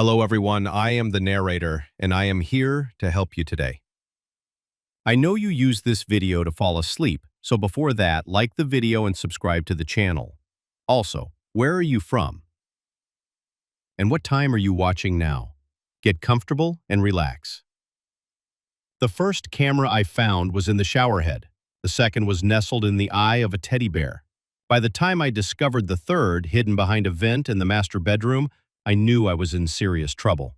Hello, everyone. I am the narrator, and I am here to help you today. I know you use this video to fall asleep, so before that, like the video and subscribe to the channel. Also, where are you from? And what time are you watching now? Get comfortable and relax. The first camera I found was in the shower head. The second was nestled in the eye of a teddy bear. By the time I discovered the third, hidden behind a vent in the master bedroom, I knew I was in serious trouble.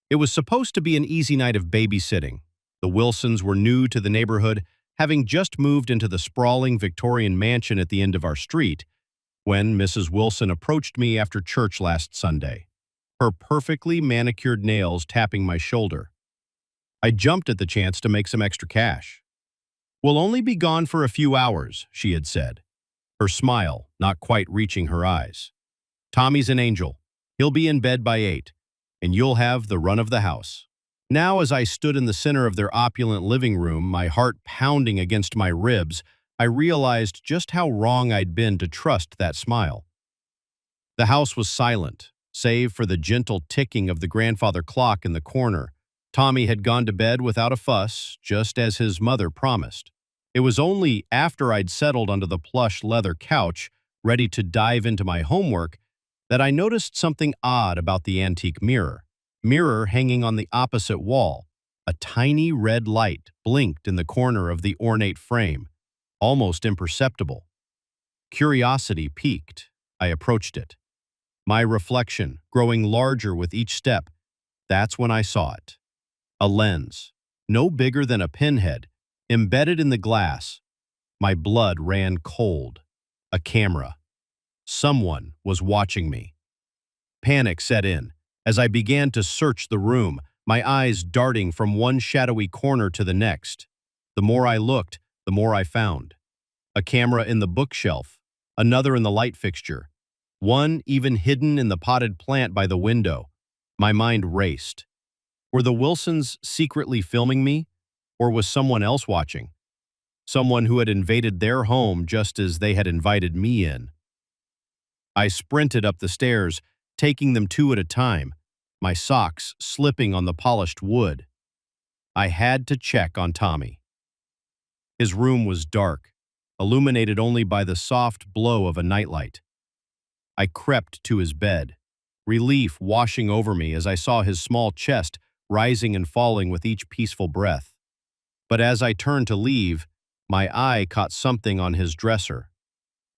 It was supposed to be an easy night of babysitting. The Wilsons were new to the neighborhood, having just moved into the sprawling Victorian mansion at the end of our street, when Mrs. Wilson approached me after church last Sunday, her perfectly manicured nails tapping my shoulder. I jumped at the chance to make some extra cash. "We'll only be gone for a few hours," she had said, her smile not quite reaching her eyes. "Tommy's an angel. He'll be in bed by 8, and you'll have the run of the house." Now, as I stood in the center of their opulent living room, my heart pounding against my ribs, I realized just how wrong I'd been to trust that smile. The house was silent, save for the gentle ticking of the grandfather clock in the corner. Tommy had gone to bed without a fuss, just as his mother promised. It was only after I'd settled onto the plush leather couch, ready to dive into my homework, that I noticed something odd about the antique mirror hanging on the opposite wall. A tiny red light blinked in the corner of the ornate frame, almost imperceptible. Curiosity piqued. I approached it. My reflection growing larger with each step. That's when I saw it. A lens, no bigger than a pinhead, embedded in the glass. My blood ran cold. A camera. Someone was watching me. Panic set in as I began to search the room, my eyes darting from one shadowy corner to the next. The more I looked, the more I found. A camera in the bookshelf, another in the light fixture, one even hidden in the potted plant by the window. My mind raced. Were the Wilsons secretly filming me, or was someone else watching? Someone who had invaded their home just as they had invited me in. I sprinted up the stairs, taking them two at a time, my socks slipping on the polished wood. I had to check on Tommy. His room was dark, illuminated only by the soft glow of a nightlight. I crept to his bed, relief washing over me as I saw his small chest rising and falling with each peaceful breath. But as I turned to leave, my eye caught something on his dresser.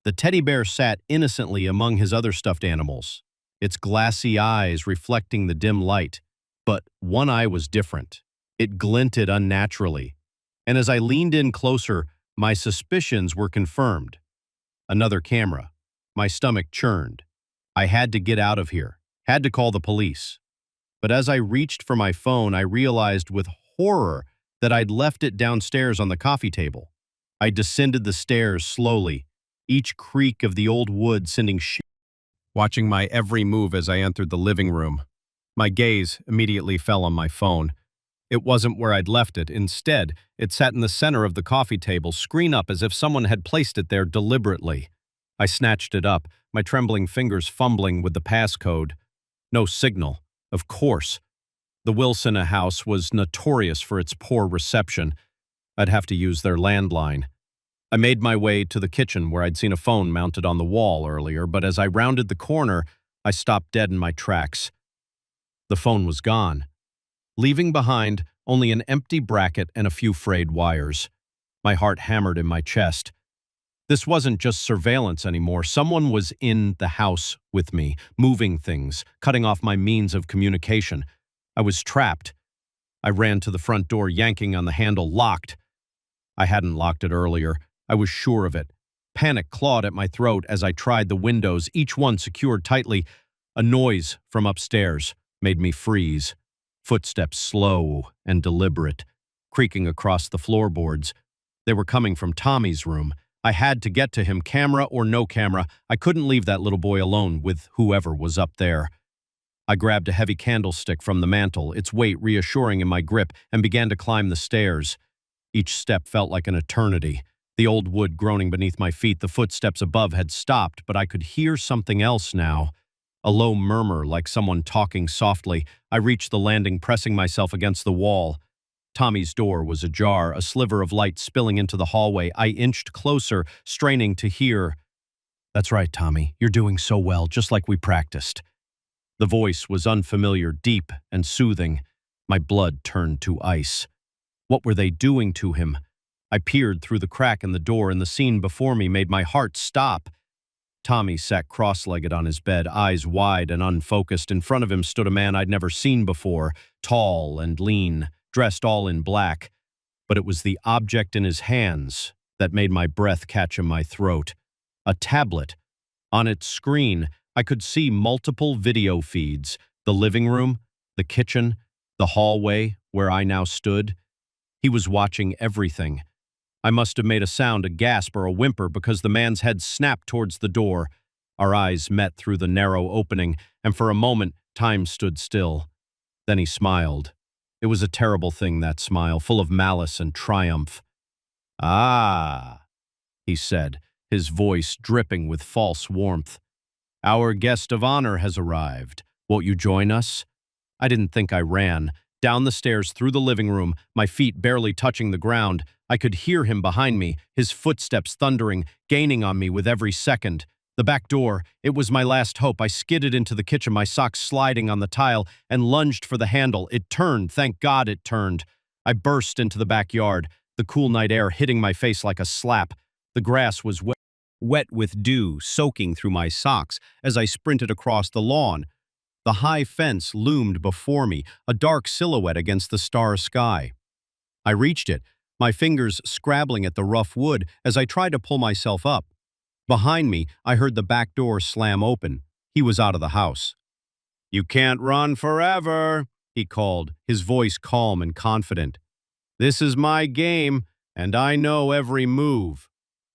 The teddy bear sat innocently among his other stuffed animals, its glassy eyes reflecting the dim light. But one eye was different. It glinted unnaturally, and as I leaned in closer, my suspicions were confirmed. Another camera. My stomach churned. I had to get out of here, had to call the police. But as I reached for my phone, I realized with horror that I'd left it downstairs on the coffee table. I descended the stairs slowly, each creak of the old wood sending shivers, watching my every move as I entered the living room. My gaze immediately fell on my phone. It wasn't where I'd left it. Instead, it sat in the center of the coffee table, screen up as if someone had placed it there deliberately. I snatched it up, my trembling fingers fumbling with the passcode. No signal, of course. The Wilson house was notorious for its poor reception. I'd have to use their landline. I made my way to the kitchen where I'd seen a phone mounted on the wall earlier, but as I rounded the corner, I stopped dead in my tracks. The phone was gone, leaving behind only an empty bracket and a few frayed wires. My heart hammered in my chest. This wasn't just surveillance anymore. Someone was in the house with me, moving things, cutting off my means of communication. I was trapped. I ran to the front door, yanking on the handle, locked. I hadn't locked it earlier. I was sure of it. Panic clawed at my throat as I tried the windows, each one secured tightly. A noise from upstairs made me freeze. Footsteps slow and deliberate, creaking across the floorboards. They were coming from Tommy's room. I had to get to him, camera or no camera. I couldn't leave that little boy alone with whoever was up there. I grabbed a heavy candlestick from the mantel, its weight reassuring in my grip, and began to climb the stairs. Each step felt like an eternity. The old wood groaning beneath my feet, the footsteps above had stopped, but I could hear something else now. A low murmur like someone talking softly. I reached the landing, pressing myself against the wall. Tommy's door was ajar, a sliver of light spilling into the hallway. I inched closer, straining to hear. "That's right, Tommy. You're doing so well, just like we practiced." The voice was unfamiliar, deep, and soothing. My blood turned to ice. What were they doing to him? I peered through the crack in the door, and the scene before me made my heart stop. Tommy sat cross-legged on his bed, eyes wide and unfocused. In front of him stood a man I'd never seen before, tall and lean, dressed all in black. But it was the object in his hands that made my breath catch in my throat. A tablet. On its screen, I could see multiple video feeds, the living room, the kitchen, the hallway where I now stood. He was watching everything. I must have made a sound, a gasp or a whimper, because the man's head snapped towards the door. Our eyes met through the narrow opening, and for a moment, time stood still. Then he smiled. It was a terrible thing, that smile, full of malice and triumph. "Ah," he said, his voice dripping with false warmth. "Our guest of honor has arrived. Won't you join us?" I didn't think I ran. Down the stairs, through the living room, my feet barely touching the ground. I could hear him behind me, his footsteps thundering, gaining on me with every second. The back door, it was my last hope. I skidded into the kitchen, my socks sliding on the tile, and lunged for the handle. It turned, thank God it turned. I burst into the backyard, the cool night air hitting my face like a slap. The grass was wet with dew, soaking through my socks as I sprinted across the lawn. The high fence loomed before me, a dark silhouette against the star sky. I reached it, my fingers scrabbling at the rough wood as I tried to pull myself up. Behind me, I heard the back door slam open. He was out of the house. "You can't run forever," he called, his voice calm and confident. "This is my game, and I know every move."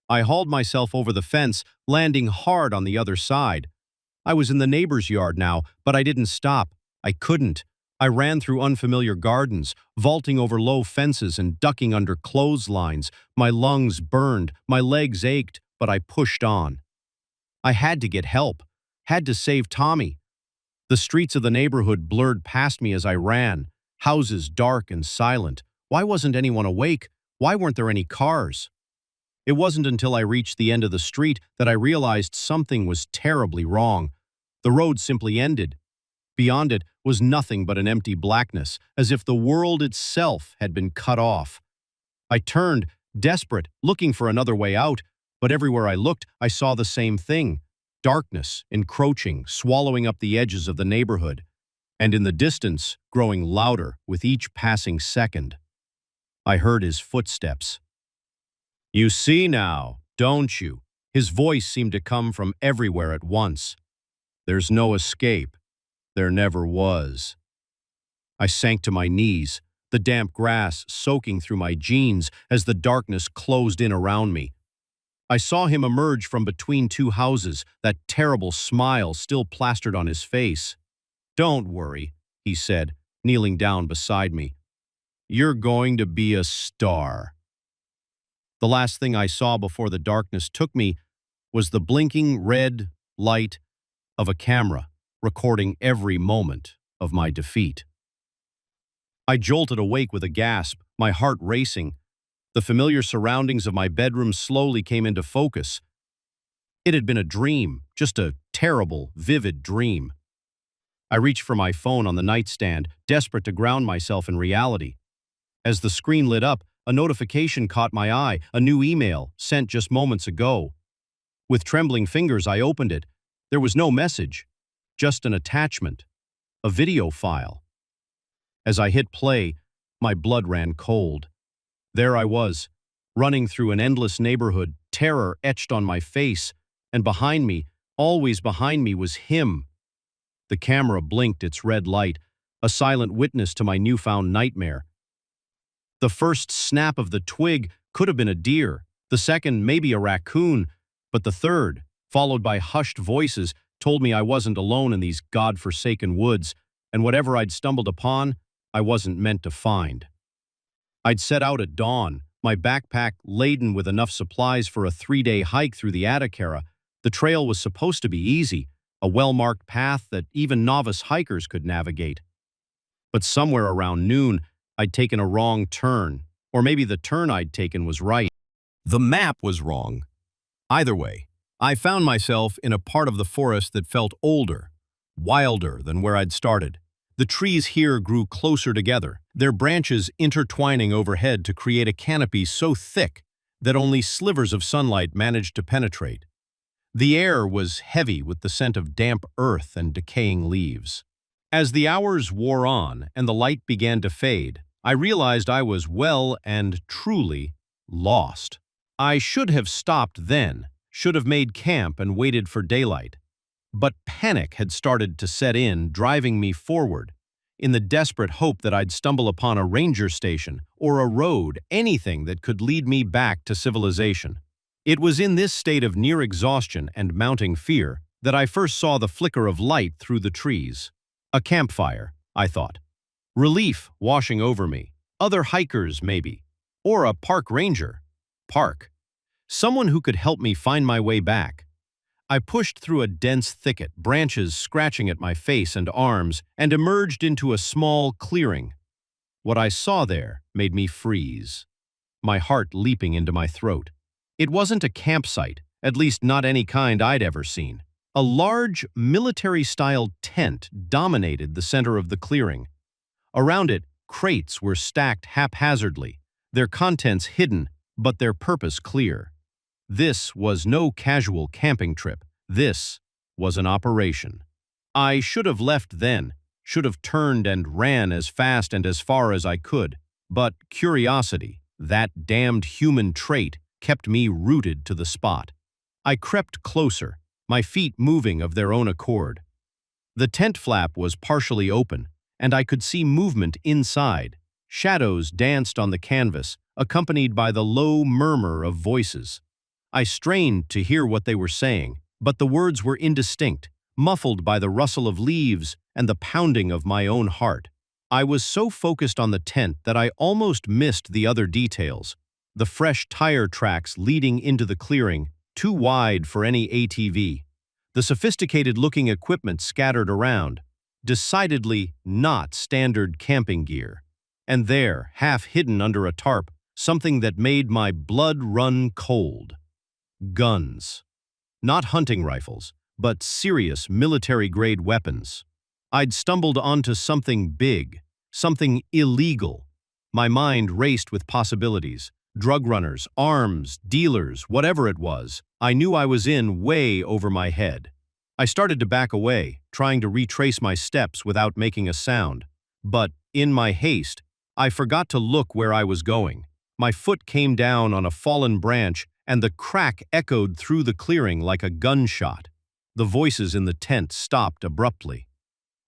I hauled myself over the fence, landing hard on the other side. I was in the neighbor's yard now, but I didn't stop. I couldn't. I ran through unfamiliar gardens, vaulting over low fences and ducking under clotheslines. My lungs burned, my legs ached, but I pushed on. I had to get help, had to save Tommy. The streets of the neighborhood blurred past me as I ran, houses dark and silent. Why wasn't anyone awake? Why weren't there any cars? It wasn't until I reached the end of the street that I realized something was terribly wrong. The road simply ended. Beyond it was nothing but an empty blackness, as if the world itself had been cut off. I turned, desperate, looking for another way out, but everywhere I looked, I saw the same thing. Darkness, encroaching, swallowing up the edges of the neighborhood, and in the distance, growing louder with each passing second. I heard his footsteps. "You see now, don't you?" His voice seemed to come from everywhere at once. "There's no escape. There never was." I sank to my knees, the damp grass soaking through my jeans as the darkness closed in around me. I saw him emerge from between two houses, that terrible smile still plastered on his face. "Don't worry," he said, kneeling down beside me. "You're going to be a star." The last thing I saw before the darkness took me was the blinking red light of a camera recording every moment of my defeat. I jolted awake with a gasp, my heart racing. The familiar surroundings of my bedroom slowly came into focus. It had been a dream, just a terrible, vivid dream. I reached for my phone on the nightstand, desperate to ground myself in reality. As the screen lit up, a notification caught my eye, a new email sent just moments ago. With trembling fingers, I opened it. There was no message, just an attachment, a video file. As I hit play, my blood ran cold. There I was, running through an endless neighborhood, terror etched on my face, and behind me, always behind me, was him. The camera blinked its red light, a silent witness to my newfound nightmare. The first snap of the twig could have been a deer, the second maybe a raccoon, but the third, followed by hushed voices, told me I wasn't alone in these God-forsaken woods, and whatever I'd stumbled upon, I wasn't meant to find. I'd set out at dawn, my backpack laden with enough supplies for a 3-day hike through the Atacara. The trail was supposed to be easy, a well-marked path that even novice hikers could navigate. But somewhere around noon, I'd taken a wrong turn, or maybe the turn I'd taken was right. The map was wrong. Either way, I found myself in a part of the forest that felt older, wilder than where I'd started. The trees here grew closer together, their branches intertwining overhead to create a canopy so thick that only slivers of sunlight managed to penetrate. The air was heavy with the scent of damp earth and decaying leaves. As the hours wore on and the light began to fade, I realized I was well and truly lost. I should have stopped then, should have made camp and waited for daylight. But panic had started to set in, driving me forward, in the desperate hope that I'd stumble upon a ranger station or a road, anything that could lead me back to civilization. It was in this state of near exhaustion and mounting fear that I first saw the flicker of light through the trees. A campfire, I thought. Relief washing over me. Other hikers, maybe. Or a park ranger. Park. Someone who could help me find my way back. I pushed through a dense thicket, branches scratching at my face and arms, and emerged into a small clearing. What I saw there made me freeze, my heart leaping into my throat. It wasn't a campsite, at least not any kind I'd ever seen. A large, military-style tent dominated the center of the clearing. Around it, crates were stacked haphazardly, their contents hidden, but their purpose clear. This was no casual camping trip. This was an operation. I should have left then, should have turned and ran as fast and as far as I could. But curiosity, that damned human trait, kept me rooted to the spot. I crept closer, my feet moving of their own accord. The tent flap was partially open, and I could see movement inside. Shadows danced on the canvas, accompanied by the low murmur of voices. I strained to hear what they were saying, but the words were indistinct, muffled by the rustle of leaves and the pounding of my own heart. I was so focused on the tent that I almost missed the other details. The fresh tire tracks leading into the clearing, too wide for any ATV. The sophisticated-looking equipment scattered around, decidedly not standard camping gear. And there, half hidden under a tarp, something that made my blood run cold. Guns. Not hunting rifles, but serious military-grade weapons. I'd stumbled onto something big, something illegal. My mind raced with possibilities. Drug runners, arms, dealers, whatever it was, I knew I was in way over my head. I started to back away, trying to retrace my steps without making a sound. But, in my haste, I forgot to look where I was going. My foot came down on a fallen branch, and the crack echoed through the clearing like a gunshot. The voices in the tent stopped abruptly.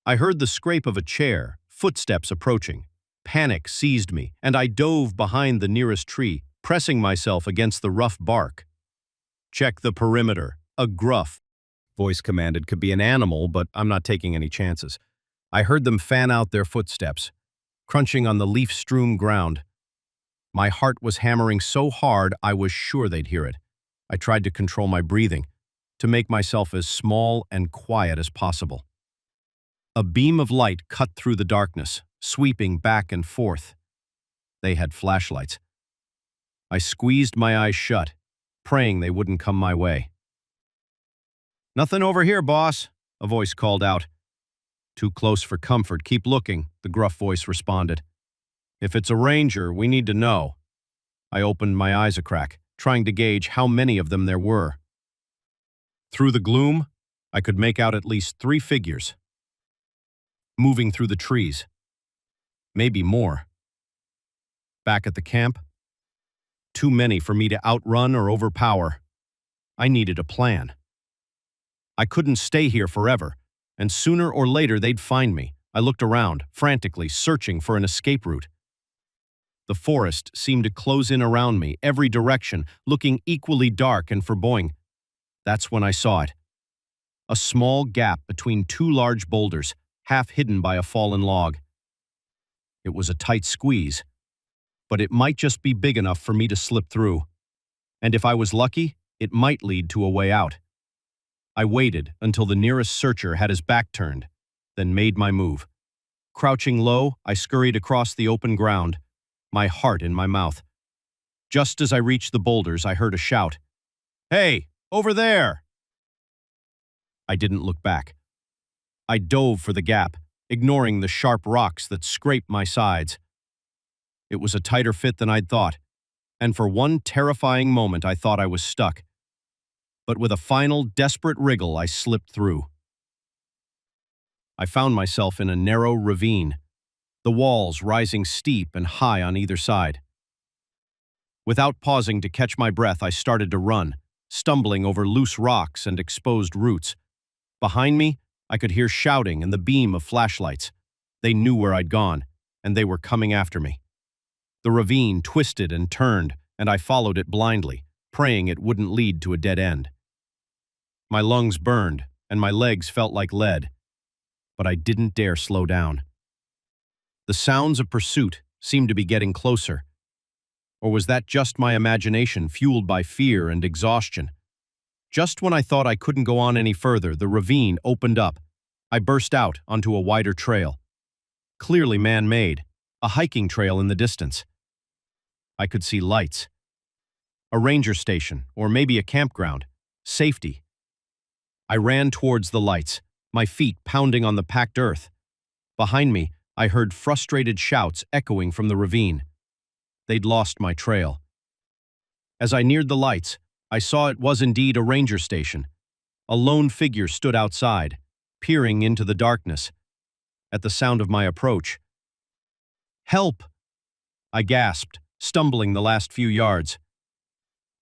I heard the scrape of a chair, footsteps approaching. Panic seized me, and I dove behind the nearest tree, pressing myself against the rough bark. "Check the perimeter," a gruff voice commanded. Could be an animal, but I'm not taking any chances. I heard them fan out their footsteps, crunching on the leaf-strewn ground. My heart was hammering so hard I was sure they'd hear it. I tried to control my breathing, to make myself as small and quiet as possible. A beam of light cut through the darkness, sweeping back and forth. They had flashlights. I squeezed my eyes shut, praying they wouldn't come my way. "Nothing over here, boss," a voice called out. "Too close for comfort. Keep looking," the gruff voice responded. "If it's a ranger, we need to know." I opened my eyes a crack, trying to gauge how many of them there were. Through the gloom, I could make out at least 3 figures, moving through the trees. Maybe more. Back at the camp? Too many for me to outrun or overpower. I needed a plan. I couldn't stay here forever, and sooner or later they'd find me. I looked around, frantically searching for an escape route. The forest seemed to close in around me, every direction, looking equally dark and foreboding. That's when I saw it. A small gap between 2 large boulders, half hidden by a fallen log. It was a tight squeeze, but it might just be big enough for me to slip through. And if I was lucky, it might lead to a way out. I waited until the nearest searcher had his back turned, then made my move. Crouching low, I scurried across the open ground, my heart in my mouth. Just as I reached the boulders, I heard a shout. "Hey, over there!" I didn't look back. I dove for the gap, ignoring the sharp rocks that scraped my sides. It was a tighter fit than I'd thought, and for one terrifying moment I thought I was stuck. But with a final, desperate wriggle, I slipped through. I found myself in a narrow ravine, the walls rising steep and high on either side. Without pausing to catch my breath, I started to run, stumbling over loose rocks and exposed roots. Behind me, I could hear shouting and the beam of flashlights. They knew where I'd gone, and they were coming after me. The ravine twisted and turned, and I followed it blindly, praying it wouldn't lead to a dead end. My lungs burned, and my legs felt like lead, but I didn't dare slow down. The sounds of pursuit seemed to be getting closer. Or was that just my imagination fueled by fear and exhaustion? Just when I thought I couldn't go on any further, the ravine opened up. I burst out onto a wider trail. Clearly man-made, a hiking trail in the distance. I could see lights. A ranger station, or maybe a campground. Safety. I ran towards the lights, my feet pounding on the packed earth. Behind me, I heard frustrated shouts echoing from the ravine. They'd lost my trail. As I neared the lights, I saw it was indeed a ranger station. A lone figure stood outside, peering into the darkness. At the sound of my approach, "Help!" I gasped, stumbling the last few yards.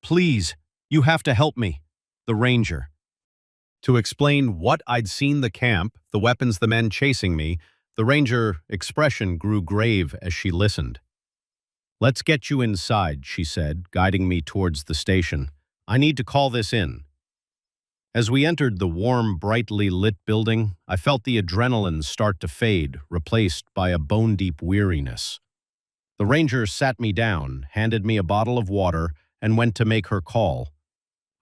"Please, you have to help me." The ranger. To explain what I'd seen the camp, the weapons, the men chasing me, the ranger expression grew grave as she listened. "Let's get you inside," she said, guiding me towards the station. "I need to call this in." As we entered the warm, brightly lit building, I felt the adrenaline start to fade, replaced by a bone-deep weariness. The ranger sat me down, handed me a bottle of water, and went to make her call.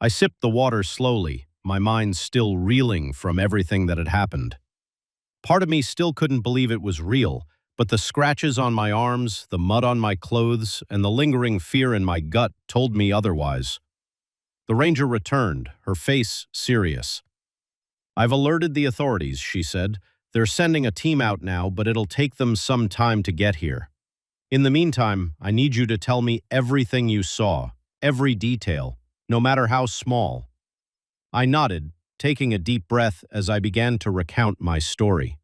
I sipped the water slowly, my mind still reeling from everything that had happened. Part of me still couldn't believe it was real, but the scratches on my arms, the mud on my clothes, and the lingering fear in my gut told me otherwise. The ranger returned, her face serious. "I've alerted the authorities," she said. "They're sending a team out now, but it'll take them some time to get here. In the meantime, I need you to tell me everything you saw, every detail, no matter how small." I nodded, taking a deep breath as I began to recount my story.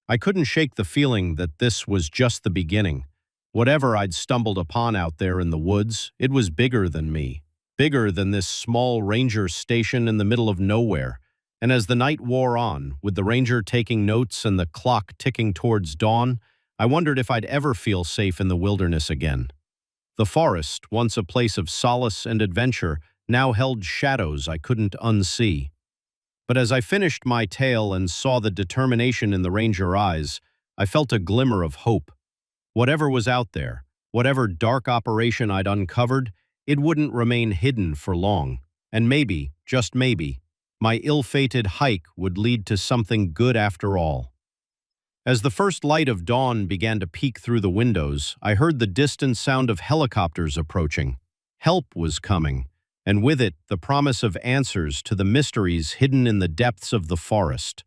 I couldn't shake the feeling that this was just the beginning. Whatever I'd stumbled upon out there in the woods, it was bigger than me, bigger than this small ranger station in the middle of nowhere. And as the night wore on, with the ranger taking notes and the clock ticking towards dawn, I wondered if I'd ever feel safe in the wilderness again. The forest, once a place of solace and adventure, now held shadows I couldn't unsee. But as I finished my tale and saw the determination in the ranger eyes, I felt a glimmer of hope. Whatever was out there, whatever dark operation I'd uncovered, it wouldn't remain hidden for long. And maybe, just maybe, my ill-fated hike would lead to something good after all. As the first light of dawn began to peek through the windows, I heard the distant sound of helicopters approaching. Help was coming, and with it, the promise of answers to the mysteries hidden in the depths of the forest.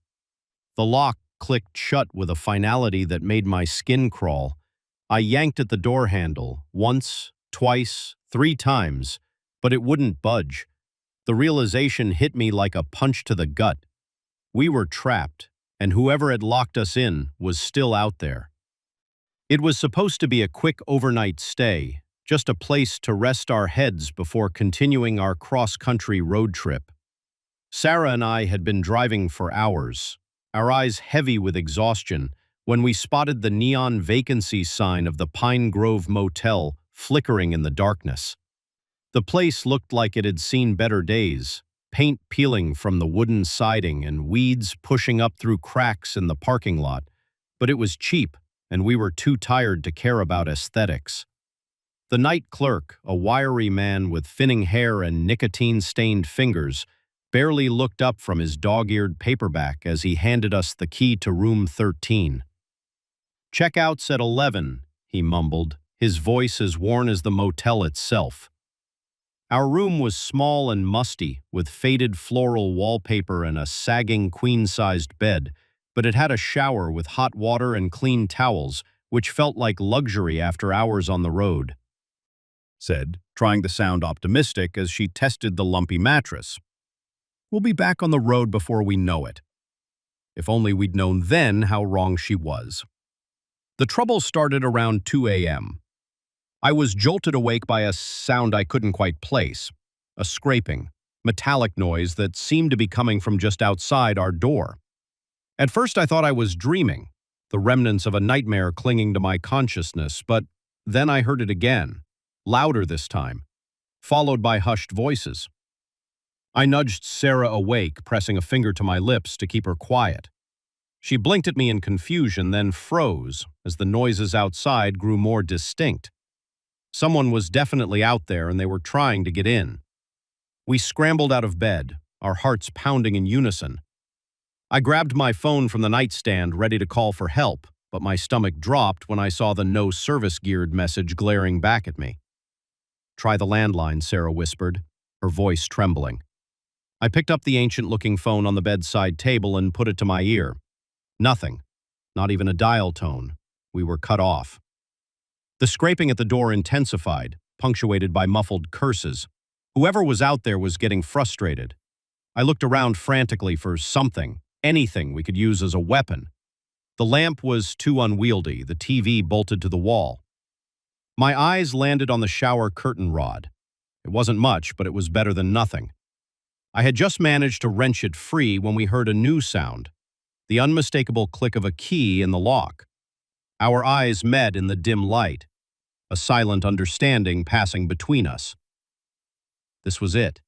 The lock clicked shut with a finality that made my skin crawl. I yanked at the door handle, once, twice, 3 times, but it wouldn't budge. The realization hit me like a punch to the gut. We were trapped, and whoever had locked us in was still out there. It was supposed to be a quick overnight stay, just a place to rest our heads before continuing our cross-country road trip. Sarah and I had been driving for hours, our eyes heavy with exhaustion, when we spotted the neon vacancy sign of the Pine Grove Motel flickering in the darkness. The place looked like it had seen better days, paint peeling from the wooden siding and weeds pushing up through cracks in the parking lot, but it was cheap, and we were too tired to care about aesthetics. The night clerk, a wiry man with thinning hair and nicotine-stained fingers, barely looked up from his dog-eared paperback as he handed us the key to room 13. "Checkout's at 11, he mumbled, his voice as worn as the motel itself. Our room was small and musty, with faded floral wallpaper and a sagging queen-sized bed, but it had a shower with hot water and clean towels, which felt like luxury after hours on the road," said, trying to sound optimistic as she tested the lumpy mattress. "We'll be back on the road before we know it." If only we'd known then how wrong she was. The trouble started around 2 a.m. I was jolted awake by a sound I couldn't quite place, a scraping, metallic noise that seemed to be coming from just outside our door. At first I thought I was dreaming, the remnants of a nightmare clinging to my consciousness, but then I heard it again, louder this time, followed by hushed voices. I nudged Sarah awake, pressing a finger to my lips to keep her quiet. She blinked at me in confusion, then froze as the noises outside grew more distinct. Someone was definitely out there and they were trying to get in. We scrambled out of bed, our hearts pounding in unison. I grabbed my phone from the nightstand, ready to call for help, but my stomach dropped when I saw the "no service geared" message glaring back at me. "Try the landline," Sarah whispered, her voice trembling. I picked up the ancient-looking phone on the bedside table and put it to my ear. Nothing, not even a dial tone. We were cut off. The scraping at the door intensified, punctuated by muffled curses. Whoever was out there was getting frustrated. I looked around frantically for something, anything we could use as a weapon. The lamp was too unwieldy, the TV bolted to the wall. My eyes landed on the shower curtain rod. It wasn't much, but it was better than nothing. I had just managed to wrench it free when we heard a new sound, the unmistakable click of a key in the lock. Our eyes met in the dim light, a silent understanding passing between us. This was it.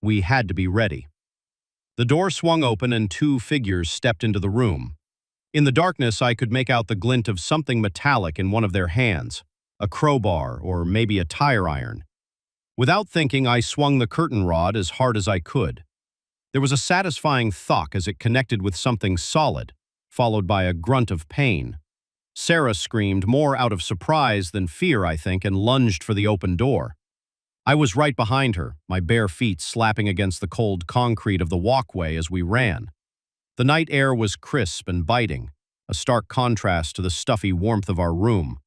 We had to be ready. The door swung open and two figures stepped into the room. In the darkness, I could make out the glint of something metallic in one of their hands, a crowbar or maybe a tire iron. Without thinking, I swung the curtain rod as hard as I could. There was a satisfying thunk as it connected with something solid, followed by a grunt of pain. Sarah screamed, more out of surprise than fear, I think, and lunged for the open door. I was right behind her, my bare feet slapping against the cold concrete of the walkway as we ran. The night air was crisp and biting, a stark contrast to the stuffy warmth of our room.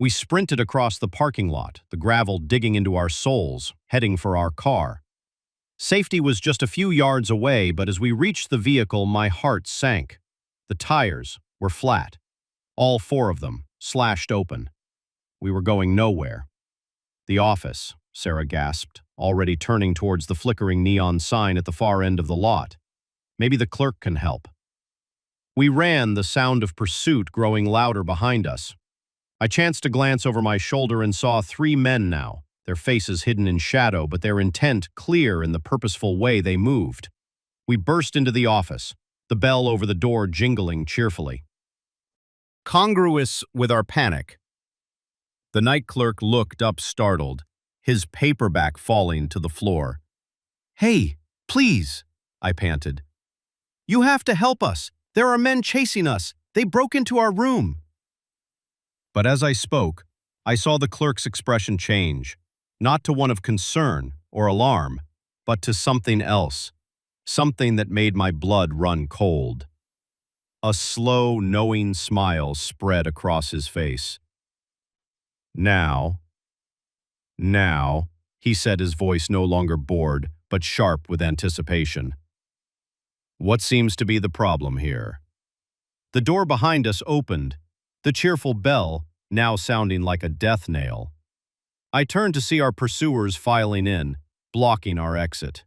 We sprinted across the parking lot, the gravel digging into our soles, heading for our car. Safety was just a few yards away, but as we reached the vehicle, my heart sank. The tires were flat. All four of them, slashed open. We were going nowhere. "The office," Sarah gasped, already turning towards the flickering neon sign at the far end of the lot. "Maybe the clerk can help." We ran, the sound of pursuit growing louder behind us. I chanced to glance over my shoulder and saw three men now, their faces hidden in shadow, but their intent clear in the purposeful way they moved. We burst into the office, the bell over the door jingling cheerfully. Congruous with our panic, the night clerk looked up startled, his paperback falling to the floor. "Hey, please," I panted. "You have to help us. There are men chasing us. They broke into our room." But as I spoke, I saw the clerk's expression change, not to one of concern or alarm, but to something else, something that made my blood run cold. A slow, knowing smile spread across his face. Now, he said, his voice no longer bored, but sharp with anticipation. "What seems to be the problem here?" The door behind us opened, the cheerful bell now sounding like a death knell. I turned to see our pursuers filing in, blocking our exit.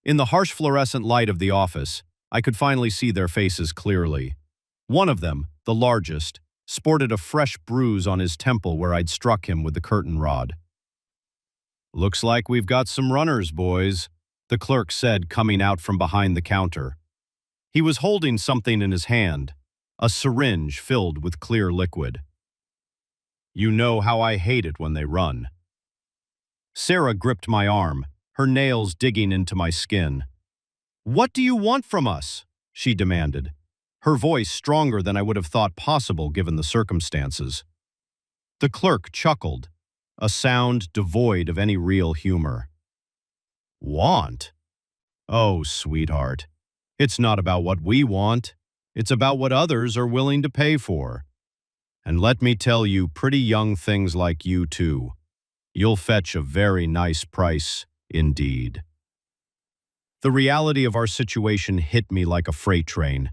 In the harsh fluorescent light of the office, I could finally see their faces clearly. One of them, the largest, sported a fresh bruise on his temple where I'd struck him with the curtain rod. "Looks like we've got some runners, boys," the clerk said, coming out from behind the counter. He was holding something in his hand, a syringe filled with clear liquid. "You know how I hate it when they run." Sarah gripped my arm, her nails digging into my skin. "What do you want from us?" she demanded, her voice stronger than I would have thought possible given the circumstances. The clerk chuckled, a sound devoid of any real humor. "Want? Oh, sweetheart, it's not about what we want. It's about what others are willing to pay for. And let me tell you, pretty young things like you too, you'll fetch a very nice price indeed." The reality of our situation hit me like a freight train.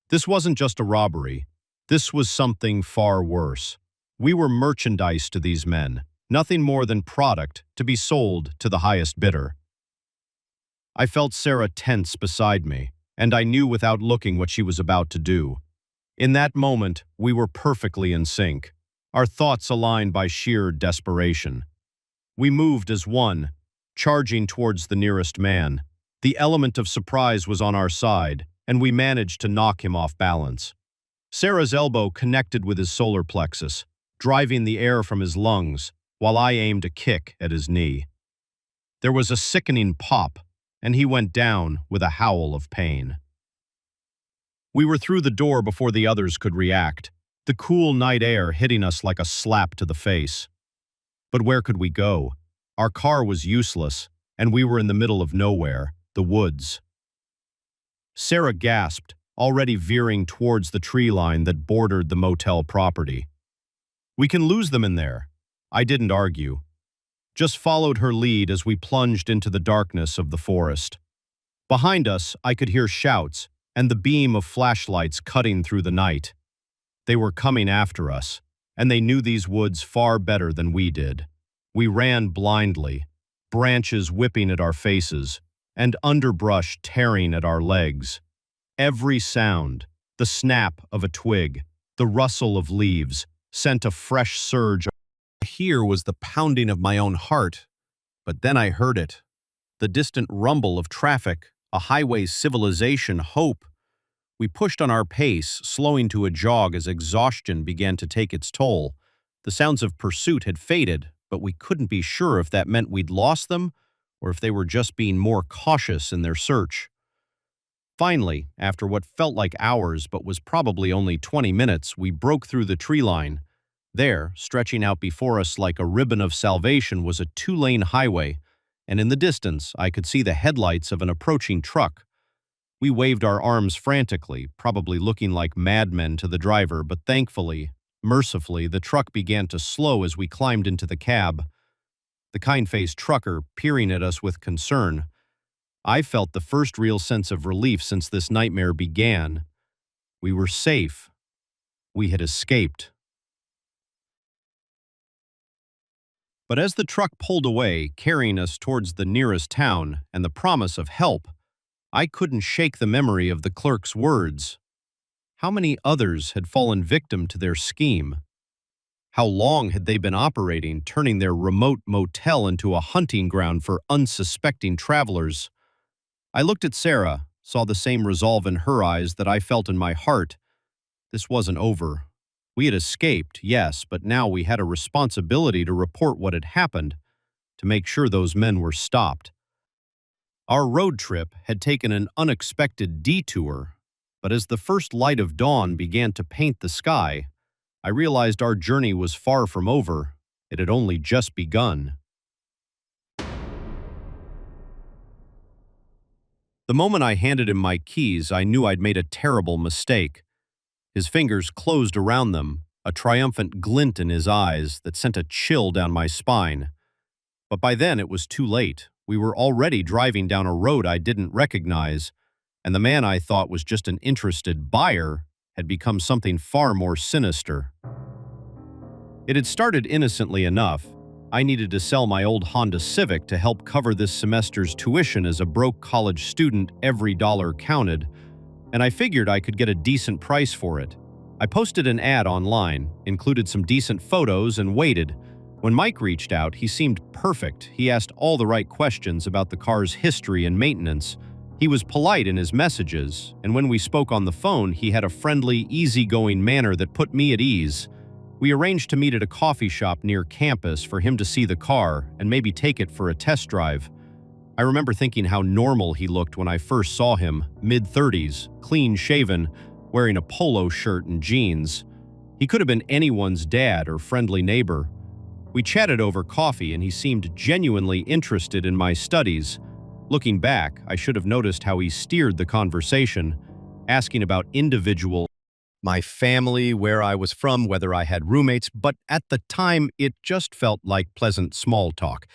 This wasn't just a robbery. This was something far worse. We were merchandise to these men, nothing more than product to be sold to the highest bidder. I felt Sarah tense beside me, and I knew without looking what she was about to do. In that moment, we were perfectly in sync, our thoughts aligned by sheer desperation. We moved as one, charging towards the nearest man. The element of surprise was on our side, and we managed to knock him off balance. Sarah's elbow connected with his solar plexus, driving the air from his lungs, while I aimed a kick at his knee. There was a sickening pop, and he went down with a howl of pain. We were through the door before the others could react, the cool night air hitting us like a slap to the face. But where could we go? Our car was useless, and we were in the middle of nowhere, the woods. Sarah gasped, already veering towards the tree line that bordered the motel property. "We can lose them in there." I didn't argue, just followed her lead as we plunged into the darkness of the forest. Behind us, I could hear shouts and the beam of flashlights cutting through the night. They were coming after us, and they knew these woods far better than we did. We ran blindly, branches whipping at our faces, and underbrush tearing at our legs. Every sound, the snap of a twig, the rustle of leaves, sent a fresh surge. Here was the pounding of my own heart, but then I heard it. The distant rumble of traffic, a highway civilization hope. We pushed on our pace, slowing to a jog as exhaustion began to take its toll. The sounds of pursuit had faded, but we couldn't be sure if that meant we'd lost them or if they were just being more cautious in their search. Finally, after what felt like hours but was probably only 20 minutes, we broke through the tree line. There, stretching out before us like a ribbon of salvation, was a two-lane highway, and in the distance I could see the headlights of an approaching truck. We waved our arms frantically, probably looking like madmen to the driver, but thankfully, mercifully, the truck began to slow as we climbed into the cab. The kind-faced trucker peering at us with concern. I felt the first real sense of relief since this nightmare began. We were safe. We had escaped. But as the truck pulled away, carrying us towards the nearest town and the promise of help, I couldn't shake the memory of the clerk's words. How many others had fallen victim to their scheme? How long had they been operating, turning their remote motel into a hunting ground for unsuspecting travelers? I looked at Sarah, saw the same resolve in her eyes that I felt in my heart. This wasn't over. We had escaped, yes, but now we had a responsibility to report what had happened, to make sure those men were stopped. Our road trip had taken an unexpected detour, but as the first light of dawn began to paint the sky, I realized our journey was far from over. It had only just begun. The moment I handed him my keys, I knew I'd made a terrible mistake. His fingers closed around them, a triumphant glint in his eyes that sent a chill down my spine. But by then it was too late. We were already driving down a road I didn't recognize, and the man I thought was just an interested buyer had become something far more sinister. It had started innocently enough. I needed to sell my old Honda Civic to help cover this semester's tuition as a broke college student. Every dollar counted, and I figured I could get a decent price for it. I posted an ad online, included some decent photos, and waited. When Mike reached out, he seemed perfect. He asked all the right questions about the car's history and maintenance. He was polite in his messages, and when we spoke on the phone, he had a friendly, easygoing manner that put me at ease. We arranged to meet at a coffee shop near campus for him to see the car and maybe take it for a test drive. I remember thinking how normal he looked when I first saw him, mid-30s, clean-shaven, wearing a polo shirt and jeans. He could have been anyone's dad or friendly neighbor. We chatted over coffee and he seemed genuinely interested in my studies. Looking back, I should have noticed how he steered the conversation, asking about my family, where I was from, whether I had roommates, but at the time it just felt like pleasant small talk.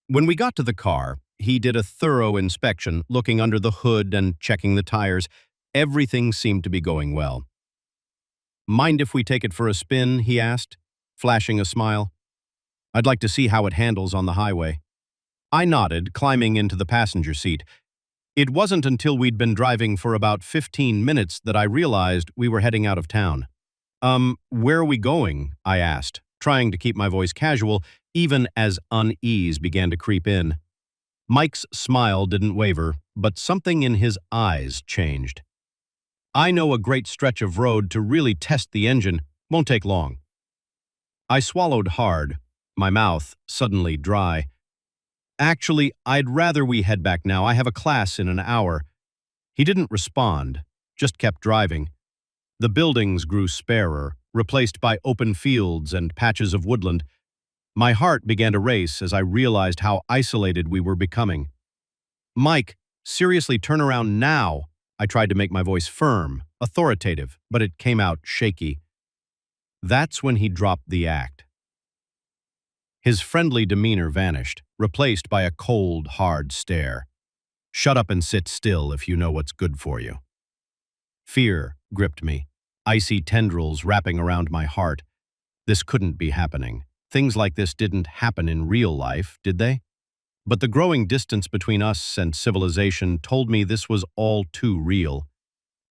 When we got to the car, he did a thorough inspection, looking under the hood and checking the tires. Everything seemed to be going well. "Mind if we take it for a spin?" he asked, flashing a smile. "I'd like to see how it handles on the highway." I nodded, climbing into the passenger seat. It wasn't until we'd been driving for about 15 minutes that I realized we were heading out of town. Where are we going?" I asked, trying to keep my voice casual, even as unease began to creep in. Mike's smile didn't waver, but something in his eyes changed. "I know a great stretch of road to really test the engine. Won't take long." I swallowed hard, my mouth suddenly dry. "Actually, I'd rather we head back now. I have a class in an hour." He didn't respond, just kept driving. The buildings grew sparer, replaced by open fields and patches of woodland. My heart began to race as I realized how isolated we were becoming. "Mike, seriously, turn around now." I tried to make my voice firm, authoritative, but it came out shaky. That's when he dropped the act. His friendly demeanor vanished, replaced by a cold, hard stare. "Shut up and sit still if you know what's good for you." Fear gripped me, icy tendrils wrapping around my heart. This couldn't be happening. Things like this didn't happen in real life, did they? But the growing distance between us and civilization told me this was all too real.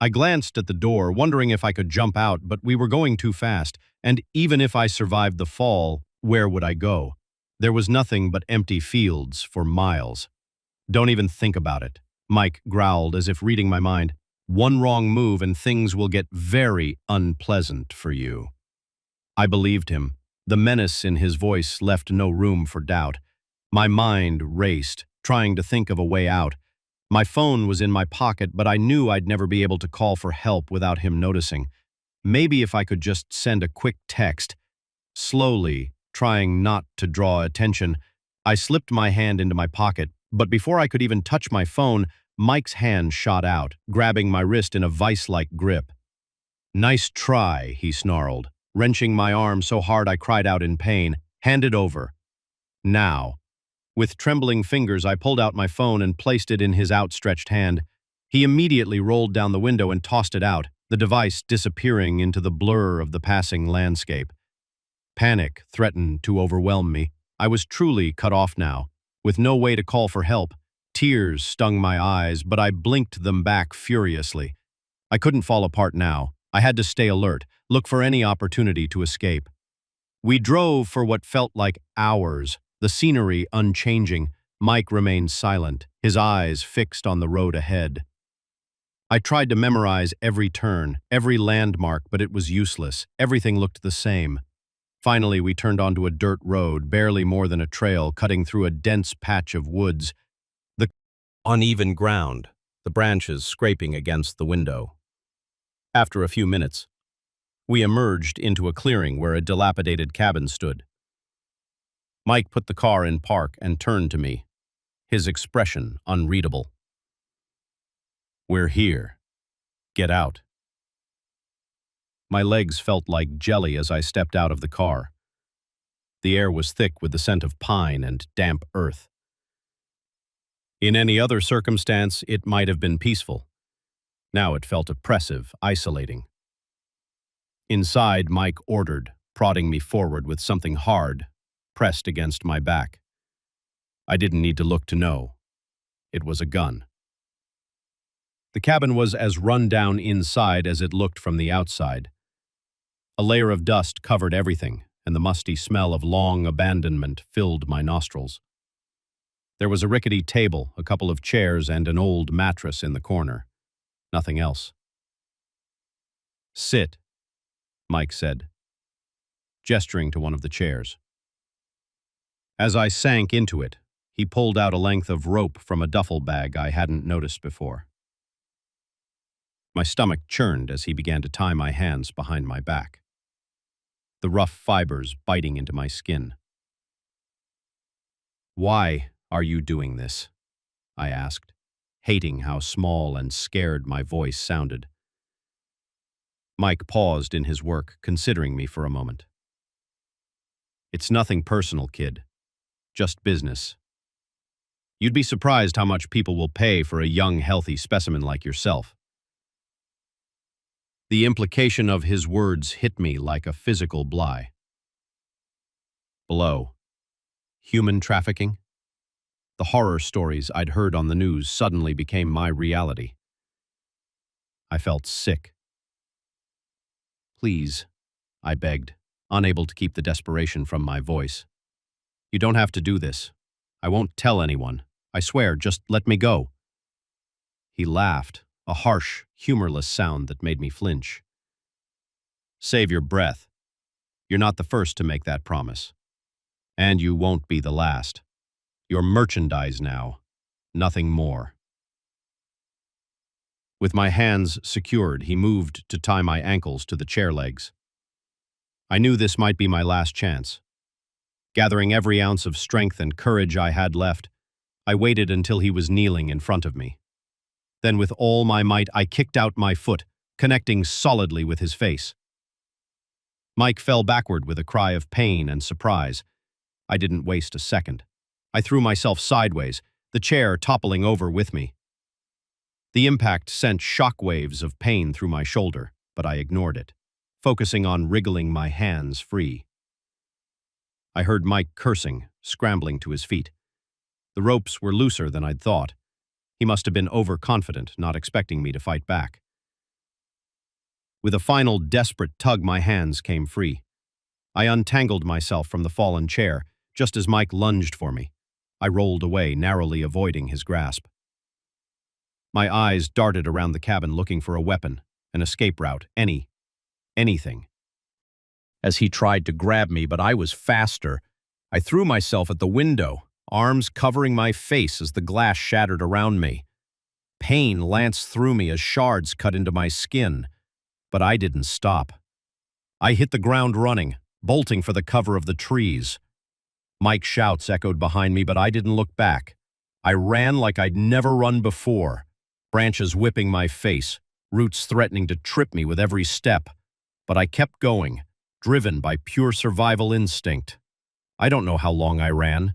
I glanced at the door, wondering if I could jump out, but we were going too fast, and even if I survived the fall, where would I go? There was nothing but empty fields for miles. "Don't even think about it," Mike growled as if reading my mind. "One wrong move and things will get very unpleasant for you." I believed him. The menace in his voice left no room for doubt. My mind raced, trying to think of a way out. My phone was in my pocket, but I knew I'd never be able to call for help without him noticing. Maybe if I could just send a quick text. Slowly, trying not to draw attention, I slipped my hand into my pocket, but before I could even touch my phone, Mike's hand shot out, grabbing my wrist in a vice-like grip. "Nice try," he snarled, wrenching my arm so hard I cried out in pain. "Hand it over." Now. With trembling fingers, I pulled out my phone and placed it in his outstretched hand. He immediately rolled down the window and tossed it out, the device disappearing into the blur of the passing landscape. Panic threatened to overwhelm me. I was truly cut off now, with no way to call for help. Tears stung my eyes, but I blinked them back furiously. I couldn't fall apart now. I had to stay alert, look for any opportunity to escape. We drove for what felt like hours, the scenery unchanging. Mike remained silent, his eyes fixed on the road ahead. I tried to memorize every turn, every landmark, but it was useless. Everything looked the same. Finally, we turned onto a dirt road, barely more than a trail, cutting through a dense patch of woods. The uneven ground, the branches scraping against the window. After a few minutes, we emerged into a clearing where a dilapidated cabin stood. Mike put the car in park and turned to me, his expression unreadable. "We're here. Get out." My legs felt like jelly as I stepped out of the car. The air was thick with the scent of pine and damp earth. In any other circumstance, it might have been peaceful. Now it felt oppressive, isolating. Inside, Mike ordered, prodding me forward with something hard, pressed against my back. I didn't need to look to know. It was a gun. The cabin was as run down inside as it looked from the outside. A layer of dust covered everything, and the musty smell of long abandonment filled my nostrils. There was a rickety table, a couple of chairs, and an old mattress in the corner. Nothing else. "Sit," Mike said, gesturing to one of the chairs. As I sank into it, He pulled out a length of rope from a duffel bag I hadn't noticed before. My stomach churned as he began to tie my hands behind my back, the rough fibers biting into my skin. "Why are you doing this?" I asked, hating how small and scared my voice sounded. Mike paused in his work, considering me for a moment. "It's nothing personal, kid. Just business. You'd be surprised how much people will pay for a young, healthy specimen like yourself." The implication of his words hit me like a physical blow. Human trafficking? The horror stories I'd heard on the news suddenly became my reality. I felt sick. "Please," I begged, unable to keep the desperation from my voice. "You don't have to do this. I won't tell anyone. I swear, just let me go." He laughed, a harsh, humorless sound that made me flinch. "Save your breath. You're not the first to make that promise. And you won't be the last. You're merchandise now, nothing more." With my hands secured, he moved to tie my ankles to the chair legs. I knew this might be my last chance. Gathering every ounce of strength and courage I had left, I waited until he was kneeling in front of me. Then with all my might, I kicked out my foot, connecting solidly with his face. Mike fell backward with a cry of pain and surprise. I didn't waste a second. I threw myself sideways, the chair toppling over with me. The impact sent shock waves of pain through my shoulder, but I ignored it, focusing on wriggling my hands free. I heard Mike cursing, scrambling to his feet. The ropes were looser than I'd thought. He must have been overconfident, not expecting me to fight back. With a final desperate tug, my hands came free. I untangled myself from the fallen chair, just as Mike lunged for me. I rolled away, narrowly avoiding his grasp. My eyes darted around the cabin looking for a weapon, an escape route, anything. As he tried to grab me, but I was faster, I threw myself at the window, arms covering my face as the glass shattered around me. Pain lanced through me as shards cut into my skin, but I didn't stop. I hit the ground running, bolting for the cover of the trees. Mike's shouts echoed behind me, but I didn't look back. I ran like I'd never run before, branches whipping my face, roots threatening to trip me with every step. But I kept going, driven by pure survival instinct. I don't know how long I ran.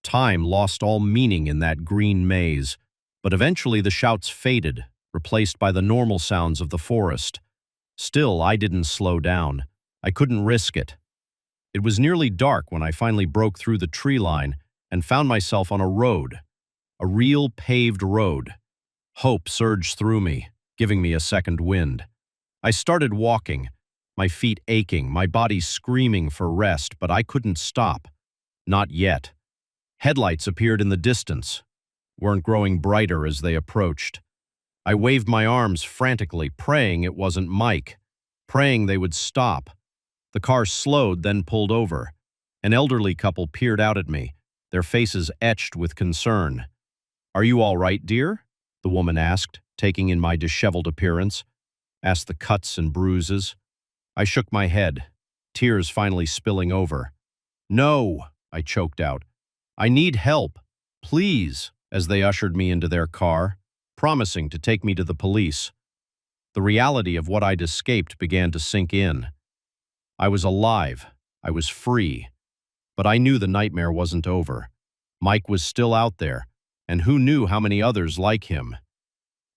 Time lost all meaning in that green maze, but eventually the shouts faded, replaced by the normal sounds of the forest. Still, I didn't slow down. I couldn't risk it. It was nearly dark when I finally broke through the tree line and found myself on a road, a real paved road. Hope surged through me, giving me a second wind. I started walking, my feet aching, my body screaming for rest, but I couldn't stop. Not yet. Headlights appeared in the distance, weren't growing brighter as they approached. I waved my arms frantically, praying it wasn't Mike, praying they would stop. The car slowed, then pulled over. An elderly couple peered out at me, their faces etched with concern. "Are you all right, dear?" the woman asked, taking in my disheveled appearance, asked the cuts and bruises. I shook my head, tears finally spilling over. "No," I choked out. "I need help, please," as they ushered me into their car, promising to take me to the police. The reality of what I'd escaped began to sink in. I was alive, I was free, but I knew the nightmare wasn't over. Mike was still out there, and who knew how many others like him.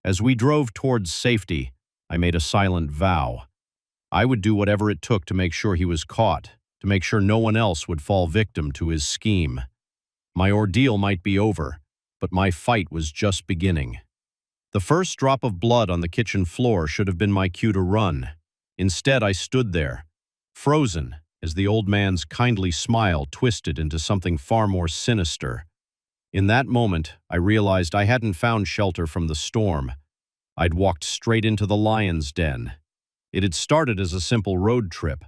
As we drove towards safety, I made a silent vow. I would do whatever it took to make sure he was caught, to make sure no one else would fall victim to his scheme. My ordeal might be over, but my fight was just beginning. The first drop of blood on the kitchen floor should have been my cue to run. Instead, I stood there, frozen, as the old man's kindly smile twisted into something far more sinister. In that moment, I realized I hadn't found shelter from the storm. I'd walked straight into the lion's den. It had started as a simple road trip,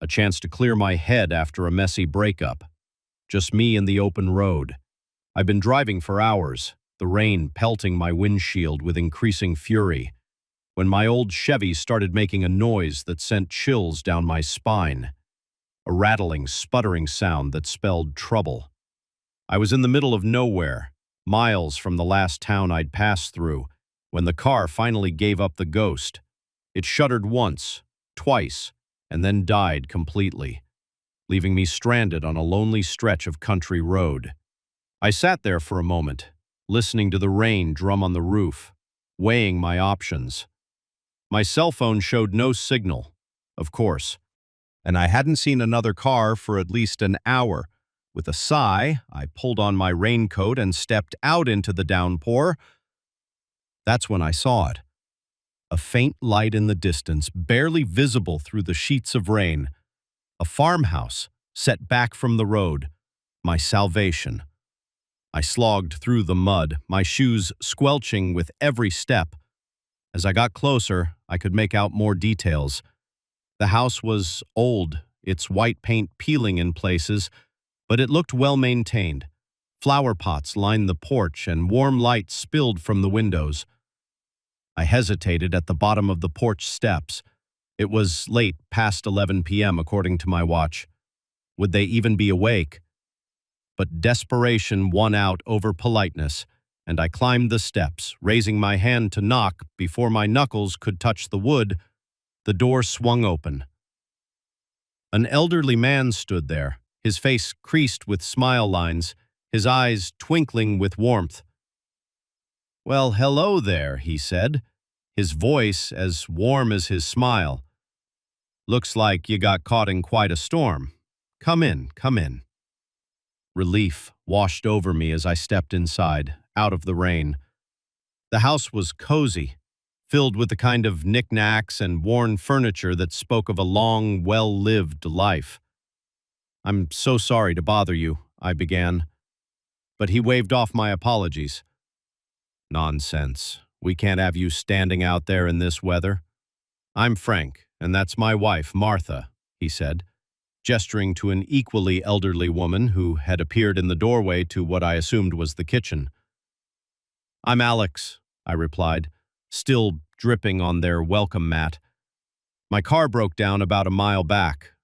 a chance to clear my head after a messy breakup. Just me and the open road. I've been driving for hours, the rain pelting my windshield with increasing fury, when my old Chevy started making a noise that sent chills down my spine, a rattling, sputtering sound that spelled trouble. I was in the middle of nowhere, miles from the last town I'd passed through, when the car finally gave up the ghost. It shuddered once, twice, and then died completely, leaving me stranded on a lonely stretch of country road. I sat there for a moment, listening to the rain drum on the roof, weighing my options. My cell phone showed no signal, of course, and I hadn't seen another car for at least an hour. With a sigh, I pulled on my raincoat and stepped out into the downpour. That's when I saw it. A faint light in the distance, barely visible through the sheets of rain. A farmhouse, set back from the road. My salvation. I slogged through the mud, my shoes squelching with every step. As I got closer, I could make out more details. The house was old, its white paint peeling in places, but it looked well maintained. Flower pots lined the porch and warm light spilled from the windows. I hesitated at the bottom of the porch steps. It was late, past 11 p.m. according to my watch. Would they even be awake? But desperation won out over politeness, and I climbed the steps, raising my hand to knock before my knuckles could touch the wood. The door swung open. An elderly man stood there, his face creased with smile lines, his eyes twinkling with warmth. "Well, hello there," he said, his voice as warm as his smile. "Looks like you got caught in quite a storm. Come in, come in." Relief washed over me as I stepped inside, out of the rain. The house was cozy, filled with the kind of knickknacks and worn furniture that spoke of a long, well-lived life. "I'm so sorry to bother you," I began, but he waved off my apologies. "Nonsense. We can't have you standing out there in this weather. I'm Frank, and that's my wife, Martha," he said, gesturing to an equally elderly woman who had appeared in the doorway to what I assumed was the kitchen. "I'm Alex," I replied, still dripping on their welcome mat. "My car broke down about a mile back.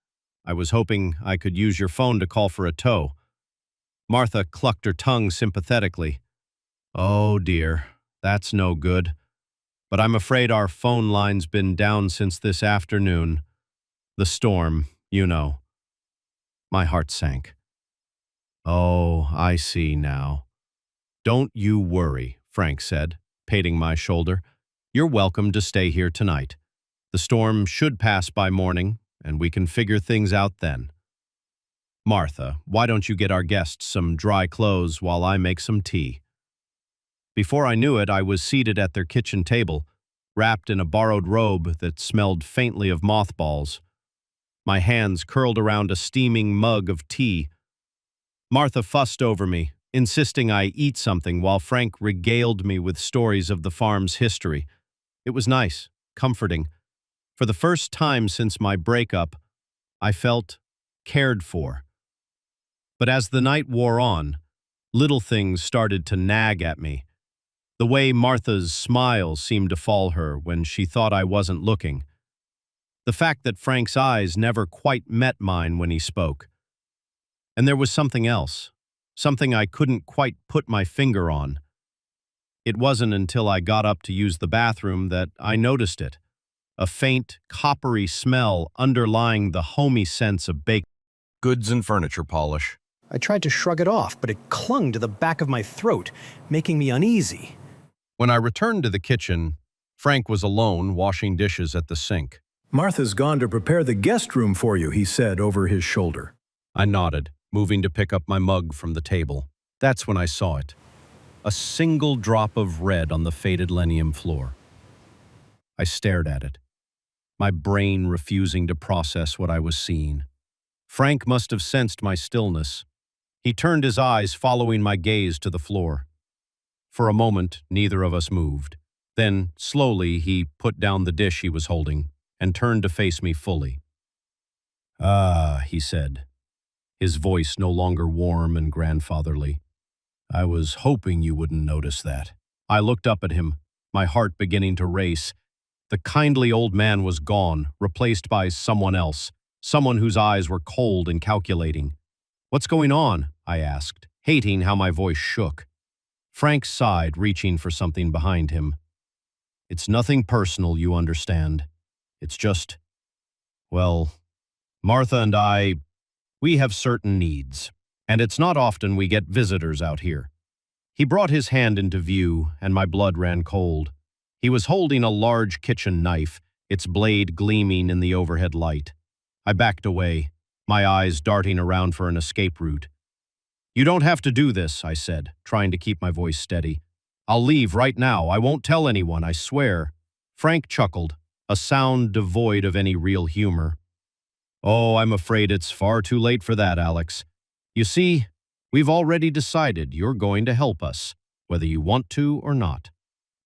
I was hoping I could use your phone to call for a tow." Martha clucked her tongue sympathetically. "Oh dear, that's no good. But I'm afraid our phone line's been down since this afternoon. The storm, you know." My heart sank. "Oh, I see now." "Don't you worry," Frank said, patting my shoulder. "You're welcome to stay here tonight. The storm should pass by morning, and we can figure things out then. Martha, why don't you get our guests some dry clothes while I make some tea?" Before I knew it, I was seated at their kitchen table, wrapped in a borrowed robe that smelled faintly of mothballs. My hands curled around a steaming mug of tea. Martha fussed over me, insisting I eat something while Frank regaled me with stories of the farm's history. It was nice, comforting. For the first time since my breakup, I felt cared for. But as the night wore on, little things started to nag at me. The way Martha's smile seemed to fall her when she thought I wasn't looking. The fact that Frank's eyes never quite met mine when he spoke. And there was something else, something I couldn't quite put my finger on. It wasn't until I got up to use the bathroom that I noticed it, a faint, coppery smell underlying the homey sense of baked goods and furniture polish. I tried to shrug it off, but it clung to the back of my throat, making me uneasy. When I returned to the kitchen, Frank was alone, washing dishes at the sink. "Martha's gone to prepare the guest room for you," he said over his shoulder. I nodded, moving to pick up my mug from the table. That's when I saw it. A single drop of red on the faded linoleum floor. I stared at it, my brain refusing to process what I was seeing. Frank must have sensed my stillness. He turned his eyes, following my gaze to the floor. For a moment, neither of us moved. Then, slowly, he put down the dish he was holding and turned to face me fully. "Ah," he said, his voice no longer warm and grandfatherly. I was hoping you wouldn't notice that. I looked up at him, my heart beginning to race. The kindly old man was gone, replaced by someone else, someone whose eyes were cold and calculating. "What's going on?" I asked, hating how my voice shook. Frank sighed, reaching for something behind him. "It's nothing personal, you understand. It's just, well, Martha and we have certain needs, and it's not often we get visitors out here." He brought his hand into view, and my blood ran cold. He was holding a large kitchen knife, its blade gleaming in the overhead light. I backed away, my eyes darting around for an escape route. "You don't have to do this," I said, trying to keep my voice steady. "I'll leave right now. I won't tell anyone, I swear." Frank chuckled, a sound devoid of any real humor. "Oh, I'm afraid it's far too late for that, Alex. You see, we've already decided you're going to help us, whether you want to or not."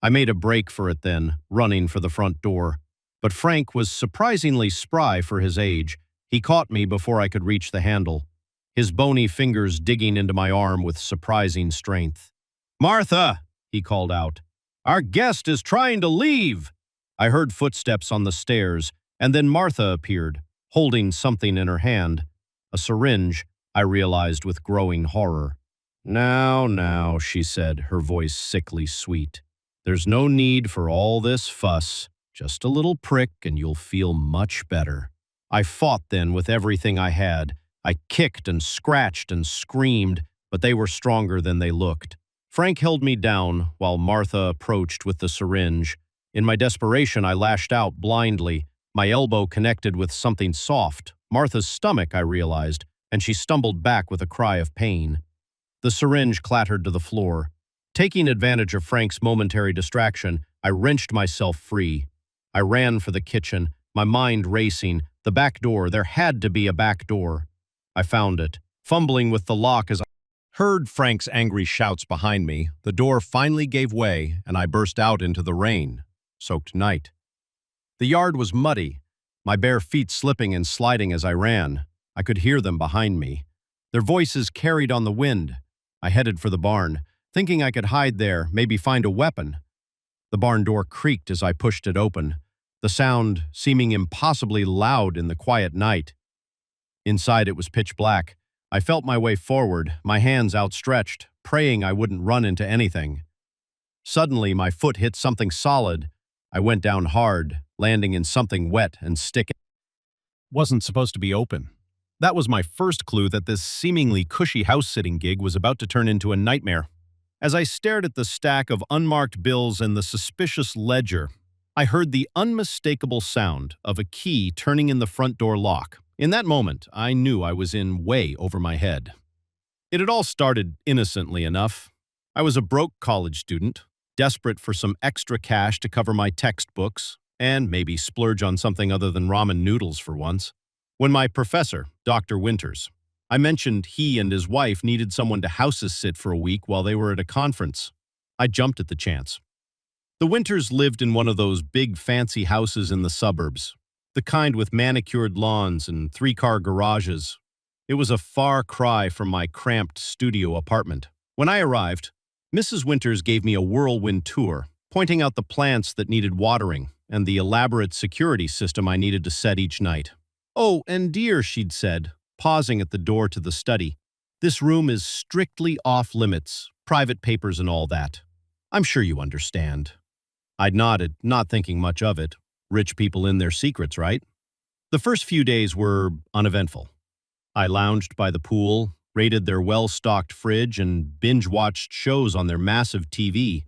I made a break for it then, running for the front door. But Frank was surprisingly spry for his age. He caught me before I could reach the handle, his bony fingers digging into my arm with surprising strength. "Martha!" he called out. "Our guest is trying to leave!" I heard footsteps on the stairs, and then Martha appeared, holding something in her hand. A syringe, I realized with growing horror. Now, she said, her voice sickly sweet. "There's no need for all this fuss. Just a little prick and you'll feel much better." I fought then with everything I had. I kicked and scratched and screamed, but they were stronger than they looked. Frank held me down while Martha approached with the syringe. In my desperation, I lashed out blindly. My elbow connected with something soft, Martha's stomach, I realized, and she stumbled back with a cry of pain. The syringe clattered to the floor. Taking advantage of Frank's momentary distraction, I wrenched myself free. I ran for the kitchen, my mind racing. The back door, there had to be a back door. I found it, fumbling with the lock as I heard Frank's angry shouts behind me. The door finally gave way, and I burst out into the rain-soaked night. The yard was muddy, my bare feet slipping and sliding as I ran. I could hear them behind me. Their voices carried on the wind. I headed for the barn, thinking I could hide there, maybe find a weapon. The barn door creaked as I pushed it open, the sound seeming impossibly loud in the quiet night. Inside it was pitch black. I felt my way forward, my hands outstretched, praying I wouldn't run into anything. Suddenly, my foot hit something solid. I went down hard, landing in something wet and sticky. Wasn't supposed to be open. That was my first clue that this seemingly cushy house-sitting gig was about to turn into a nightmare. As I stared at the stack of unmarked bills and the suspicious ledger, I heard the unmistakable sound of a key turning in the front door lock. In that moment, I knew I was in way over my head. It had all started innocently enough. I was a broke college student, desperate for some extra cash to cover my textbooks and maybe splurge on something other than ramen noodles for once. When my professor, Dr. Winters, I mentioned he and his wife needed someone to house-sit for a week while they were at a conference. I jumped at the chance. The Winters lived in one of those big fancy houses in the suburbs, the kind with manicured lawns and three-car garages. It was a far cry from my cramped studio apartment. When I arrived, Mrs. Winters gave me a whirlwind tour, pointing out the plants that needed watering and the elaborate security system I needed to set each night. "Oh, and dear," she'd said, pausing at the door to the study, "this room is strictly off-limits, private papers and all that. I'm sure you understand." I nodded, not thinking much of it. Rich people in their secrets, right? The first few days were uneventful. I lounged by the pool, raided their well-stocked fridge, and binge-watched shows on their massive TV.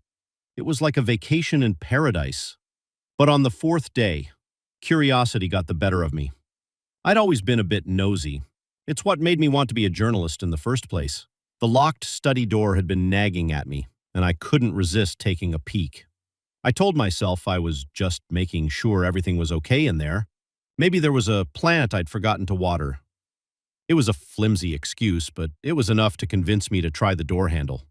It was like a vacation in paradise. But on the fourth day, curiosity got the better of me. I'd always been a bit nosy. It's what made me want to be a journalist in the first place. The locked study door had been nagging at me, and I couldn't resist taking a peek. I told myself I was just making sure everything was okay in there. Maybe there was a plant I'd forgotten to water. It was a flimsy excuse, but it was enough to convince me to try the door handle.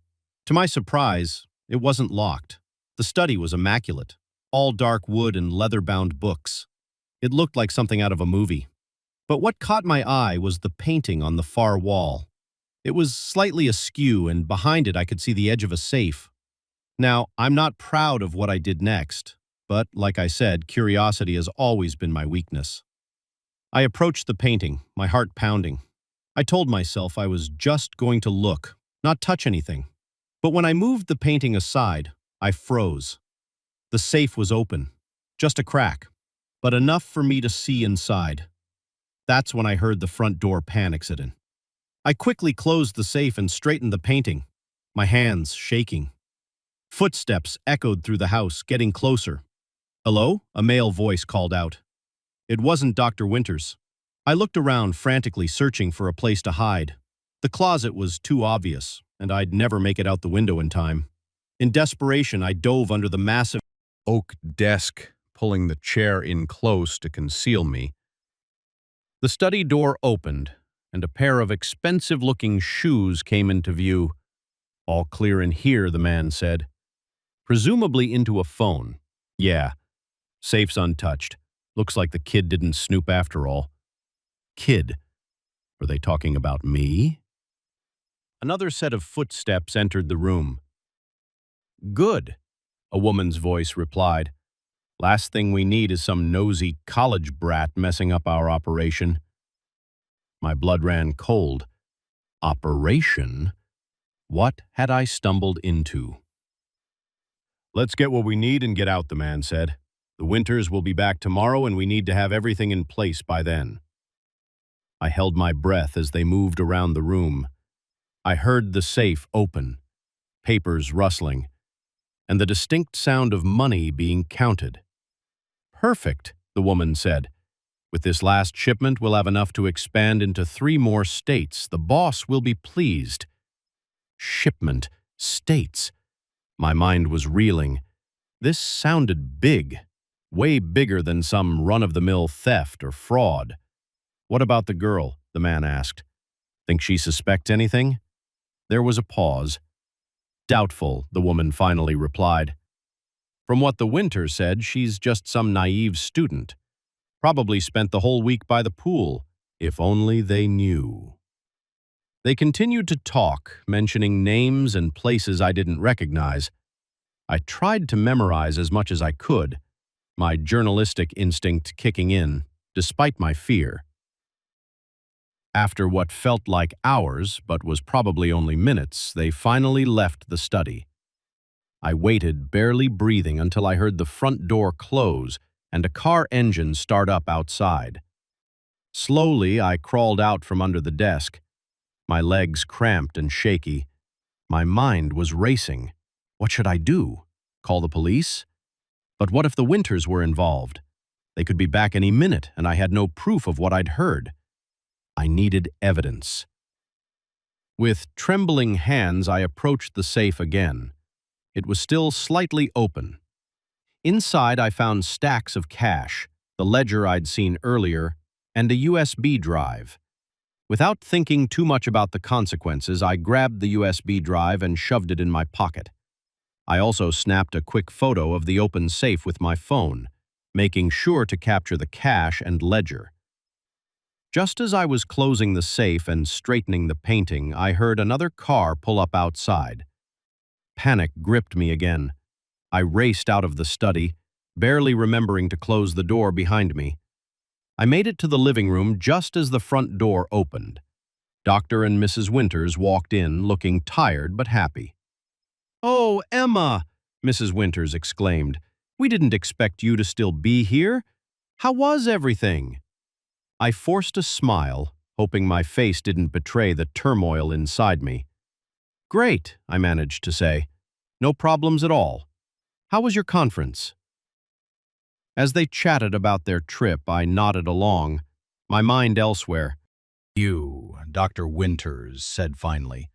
To my surprise, it wasn't locked. The study was immaculate, all dark wood and leather-bound books. It looked like something out of a movie. But what caught my eye was the painting on the far wall. It was slightly askew, and behind it I could see the edge of a safe. Now, I'm not proud of what I did next, but like I said, curiosity has always been my weakness. I approached the painting, my heart pounding. I told myself I was just going to look, not touch anything. But when I moved the painting aside, I froze. The safe was open, just a crack, but enough for me to see inside. That's when I heard the front door pan accident. I quickly closed the safe and straightened the painting, my hands shaking. Footsteps echoed through the house, getting closer. "Hello?" a male voice called out. It wasn't Dr. Winters. I looked around frantically, searching for a place to hide. The closet was too obvious, and I'd never make it out the window in time. In desperation, I dove under the massive oak desk, pulling the chair in close to conceal me. The study door opened, and a pair of expensive-looking shoes came into view. "All clear in here," the man said. Presumably into a phone. "Yeah, safe's untouched. Looks like the kid didn't snoop after all." Kid? Were they talking about me? Another set of footsteps entered the room. "Good," a woman's voice replied. "Last thing we need is some nosy college brat messing up our operation." My blood ran cold. Operation? What had I stumbled into? "Let's get what we need and get out," the man said. "The Winters will be back tomorrow, and we need to have everything in place by then." I held my breath as they moved around the room. I heard the safe open, papers rustling, and the distinct sound of money being counted. "Perfect," the woman said. "With this last shipment, we'll have enough to expand into 3 more states. The boss will be pleased." Shipment, states. My mind was reeling. This sounded big, way bigger than some run-of-the-mill theft or fraud. "What about the girl?" the man asked. "Think she suspects anything?" There was a pause. "Doubtful," the woman finally replied. "From what the Winter said, she's just some naive student. Probably spent the whole week by the pool. If only they knew." They continued to talk, mentioning names and places I didn't recognize. I tried to memorize as much as I could, my journalistic instinct kicking in, despite my fear. After what felt like hours, but was probably only minutes, they finally left the study. I waited, barely breathing, until I heard the front door close and a car engine start up outside. Slowly, I crawled out from under the desk, my legs cramped and shaky. My mind was racing. What should I do? Call the police? But what if the Winters were involved? They could be back any minute, and I had no proof of what I'd heard. I needed evidence. With trembling hands, I approached the safe again. It was still slightly open. Inside, I found stacks of cash, the ledger I'd seen earlier, and a USB drive. Without thinking too much about the consequences, I grabbed the USB drive and shoved it in my pocket. I also snapped a quick photo of the open safe with my phone, making sure to capture the cash and ledger. Just as I was closing the safe and straightening the painting, I heard another car pull up outside. Panic gripped me again. I raced out of the study, barely remembering to close the door behind me. I made it to the living room just as the front door opened. Dr. and Mrs. Winters walked in, looking tired but happy. "Oh, Emma!" Mrs. Winters exclaimed. "We didn't expect you to still be here. How was everything?" I forced a smile, hoping my face didn't betray the turmoil inside me. "Great," I managed to say. "No problems at all. How was your conference?" As they chatted about their trip, I nodded along, my mind elsewhere. "You," Dr. Winters said finally.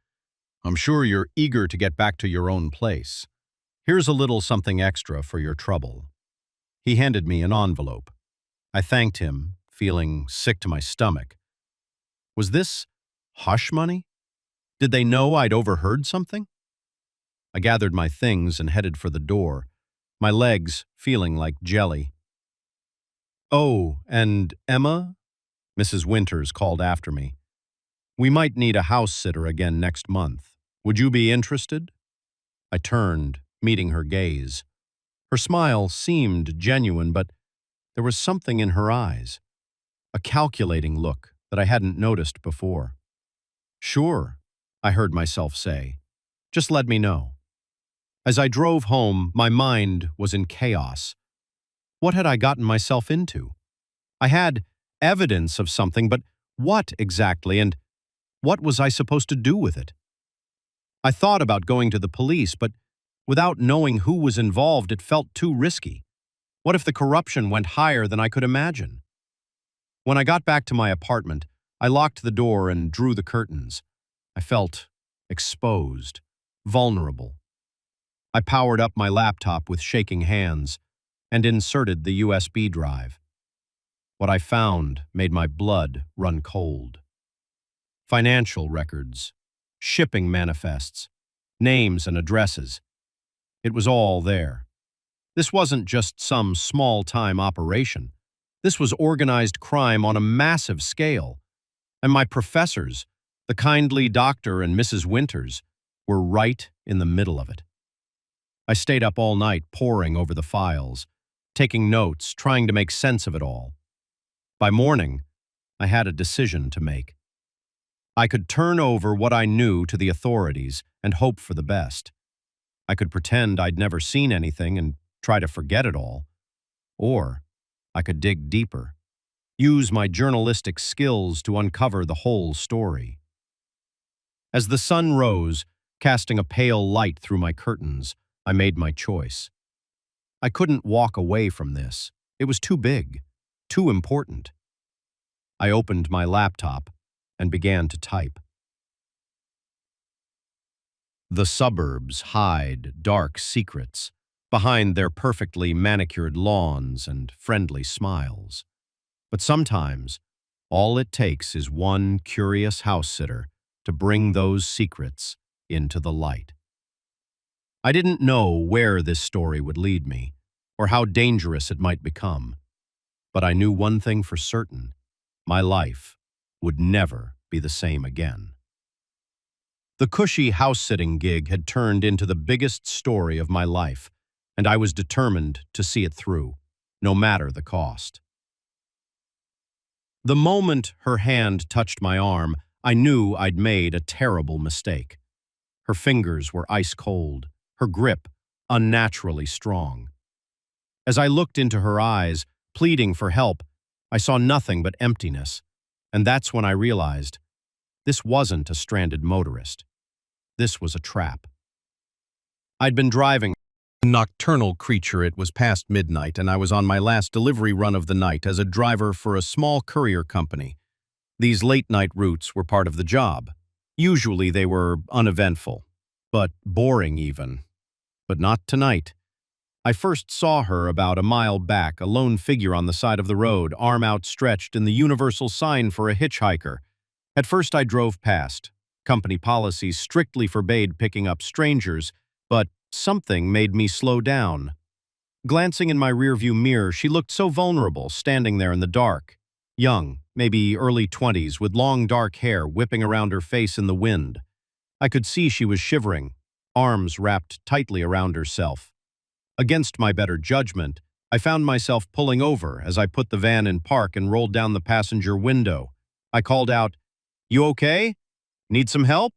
"I'm sure you're eager to get back to your own place. Here's a little something extra for your trouble." He handed me an envelope. I thanked him, feeling sick to my stomach. Was this hush money? Did they know I'd overheard something? I gathered my things and headed for the door, my legs feeling like jelly. "Oh, and Emma?" Mrs. Winters called after me. We might need a house sitter again next month. Would you be interested? I turned, meeting her gaze. Her smile seemed genuine, but there was something in her eyes, a calculating look that I hadn't noticed before. Sure, I heard myself say. Just let me know. As I drove home, my mind was in chaos. What had I gotten myself into? I had evidence of something, but what exactly, and what was I supposed to do with it? I thought about going to the police, but without knowing who was involved, it felt too risky. What if the corruption went higher than I could imagine? When I got back to my apartment, I locked the door and drew the curtains. I felt exposed, vulnerable. I powered up my laptop with shaking hands and inserted the USB drive. What I found made my blood run cold. Financial records, shipping manifests, names and addresses. It was all there. This wasn't just some small-time operation. This was organized crime on a massive scale. And my professors, the kindly doctor and Mrs. Winters, were right in the middle of it. I stayed up all night poring over the files, taking notes, trying to make sense of it all. By morning, I had a decision to make. I could turn over what I knew to the authorities and hope for the best. I could pretend I'd never seen anything and try to forget it all. Or I could dig deeper, use my journalistic skills to uncover the whole story. As the sun rose, casting a pale light through my curtains, I made my choice. I couldn't walk away from this. It was too big, too important. I opened my laptop and began to type. The suburbs hide dark secrets behind their perfectly manicured lawns and friendly smiles. But sometimes, all it takes is one curious house sitter to bring those secrets into the light. I didn't know where this story would lead me, or how dangerous it might become. But I knew one thing for certain: my life would never be the same again. The cushy house-sitting gig had turned into the biggest story of my life, and I was determined to see it through, no matter the cost. The moment her hand touched my arm, I knew I'd made a terrible mistake. Her fingers were ice cold, her grip unnaturally strong. As I looked into her eyes, pleading for help, I saw nothing but emptiness, and that's when I realized this wasn't a stranded motorist. This was a trap. I'd been driving a nocturnal creature. It was past midnight, and I was on my last delivery run of the night as a driver for a small courier company. These late-night routes were part of the job. Usually they were uneventful, but boring even. But not tonight. I first saw her about a mile back, a lone figure on the side of the road, arm outstretched in the universal sign for a hitchhiker. At first I drove past. Company policies strictly forbade picking up strangers, but something made me slow down. Glancing in my rearview mirror, she looked so vulnerable, standing there in the dark. Young, maybe early 20s, with long dark hair whipping around her face in the wind. I could see she was shivering, arms wrapped tightly around herself. Against my better judgment, I found myself pulling over as I put the van in park and rolled down the passenger window. I called out, "You okay? Need some help?"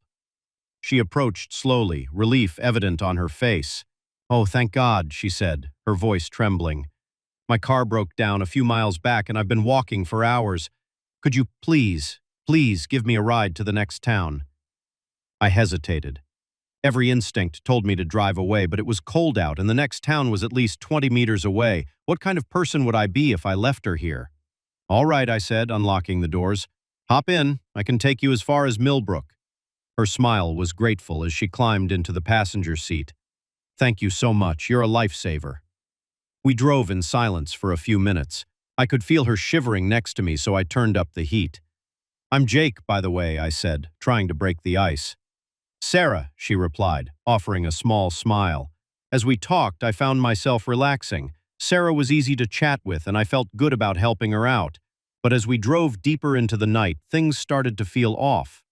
She approached slowly, relief evident on her face. "Oh, thank God," she said, her voice trembling. "My car broke down a few miles back and I've been walking for hours. Could you please give me a ride to the next town?" I hesitated. Every instinct told me to drive away, but it was cold out and the next town was at least 20 meters away. What kind of person would I be if I left her here? "All right," I said, unlocking the doors. "Hop in. I can take you as far as Millbrook." Her smile was grateful as she climbed into the passenger seat. "Thank you so much. You're a lifesaver." We drove in silence for a few minutes. I could feel her shivering next to me, so I turned up the heat. "I'm Jake, by the way," I said, trying to break the ice. "Sarah," she replied, offering a small smile. As we talked, I found myself relaxing. Sarah was easy to chat with, and I felt good about helping her out. But as we drove deeper into the night, things started to feel off.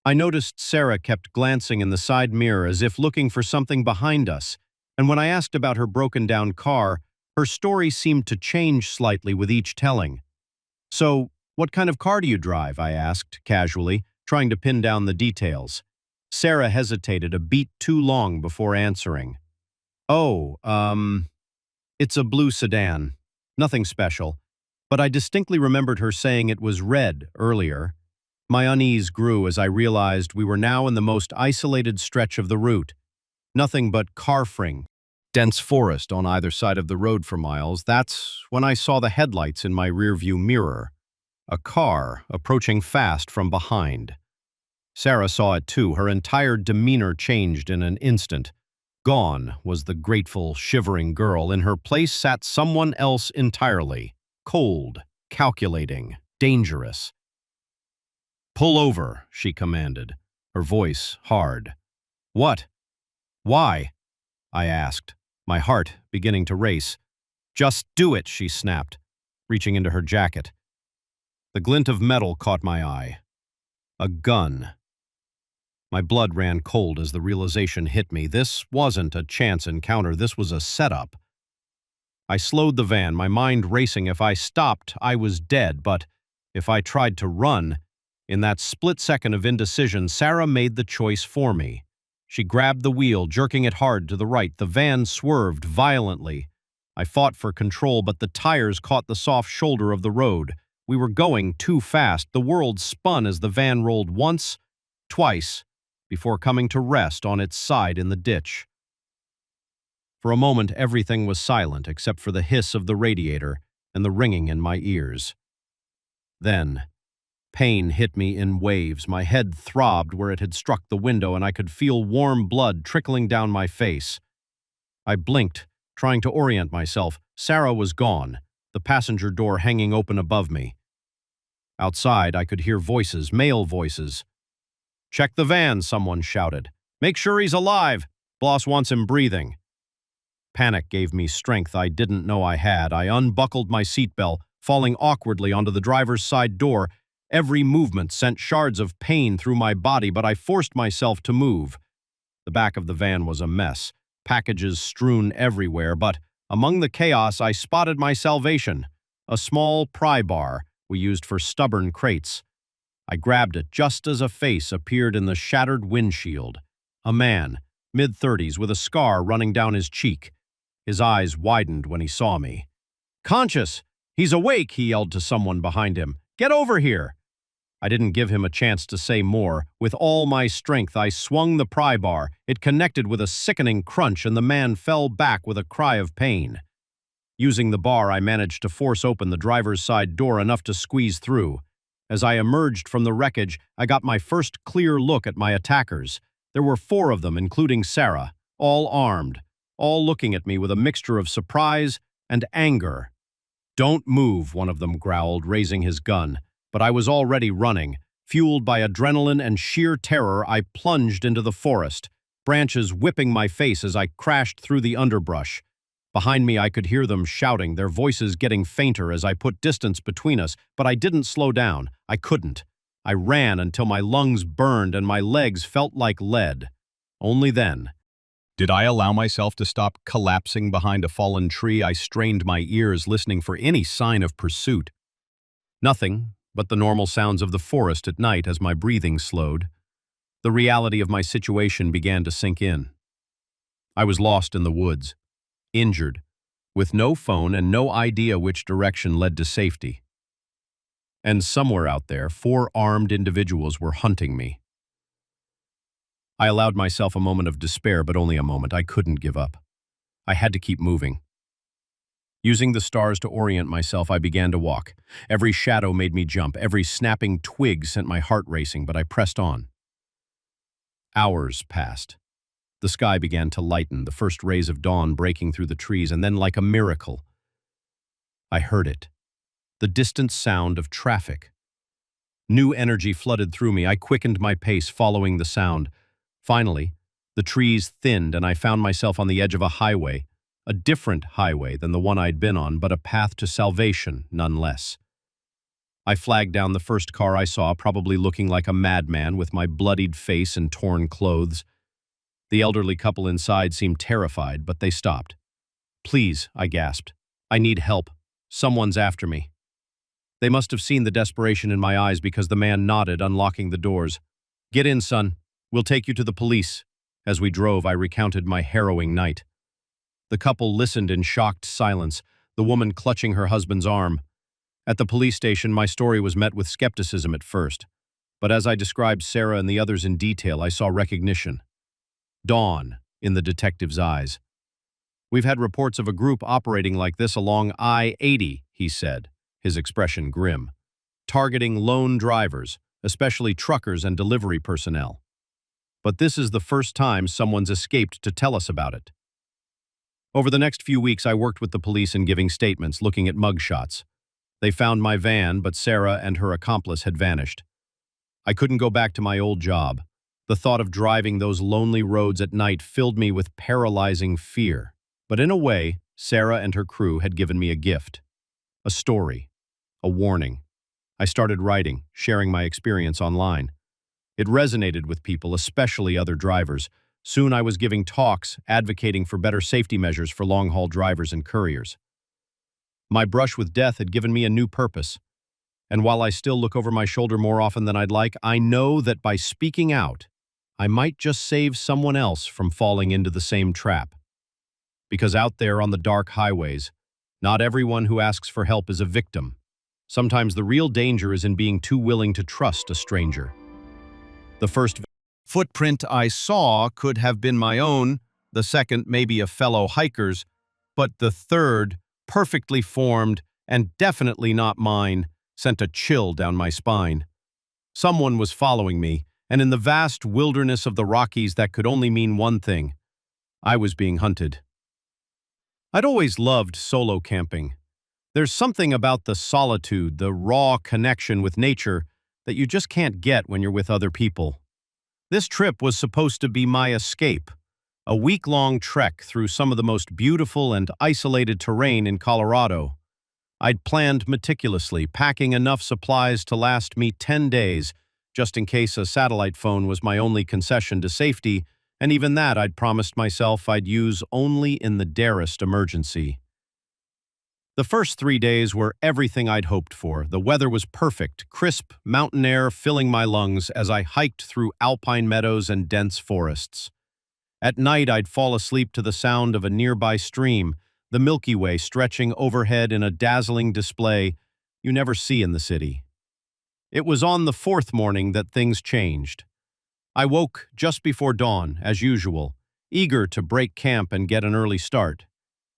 I noticed Sarah kept glancing in the side mirror as if looking for something behind us, and when I asked about her broken-down car, her story seemed to change slightly with each telling. "So, what kind of car do you drive?" I asked, casually, trying to pin down the details. Sarah hesitated a beat too long before answering. "Oh, it's a blue sedan. Nothing special." But I distinctly remembered her saying it was red earlier. My unease grew as I realized we were now in the most isolated stretch of the route. Nothing but carfring, dense forest on either side of the road for miles. That's when I saw the headlights in my rearview mirror. A car approaching fast from behind. Sarah saw it too. Her entire demeanor changed in an instant. Gone was the grateful, shivering girl. In her place sat someone else entirely. Cold, calculating, dangerous. "Pull over," she commanded, her voice hard. "What? Why?" I asked, my heart beginning to race. "Just do it," she snapped, reaching into her jacket. The glint of metal caught my eye. A gun. My blood ran cold as the realization hit me. This wasn't a chance encounter, this was a setup. I slowed the van, my mind racing. If I stopped, I was dead, but if I tried to run, in that split second of indecision, Sarah made the choice for me. She grabbed the wheel, jerking it hard to the right. The van swerved violently. I fought for control, but the tires caught the soft shoulder of the road. We were going too fast. The world spun as the van rolled once, twice, before coming to rest on its side in the ditch. For a moment, everything was silent except for the hiss of the radiator and the ringing in my ears. Then, pain hit me in waves. My head throbbed where it had struck the window, and I could feel warm blood trickling down my face. I blinked, trying to orient myself. Sarah was gone, the passenger door hanging open above me. Outside, I could hear voices, male voices. "Check the van," someone shouted. "Make sure he's alive. Boss wants him breathing." Panic gave me strength I didn't know I had. I unbuckled my seatbelt, falling awkwardly onto the driver's side door. Every movement sent shards of pain through my body, but I forced myself to move. The back of the van was a mess, packages strewn everywhere, but among the chaos I spotted my salvation, a small pry bar we used for stubborn crates. I grabbed it just as a face appeared in the shattered windshield. A man, mid-30s, with a scar running down his cheek. His eyes widened when he saw me. "Conscious! He's awake!" he yelled to someone behind him. "Get over here!" I didn't give him a chance to say more. With all my strength, I swung the pry bar. It connected with a sickening crunch, and the man fell back with a cry of pain. Using the bar, I managed to force open the driver's side door enough to squeeze through. As I emerged from the wreckage, I got my first clear look at my attackers. There were 4 of them, including Sarah, all armed, all looking at me with a mixture of surprise and anger. "Don't move," one of them growled, raising his gun. But I was already running. Fueled by adrenaline and sheer terror, I plunged into the forest, branches whipping my face as I crashed through the underbrush. Behind me, I could hear them shouting, their voices getting fainter as I put distance between us, but I didn't slow down. I couldn't. I ran until my lungs burned and my legs felt like lead. Only then did I allow myself to stop collapsing behind a fallen tree. I strained my ears, listening for any sign of pursuit. Nothing but the normal sounds of the forest at night as my breathing slowed. The reality of my situation began to sink in. I was lost in the woods, injured, with no phone and no idea which direction led to safety. And somewhere out there, 4 armed individuals were hunting me. I allowed myself a moment of despair, but only a moment. I couldn't give up. I had to keep moving. Using the stars to orient myself, I began to walk. Every shadow made me jump. Every snapping twig sent my heart racing, but I pressed on. Hours passed. The sky began to lighten, the first rays of dawn breaking through the trees, and then, like a miracle, I heard it. The distant sound of traffic. New energy flooded through me. I quickened my pace, following the sound. Finally, the trees thinned, and I found myself on the edge of a highway, a different highway than the one I'd been on, but a path to salvation nonetheless. I flagged down the first car I saw, probably looking like a madman with my bloodied face and torn clothes. The elderly couple inside seemed terrified, but they stopped. "Please," I gasped. "I need help. Someone's after me." They must have seen the desperation in my eyes because the man nodded, unlocking the doors. "Get in, son. We'll take you to the police." As we drove, I recounted my harrowing night. The couple listened in shocked silence, the woman clutching her husband's arm. At the police station, my story was met with skepticism at first, but as I described Sarah and the others in detail, I saw recognition. Dawn in the detective's eyes. "We've had reports of a group operating like this along I-80, he said, his expression grim, targeting lone drivers, especially truckers and delivery personnel. But this is the first time someone's escaped to tell us about it." Over the next few weeks, I worked with the police in giving statements, looking at mugshots. They found my van, but Sarah and her accomplice had vanished. I couldn't go back to my old job. The thought of driving those lonely roads at night filled me with paralyzing fear. But in a way, Sarah and her crew had given me a gift. A story. A warning. I started writing, sharing my experience online. It resonated with people, especially other drivers. Soon I was giving talks, advocating for better safety measures for long-haul drivers and couriers. My brush with death had given me a new purpose. And while I still look over my shoulder more often than I'd like, I know that by speaking out, I might just save someone else from falling into the same trap. Because out there on the dark highways, not everyone who asks for help is a victim. Sometimes the real danger is in being too willing to trust a stranger. The first footprint I saw could have been my own, the second maybe a fellow hiker's, but the third, perfectly formed and definitely not mine, sent a chill down my spine. Someone was following me, and in the vast wilderness of the Rockies that could only mean one thing. I was being hunted. I'd always loved solo camping. There's something about the solitude, the raw connection with nature that you just can't get when you're with other people. This trip was supposed to be my escape, a week-long trek through some of the most beautiful and isolated terrain in Colorado. I'd planned meticulously, packing enough supplies to last me 10 days, just in case a satellite phone was my only concession to safety, and even that I'd promised myself I'd use only in the direst emergency. The first 3 days were everything I'd hoped for. The weather was perfect, crisp mountain air filling my lungs as I hiked through alpine meadows and dense forests. At night, I'd fall asleep to the sound of a nearby stream, the Milky Way stretching overhead in a dazzling display you never see in the city. It was on the fourth morning that things changed. I woke just before dawn, as usual, eager to break camp and get an early start.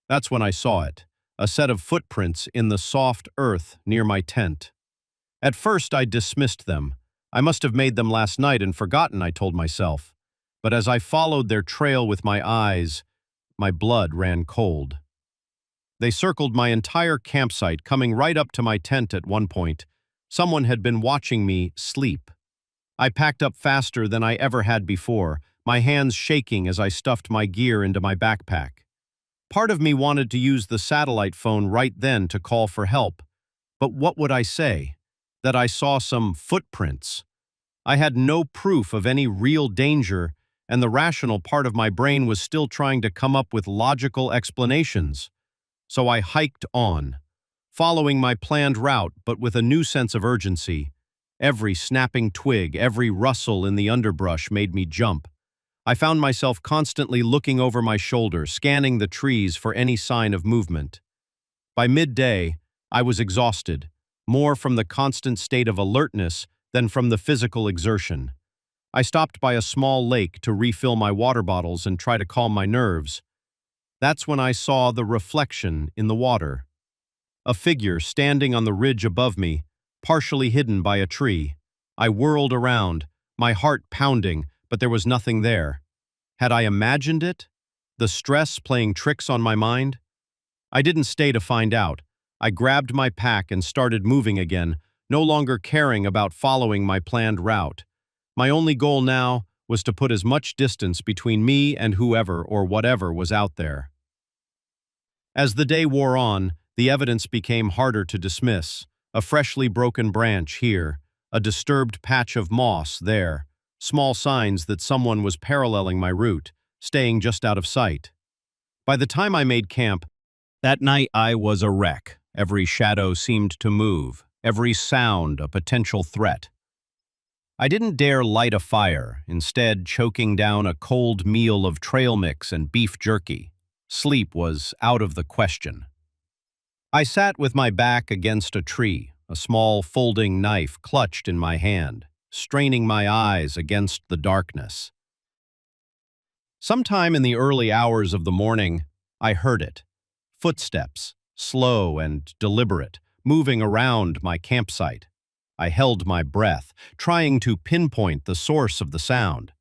That's when I saw it. A set of footprints in the soft earth near my tent. At first, I dismissed them. I must have made them last night and forgotten, I told myself. But as I followed their trail with my eyes, my blood ran cold. They circled my entire campsite, coming right up to my tent at one point. Someone had been watching me sleep. I packed up faster than I ever had before, my hands shaking as I stuffed my gear into my backpack. Part of me wanted to use the satellite phone right then to call for help. But what would I say? That I saw some footprints. I had no proof of any real danger, and the rational part of my brain was still trying to come up with logical explanations. So I hiked on, following my planned route but with a new sense of urgency. Every snapping twig, every rustle in the underbrush made me jump. I found myself constantly looking over my shoulder, scanning the trees for any sign of movement. By midday, I was exhausted, more from the constant state of alertness than from the physical exertion. I stopped by a small lake to refill my water bottles and try to calm my nerves. That's when I saw the reflection in the water. A figure standing on the ridge above me, partially hidden by a tree. I whirled around, my heart pounding, but there was nothing there. Had I imagined it? The stress playing tricks on my mind? I didn't stay to find out. I grabbed my pack and started moving again, no longer caring about following my planned route. My only goal now was to put as much distance between me and whoever or whatever was out there. As the day wore on, the evidence became harder to dismiss. A freshly broken branch here, a disturbed patch of moss there, small signs that someone was paralleling my route, staying just out of sight. By the time I made camp, that night I was a wreck. Every shadow seemed to move, every sound a potential threat. I didn't dare light a fire, instead choking down a cold meal of trail mix and beef jerky. Sleep was out of the question. I sat with my back against a tree, a small folding knife clutched in my hand, straining my eyes against the darkness. Sometime in the early hours of the morning, I heard it. Footsteps, slow and deliberate, moving around my campsite. I held my breath, trying to pinpoint the source of the sound.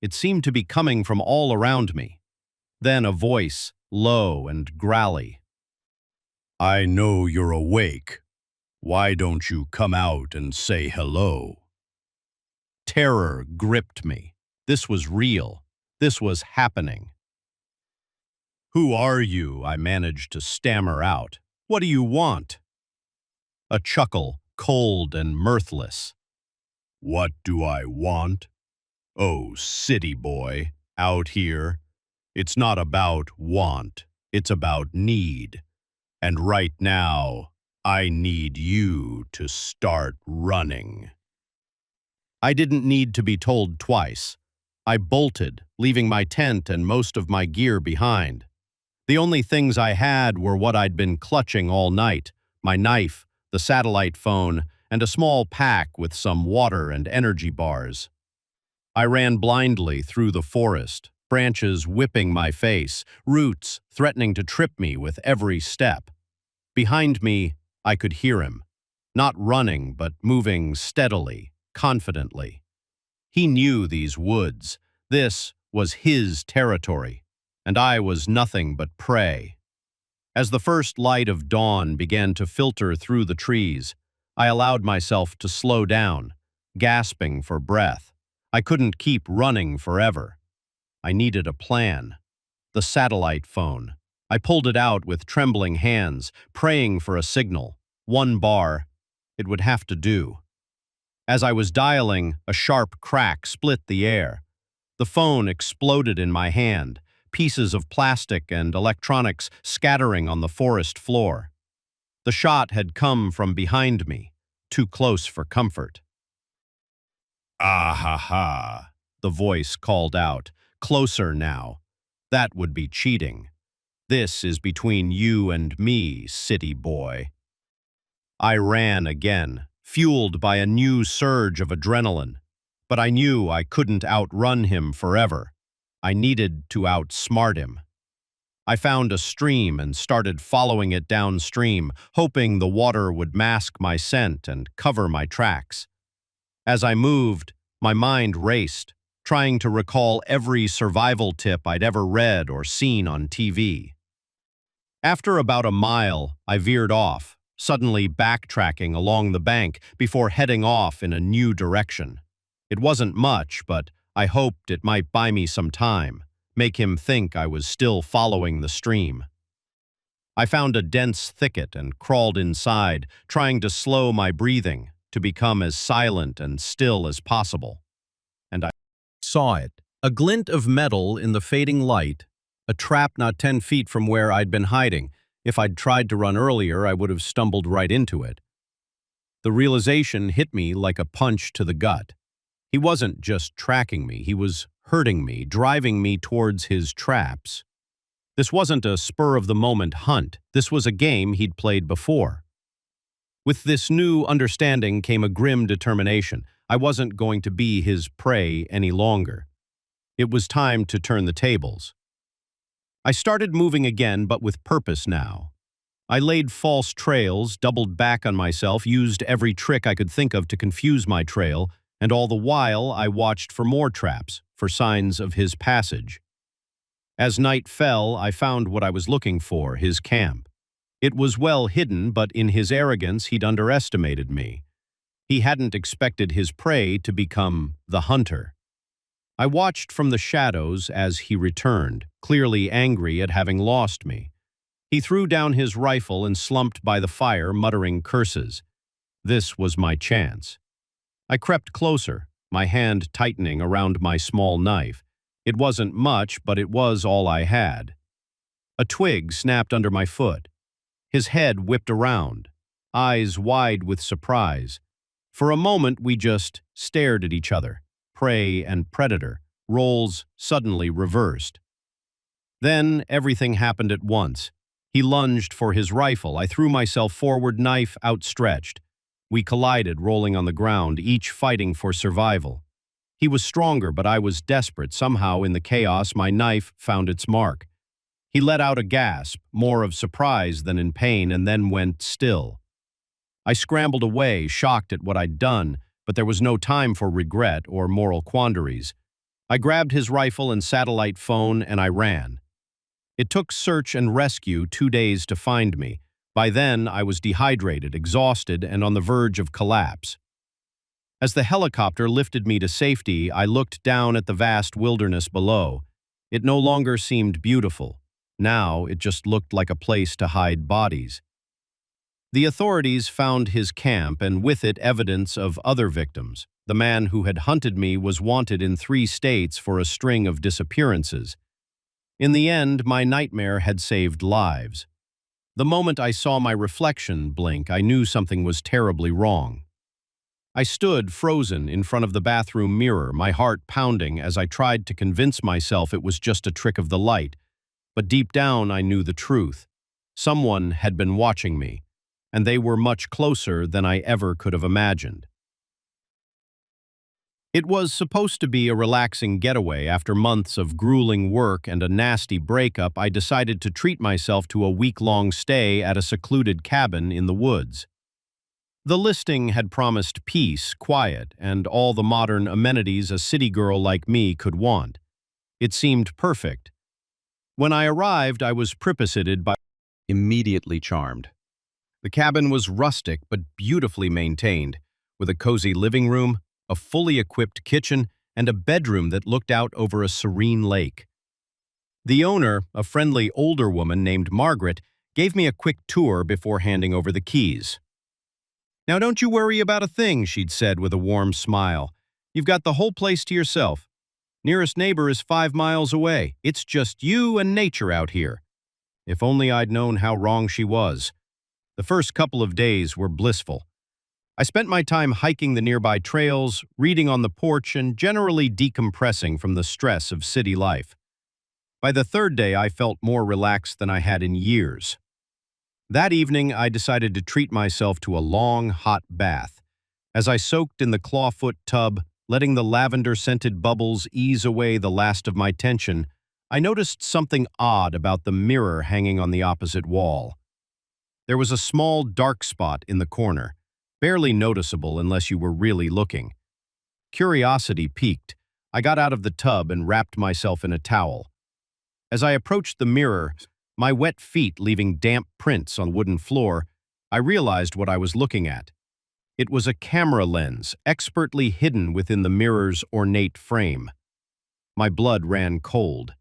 It seemed to be coming from all around me. Then a voice, low and growly. "I know you're awake. Why don't you come out and say hello?" Terror gripped me. This was real. This was happening. "Who are you?" I managed to stammer out. "What do you want?" A chuckle, cold and mirthless. "What do I want? Oh, city boy, out here. It's not about want, it's about need. And right now, I need you to start running." I didn't need to be told twice. I bolted, leaving my tent and most of my gear behind. The only things I had were what I'd been clutching all night, my knife, the satellite phone, and a small pack with some water and energy bars. I ran blindly through the forest, branches whipping my face, roots threatening to trip me with every step. Behind me, I could hear him, not running but moving steadily, confidently. He knew these woods. This was his territory, and I was nothing but prey. As the first light of dawn began to filter through the trees, I allowed myself to slow down, gasping for breath. I couldn't keep running forever. I needed a plan. The satellite phone. I pulled it out with trembling hands, praying for a signal. 1 bar. It would have to do. As I was dialing, a sharp crack split the air. The phone exploded in my hand, pieces of plastic and electronics scattering on the forest floor. The shot had come from behind me, too close for comfort. "Ah ha ha," the voice called out, closer now. "That would be cheating. This is between you and me, city boy." I ran again, fueled by a new surge of adrenaline. But I knew I couldn't outrun him forever. I needed to outsmart him. I found a stream and started following it downstream, hoping the water would mask my scent and cover my tracks. As I moved, my mind raced, trying to recall every survival tip I'd ever read or seen on TV. After about a mile, I veered off, suddenly backtracking along the bank before heading off in a new direction. It wasn't much, but I hoped it might buy me some time, make him think I was still following the stream. I found a dense thicket and crawled inside, trying to slow my breathing, to become as silent and still as possible. And I saw it, a glint of metal in the fading light, a trap not 10 feet from where I'd been hiding. If I'd tried to run earlier, I would have stumbled right into it. The realization hit me like a punch to the gut. He wasn't just tracking me, he was hurting me, driving me towards his traps. This wasn't a spur-of-the-moment hunt. This was a game he'd played before. With this new understanding came a grim determination. I wasn't going to be his prey any longer. It was time to turn the tables. I started moving again, but with purpose now. I laid false trails, doubled back on myself, used every trick I could think of to confuse my trail, and all the while I watched for more traps, for signs of his passage. As night fell, I found what I was looking for, his camp. It was well hidden, but in his arrogance he'd underestimated me. He hadn't expected his prey to become the hunter. I watched from the shadows as he returned, clearly angry at having lost me. He threw down his rifle and slumped by the fire, muttering curses. This was my chance. I crept closer, my hand tightening around my small knife. It wasn't much, but it was all I had. A twig snapped under my foot. His head whipped around, eyes wide with surprise. For a moment, we just stared at each other, prey and predator, roles suddenly reversed. Then everything happened at once. He lunged for his rifle. I threw myself forward, knife outstretched. We collided, rolling on the ground, each fighting for survival. He was stronger, but I was desperate. Somehow, in the chaos, my knife found its mark. He let out a gasp, more of surprise than in pain, and then went still. I scrambled away, shocked at what I'd done, but there was no time for regret or moral quandaries. I grabbed his rifle and satellite phone, and I ran. It took search and rescue 2 days to find me. By then, I was dehydrated, exhausted, and on the verge of collapse. As the helicopter lifted me to safety, I looked down at the vast wilderness below. It no longer seemed beautiful. Now, it just looked like a place to hide bodies. The authorities found his camp, and with it evidence of other victims. The man who had hunted me was wanted in 3 states for a string of disappearances. In the end, my nightmare had saved lives. The moment I saw my reflection blink, I knew something was terribly wrong. I stood frozen in front of the bathroom mirror, my heart pounding as I tried to convince myself it was just a trick of the light. But deep down, I knew the truth. Someone had been watching me, and they were much closer than I ever could have imagined. It was supposed to be a relaxing getaway. After months of grueling work and a nasty breakup, I decided to treat myself to a week-long stay at a secluded cabin in the woods. The listing had promised peace, quiet, and all the modern amenities a city girl like me could want. It seemed perfect. When I arrived, I was prepossessed by immediately charmed. The cabin was rustic but beautifully maintained, with a cozy living room, a fully equipped kitchen, and a bedroom that looked out over a serene lake. The owner, a friendly older woman named Margaret, gave me a quick tour before handing over the keys. "Now don't you worry about a thing," she'd said with a warm smile. "You've got the whole place to yourself. Nearest neighbor is 5 miles away. It's just you and nature out here." If only I'd known how wrong she was. The first couple of days were blissful. I spent my time hiking the nearby trails, reading on the porch, and generally decompressing from the stress of city life. By the 3rd day, I felt more relaxed than I had in years. That evening, I decided to treat myself to a long, hot bath. As I soaked in the clawfoot tub, letting the lavender-scented bubbles ease away the last of my tension, I noticed something odd about the mirror hanging on the opposite wall. There was a small, dark spot in the corner, barely noticeable unless you were really looking. Curiosity piqued. I got out of the tub and wrapped myself in a towel. As I approached the mirror, my wet feet leaving damp prints on the wooden floor, I realized what I was looking at. It was a camera lens, expertly hidden within the mirror's ornate frame. My blood ran cold.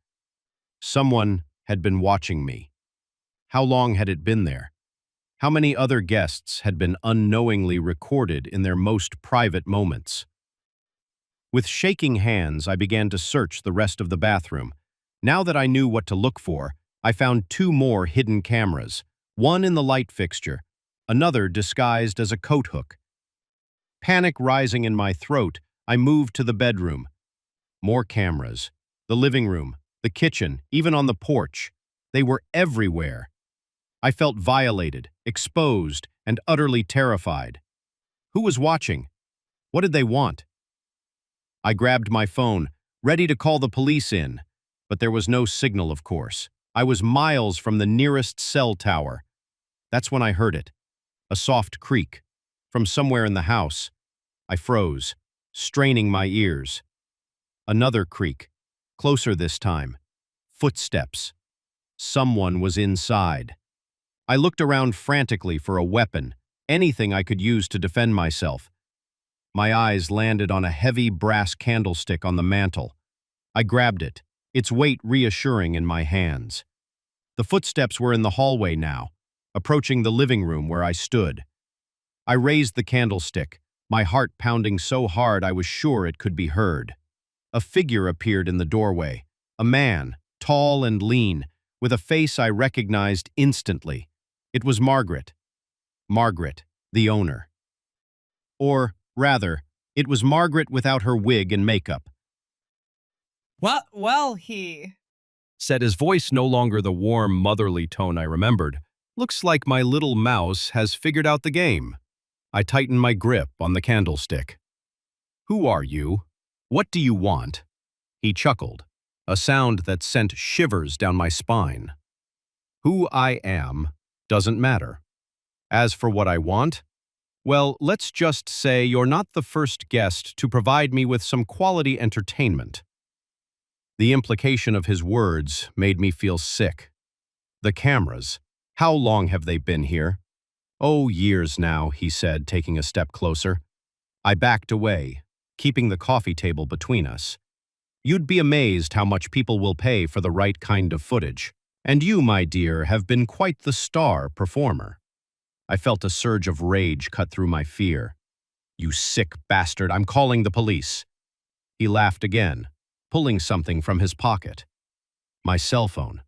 Someone had been watching me. How long had it been there? How many other guests had been unknowingly recorded in their most private moments? With shaking hands, I began to search the rest of the bathroom. Now that I knew what to look for, I found 2 more hidden cameras, one in the light fixture, another disguised as a coat hook. Panic rising in my throat, I moved to the bedroom. More cameras. The living room, the kitchen, even on the porch. They were everywhere. I felt violated, exposed, and utterly terrified. Who was watching? What did they want? I grabbed my phone, ready to call the police in, but there was no signal, of course. I was miles from the nearest cell tower. That's when I heard it. A soft creak. From somewhere in the house. I froze, straining my ears. Another creak. Closer this time. Footsteps. Someone was inside. I looked around frantically for a weapon, anything I could use to defend myself. My eyes landed on a heavy brass candlestick on the mantel. I grabbed it, its weight reassuring in my hands. The footsteps were in the hallway now, approaching the living room where I stood. I raised the candlestick, my heart pounding so hard I was sure it could be heard. A figure appeared in the doorway, a man, tall and lean, with a face I recognized instantly. It was Margaret. Margaret, the owner. Or, rather, it was Margaret without her wig and makeup. Well, he... Said his voice no longer the warm, motherly tone I remembered. Looks like my little mouse has figured out the game. I tightened my grip on the candlestick. Who are you? What do you want? He chuckled, a sound that sent shivers down my spine. Who I am doesn't matter. As for what I want, well, let's just say you're not the first guest to provide me with some quality entertainment. The implication of his words made me feel sick. The cameras, how long have they been here? Oh, years now, he said, taking a step closer. I backed away, keeping the coffee table between us. You'd be amazed how much people will pay for the right kind of footage. And you, my dear, have been quite the star performer. I felt a surge of rage cut through my fear. You sick bastard, I'm calling the police. He laughed again, pulling something from his pocket. My cell phone.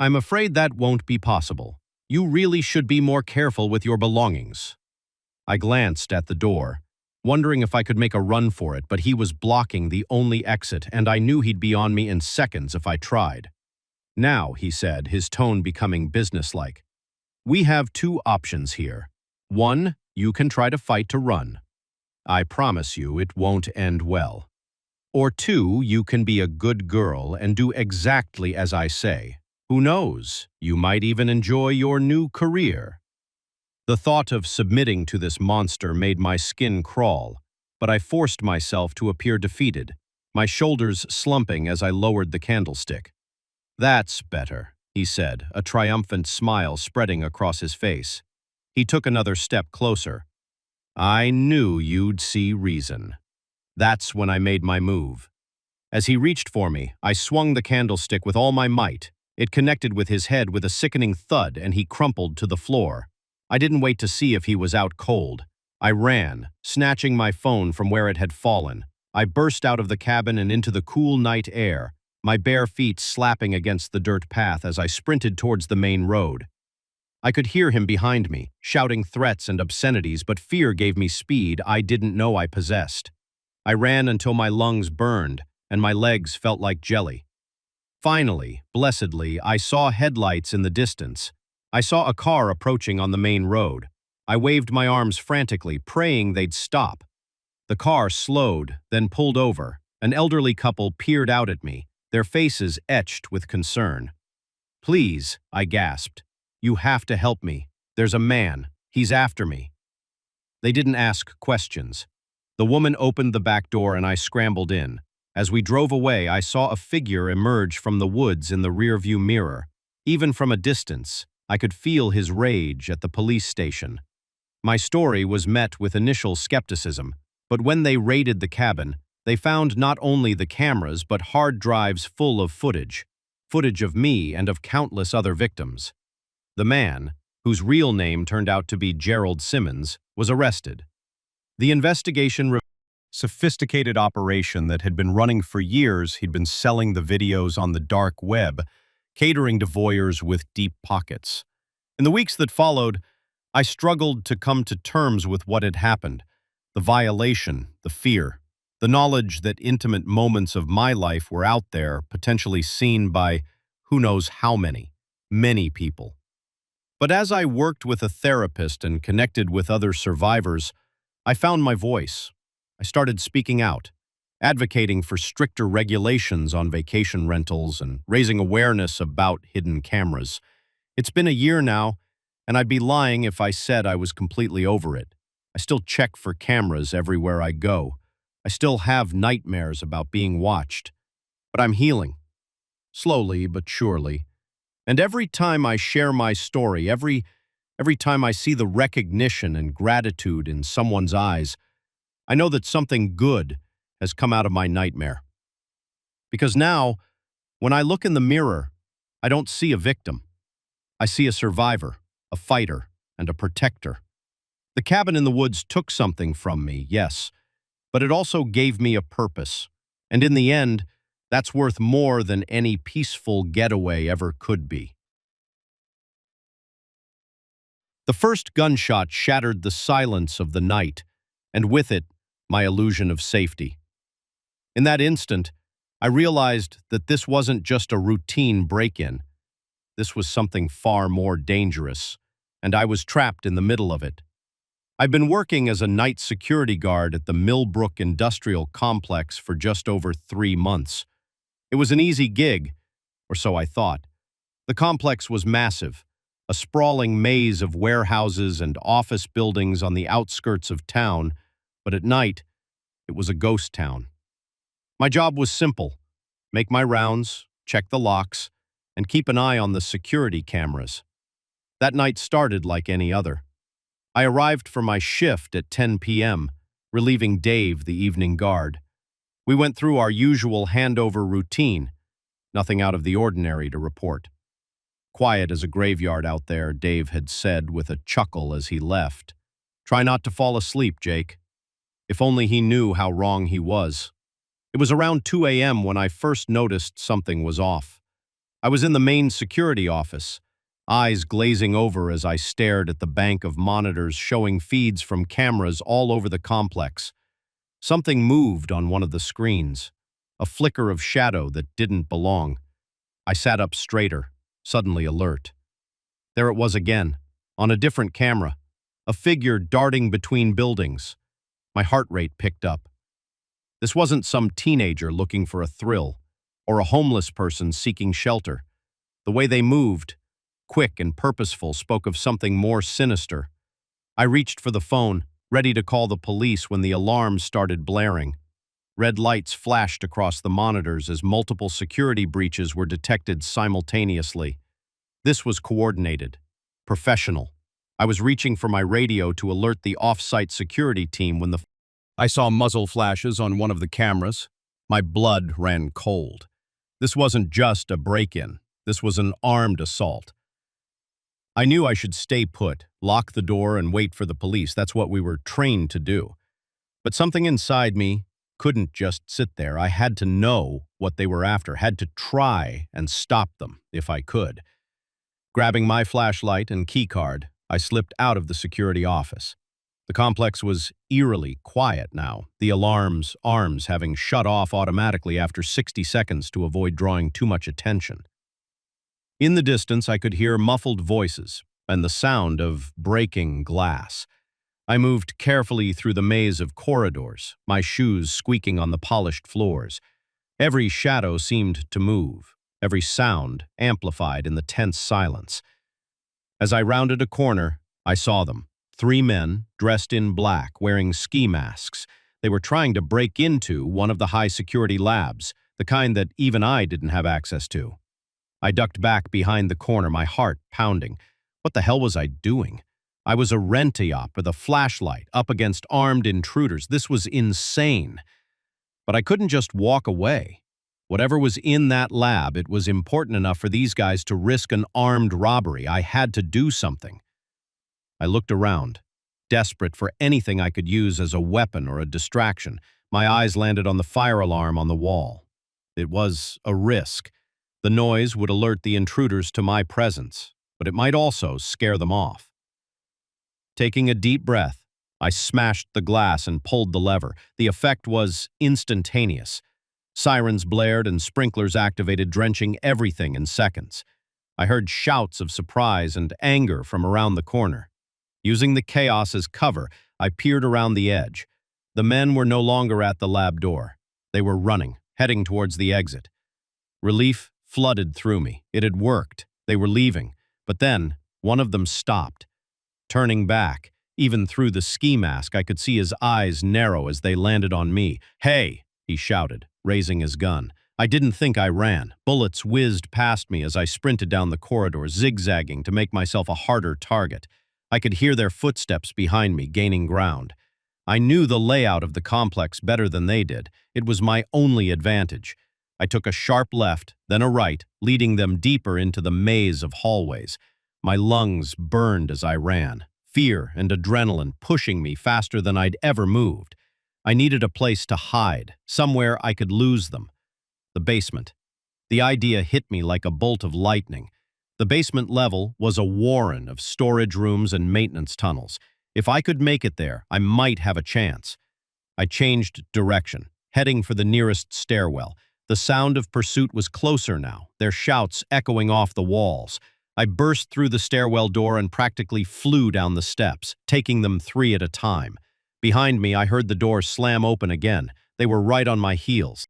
I'm afraid that won't be possible. You really should be more careful with your belongings. I glanced at the door, wondering if I could make a run for it, but he was blocking the only exit, and I knew he'd be on me in seconds if I tried. Now, he said, his tone becoming businesslike. We have two options here. One, you can try to fight to run. I promise you it won't end well. Or two, you can be a good girl and do exactly as I say. Who knows, you might even enjoy your new career. The thought of submitting to this monster made my skin crawl, but I forced myself to appear defeated, my shoulders slumping as I lowered the candlestick. That's better, he said, a triumphant smile spreading across his face. He took another step closer. I knew you'd see reason. That's when I made my move. As he reached for me, I swung the candlestick with all my might. It connected with his head with a sickening thud, and he crumpled to the floor. I didn't wait to see if he was out cold. I ran, snatching my phone from where it had fallen. I burst out of the cabin and into the cool night air, my bare feet slapping against the dirt path as I sprinted towards the main road. I could hear him behind me, shouting threats and obscenities, but fear gave me speed I didn't know I possessed. I ran until my lungs burned and my legs felt like jelly. Finally, blessedly, I saw headlights in the distance. I saw a car approaching on the main road. I waved my arms frantically, praying they'd stop. The car slowed, then pulled over. An elderly couple peered out at me, their faces etched with concern. Please, I gasped. You have to help me. There's a man. He's after me. They didn't ask questions. The woman opened the back door and I scrambled in. As we drove away, I saw a figure emerge from the woods in the rearview mirror. Even from a distance, I could feel his rage at the police station. My story was met with initial skepticism, but when they raided the cabin, they found not only the cameras but hard drives full of footage of me and of countless other victims. The man, whose real name turned out to be Gerald Simmons, was arrested. The investigation revealed a sophisticated operation that had been running for years. He'd been selling the videos on the dark web, catering to voyeurs with deep pockets. In the weeks that followed, I struggled to come to terms with what had happened, the violation, the fear, the knowledge that intimate moments of my life were out there, potentially seen by who knows how many people. But as I worked with a therapist and connected with other survivors, I found my voice. I started speaking out, advocating for stricter regulations on vacation rentals and raising awareness about hidden cameras. It's been a year now, and I'd be lying if I said I was completely over it. I still check for cameras everywhere I go. I still have nightmares about being watched. But I'm healing, slowly but surely. And every time I share my story, every time I see the recognition and gratitude in someone's eyes, I know that something good has come out of my nightmare. Because now, when I look in the mirror, I don't see a victim. I see a survivor, a fighter, and a protector. The cabin in the woods took something from me, yes, but it also gave me a purpose. And in the end, that's worth more than any peaceful getaway ever could be. The first gunshot shattered the silence of the night, and with it, my illusion of safety. In that instant, I realized that this wasn't just a routine break-in. This was something far more dangerous, and I was trapped in the middle of it. I've been working as a night security guard at the Millbrook Industrial Complex for just over 3 months. It was an easy gig, or so I thought. The complex was massive, a sprawling maze of warehouses and office buildings on the outskirts of town, but at night, it was a ghost town. My job was simple: make my rounds, check the locks, and keep an eye on the security cameras. That night started like any other. I arrived for my shift at 10 p.m., relieving Dave, the evening guard. We went through our usual handover routine, nothing out of the ordinary to report. Quiet as a graveyard out there, Dave had said with a chuckle as he left. Try not to fall asleep, Jake. If only he knew how wrong he was. It was around 2 a.m. when I first noticed something was off. I was in the main security office, eyes glazing over as I stared at the bank of monitors showing feeds from cameras all over the complex. Something moved on one of the screens, a flicker of shadow that didn't belong. I sat up straighter, suddenly alert. There it was again, on a different camera, a figure darting between buildings. My heart rate picked up. This wasn't some teenager looking for a thrill, or a homeless person seeking shelter. The way they moved, quick and purposeful, spoke of something more sinister. I reached for the phone, ready to call the police when the alarm started blaring. Red lights flashed across the monitors as multiple security breaches were detected simultaneously. This was coordinated, professional. I was reaching for my radio to alert the off-site security team when I saw muzzle flashes on one of the cameras. My blood ran cold. This wasn't just a break-in. This was an armed assault. I knew I should stay put, lock the door, and wait for the police. That's what we were trained to do. But something inside me couldn't just sit there. I had to know what they were after, had to try and stop them if I could. Grabbing my flashlight and keycard, I slipped out of the security office. The complex was eerily quiet now, the alarm's arms having shut off automatically after 60 seconds to avoid drawing too much attention. In the distance, I could hear muffled voices and the sound of breaking glass. I moved carefully through the maze of corridors, my shoes squeaking on the polished floors. Every shadow seemed to move, every sound amplified in the tense silence. As I rounded a corner, I saw them. 3 men, dressed in black, wearing ski masks. They were trying to break into one of the high-security labs, the kind that even I didn't have access to. I ducked back behind the corner, my heart pounding. What the hell was I doing? I was a rent-a-op with a flashlight up against armed intruders. This was insane. But I couldn't just walk away. Whatever was in that lab, it was important enough for these guys to risk an armed robbery. I had to do something. I looked around, desperate for anything I could use as a weapon or a distraction. My eyes landed on the fire alarm on the wall. It was a risk. The noise would alert the intruders to my presence, but it might also scare them off. Taking a deep breath, I smashed the glass and pulled the lever. The effect was instantaneous. Sirens blared and sprinklers activated, drenching everything in seconds. I heard shouts of surprise and anger from around the corner. Using the chaos as cover, I peered around the edge. The men were no longer at the lab door. They were running, heading towards the exit. Relief flooded through me. It had worked. They were leaving. But then, one of them stopped. Turning back, even through the ski mask, I could see his eyes narrow as they landed on me. "Hey!" he shouted, raising his gun. I didn't think I ran. Bullets whizzed past me as I sprinted down the corridor, zigzagging to make myself a harder target. I could hear their footsteps behind me, gaining ground. I knew the layout of the complex better than they did. It was my only advantage. I took a sharp left, then a right, leading them deeper into the maze of hallways. My lungs burned as I ran. fear and adrenaline pushing me faster than I'd ever moved. I needed a place to hide, somewhere I could lose them. The basement. The idea hit me like a bolt of lightning. The basement level was a warren of storage rooms and maintenance tunnels. If I could make it there, I might have a chance. I changed direction, heading for the nearest stairwell. The sound of pursuit was closer now, their shouts echoing off the walls. I burst through the stairwell door and practically flew down the steps, taking them 3 at a time. Behind me, I heard the door slam open again. They were right on my heels.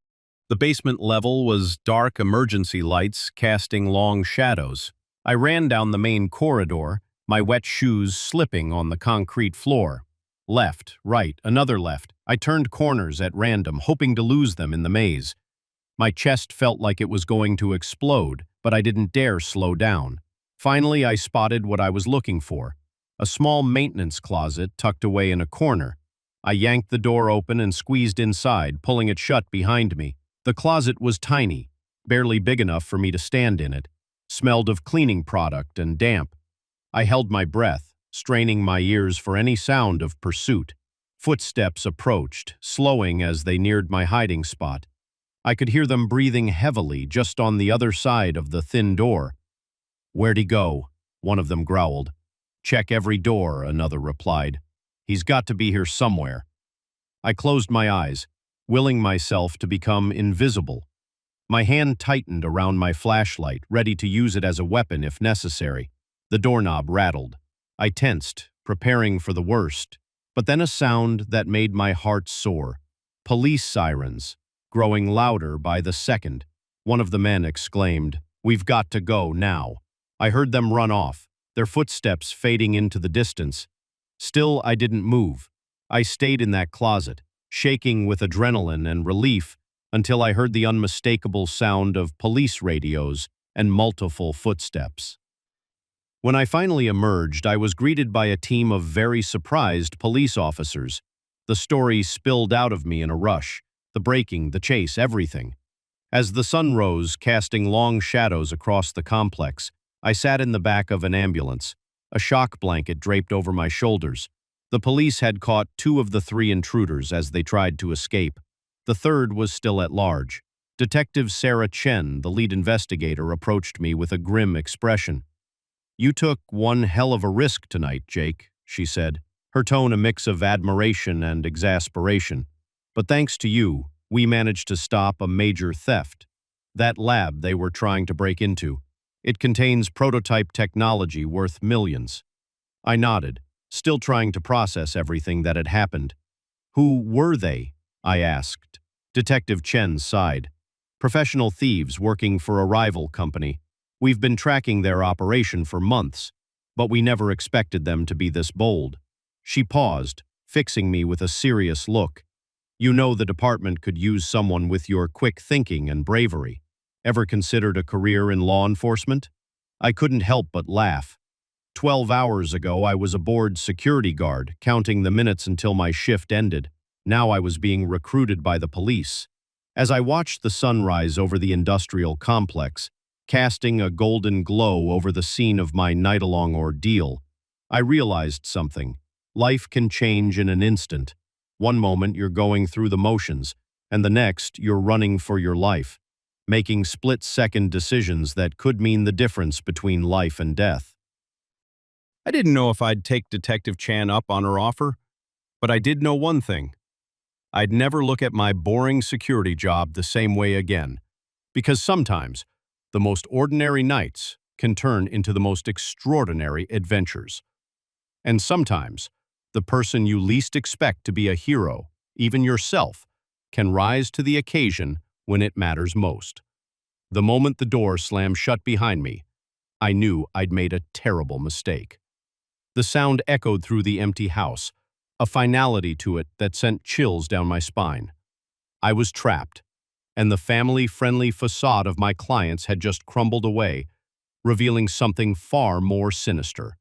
The basement level was dark emergency lights casting long shadows. I ran down the main corridor, my wet shoes slipping on the concrete floor. Left, right, another left. I turned corners at random, hoping to lose them in the maze. My chest felt like it was going to explode, but I didn't dare slow down. Finally, I spotted what I was looking for, a small maintenance closet tucked away in a corner. I yanked the door open and squeezed inside, pulling it shut behind me. The closet was tiny, barely big enough for me to stand in it, smelled of cleaning product and damp. I held my breath, straining my ears for any sound of pursuit. Footsteps approached, slowing as they neared my hiding spot. I could hear them breathing heavily just on the other side of the thin door. "Where'd he go?" one of them growled. "Check every door," another replied. "He's got to be here somewhere." I closed my eyes, willing myself to become invisible. My hand tightened around my flashlight, ready to use it as a weapon if necessary. The doorknob rattled. I tensed, preparing for the worst. But then a sound that made my heart soar. Police sirens, growing louder by the second. One of the men exclaimed, "We've got to go now." I heard them run off, their footsteps fading into the distance. Still, I didn't move. I stayed in that closet, shaking with adrenaline and relief, until I heard the unmistakable sound of police radios and multiple footsteps. When I finally emerged, I was greeted by a team of very surprised police officers. The story spilled out of me in a rush, the breaking, the chase, everything. As the sun rose, casting long shadows across the complex, I sat in the back of an ambulance, a shock blanket draped over my shoulders. The police had caught 2 of the 3 intruders as they tried to escape. The third was still at large. Detective Sarah Chen, the lead investigator, approached me with a grim expression. "You took one hell of a risk tonight, Jake," she said, her tone a mix of admiration and exasperation. "But thanks to you, we managed to stop a major theft. That lab they were trying to break into. It contains prototype technology worth millions." I nodded, still trying to process everything that had happened. "Who were they?" I asked. Detective Chen sighed. "Professional thieves working for a rival company. We've been tracking their operation for months, but we never expected them to be this bold." She paused, fixing me with a serious look. "You know the department could use someone with your quick thinking and bravery. Ever considered a career in law enforcement?" I couldn't help but laugh. 12 hours ago, I was a bored security guard, counting the minutes until my shift ended. Now I was being recruited by the police. As I watched the sunrise over the industrial complex, casting a golden glow over the scene of my night-long ordeal, I realized something. Life can change in an instant. One moment you're going through the motions, and the next you're running for your life, making split-second decisions that could mean the difference between life and death. I didn't know if I'd take Detective Chan up on her offer, but I did know one thing. I'd never look at my boring security job the same way again, because sometimes the most ordinary nights can turn into the most extraordinary adventures. And sometimes the person you least expect to be a hero, even yourself, can rise to the occasion when it matters most. The moment the door slammed shut behind me, I knew I'd made a terrible mistake. The sound echoed through the empty house, a finality to it that sent chills down my spine. I was trapped, and the family-friendly facade of my clients had just crumbled away, revealing something far more sinister.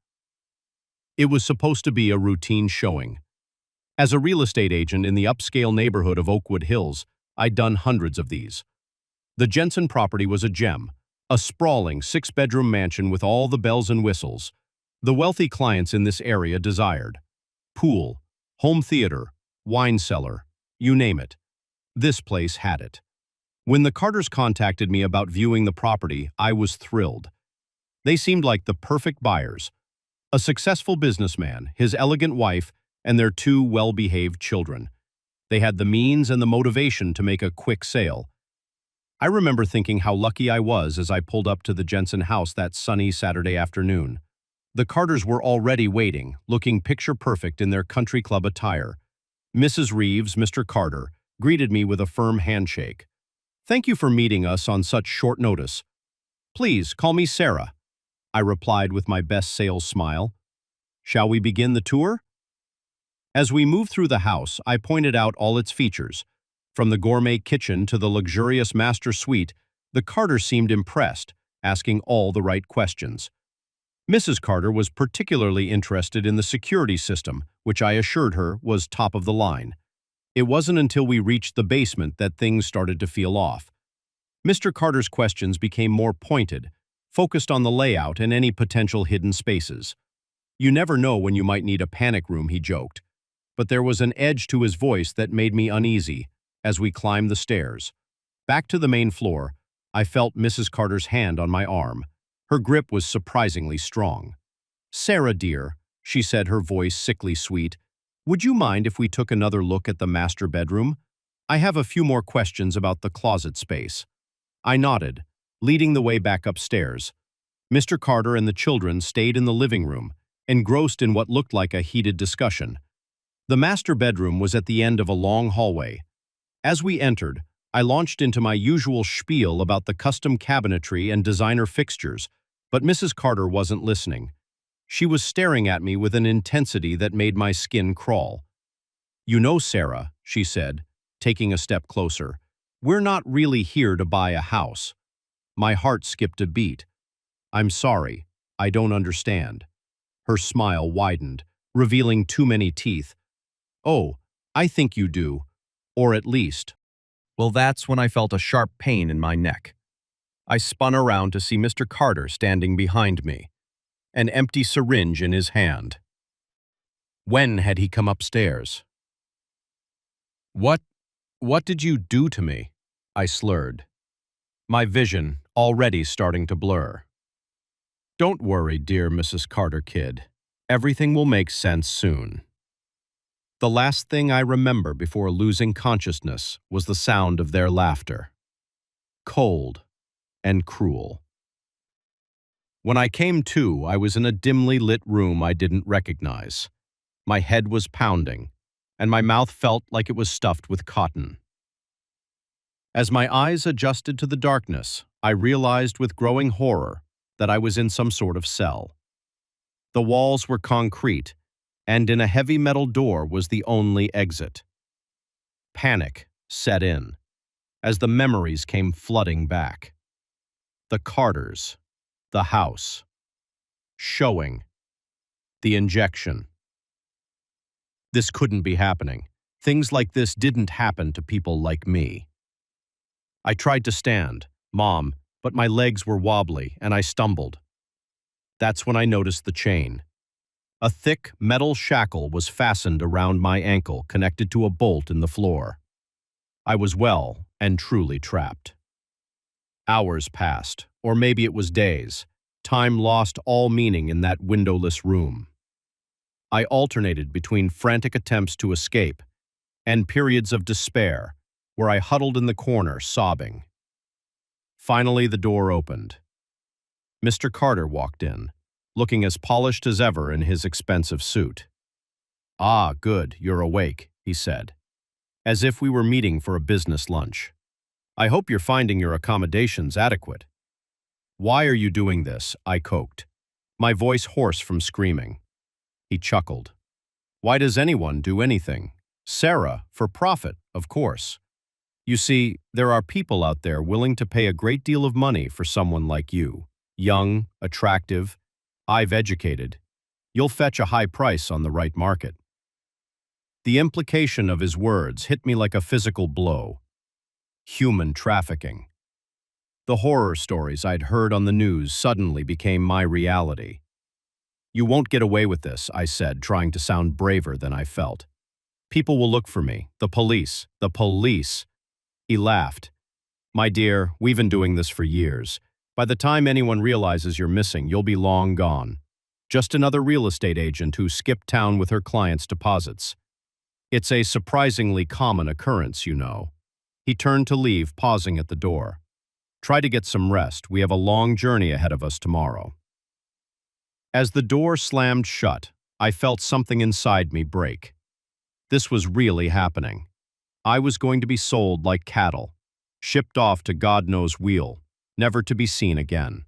It was supposed to be a routine showing. As a real estate agent in the upscale neighborhood of Oakwood Hills, I'd done hundreds of these. The Jensen property was a gem, a sprawling 6-bedroom mansion with all the bells and whistles. the wealthy clients in this area desired. Pool, home theater, wine cellar, you name it. This place had it. When the Carters contacted me about viewing the property, I was thrilled. They seemed like the perfect buyers. A successful businessman, his elegant wife, and their two well-behaved children. They had the means and the motivation to make a quick sale. I remember thinking how lucky I was as I pulled up to the Jensen house that sunny Saturday afternoon. The Carters were already waiting, looking picture-perfect in their country club attire. Mrs. Reeves, Mr. Carter, greeted me with a firm handshake. "Thank you for meeting us on such short notice. Please, call me Sarah," I replied with my best sales smile. "Shall we begin the tour?" As we moved through the house, I pointed out all its features. From the gourmet kitchen to the luxurious master suite, the Carters seemed impressed, asking all the right questions. Mrs. Carter was particularly interested in the security system, which I assured her was top of the line. It wasn't until we reached the basement that things started to feel off. Mr. Carter's questions became more pointed, focused on the layout and any potential hidden spaces. "You never know when you might need a panic room," he joked. But there was an edge to his voice that made me uneasy as we climbed the stairs. Back to the main floor, I felt Mrs. Carter's hand on my arm. Her grip was surprisingly strong. "Sarah, dear," she said, her voice sickly sweet, "would you mind if we took another look at the master bedroom? I have a few more questions about the closet space." I nodded, leading the way back upstairs. Mr. Carter and the children stayed in the living room, engrossed in what looked like a heated discussion. The master bedroom was at the end of a long hallway. As we entered, I launched into my usual spiel about the custom cabinetry and designer fixtures, but Mrs. Carter wasn't listening. She was staring at me with an intensity that made my skin crawl. "You know, Sarah," she said, taking a step closer, "we're not really here to buy a house." My heart skipped a beat. "I'm sorry, I don't understand." Her smile widened, revealing too many teeth. "Oh, I think you do. Or at least." Well, that's when I felt a sharp pain in my neck. I spun around to see Mr. Carter standing behind me, an empty syringe in his hand. When had he come upstairs? What did you do to me?" I slurred, my vision already starting to blur. "Don't worry, dear Mrs. Carter kid. Everything will make sense soon." The last thing I remember before losing consciousness was the sound of their laughter. Cold and cruel. When I came to, I was in a dimly lit room I didn't recognize. My head was pounding, and my mouth felt like it was stuffed with cotton. As my eyes adjusted to the darkness, I realized with growing horror that I was in some sort of cell. The walls were concrete, and in a heavy metal door was the only exit. Panic set in, as the memories came flooding back. The Carters, the house, showing, the injection. This couldn't be happening. Things like this didn't happen to people like me. I tried to stand, Mom, but my legs were wobbly and I stumbled. That's when I noticed the chain. A thick metal shackle was fastened around my ankle, connected to a bolt in the floor. I was well and truly trapped. Hours passed, or maybe it was days. Time lost all meaning in that windowless room. I alternated between frantic attempts to escape and periods of despair, where I huddled in the corner, sobbing. Finally, the door opened. Mr. Carter walked in, looking as polished as ever in his expensive suit. "Ah, good, you're awake," he said, as if we were meeting for a business lunch. "I hope you're finding your accommodations adequate." "Why are you doing this?" I coked, my voice hoarse from screaming. He chuckled. "Why does anyone do anything? Sarah, for profit, of course. You see, there are people out there willing to pay a great deal of money for someone like you. Young, attractive, I've educated. You'll fetch a high price on the right market." The implication of his words hit me like a physical blow. Human trafficking. The horror stories I'd heard on the news suddenly became my reality. You won't get away with this, I said, trying to sound braver than I felt. People will look for me. The police. The police. He laughed. My dear, we've been doing this for years. By the time anyone realizes you're missing, you'll be long gone. Just another real estate agent who skipped town with her clients' deposits. It's a surprisingly common occurrence, you know. He turned to leave, pausing at the door. Try to get some rest. We have a long journey ahead of us tomorrow. As the door slammed shut, I felt something inside me break. This was really happening. I was going to be sold like cattle, shipped off to God knows wheel, never to be seen again.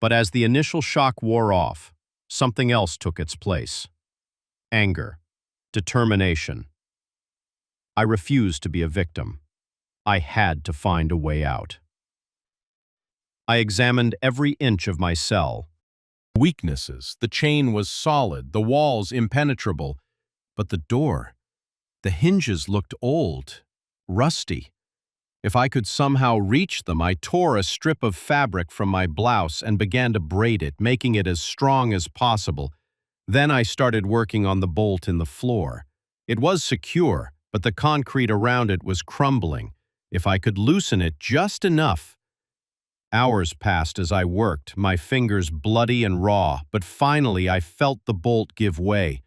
But as the initial shock wore off, something else took its place. Anger. Determination. I refused to be a victim. I had to find a way out. I examined every inch of my cell. Weaknesses. The chain was solid, the walls impenetrable, but the door, the hinges looked old, rusty. If I could somehow reach them, I tore a strip of fabric from my blouse and began to braid it, making it as strong as possible. Then I started working on the bolt in the floor. It was secure, but the concrete around it was crumbling. If I could loosen it just enough. Hours passed as I worked, my fingers bloody and raw, but finally I felt the bolt give way.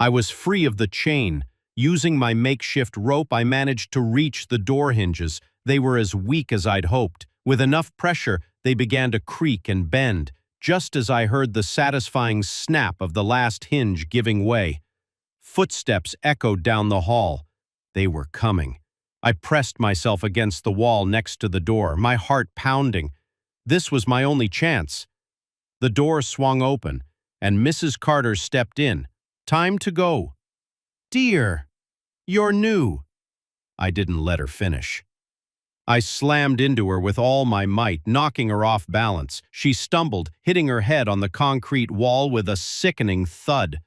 I was free of the chain. Using my makeshift rope, I managed to reach the door hinges. They were as weak as I'd hoped. With enough pressure, they began to creak and bend, just as I heard the satisfying snap of the last hinge giving way. Footsteps echoed down the hall. They were coming. I pressed myself against the wall next to the door, my heart pounding. This was my only chance. The door swung open, and Mrs. Carter stepped in. Time to go. Dear, you're new. I didn't let her finish. I slammed into her with all my might, knocking her off balance. She stumbled, hitting her head on the concrete wall with a sickening thud.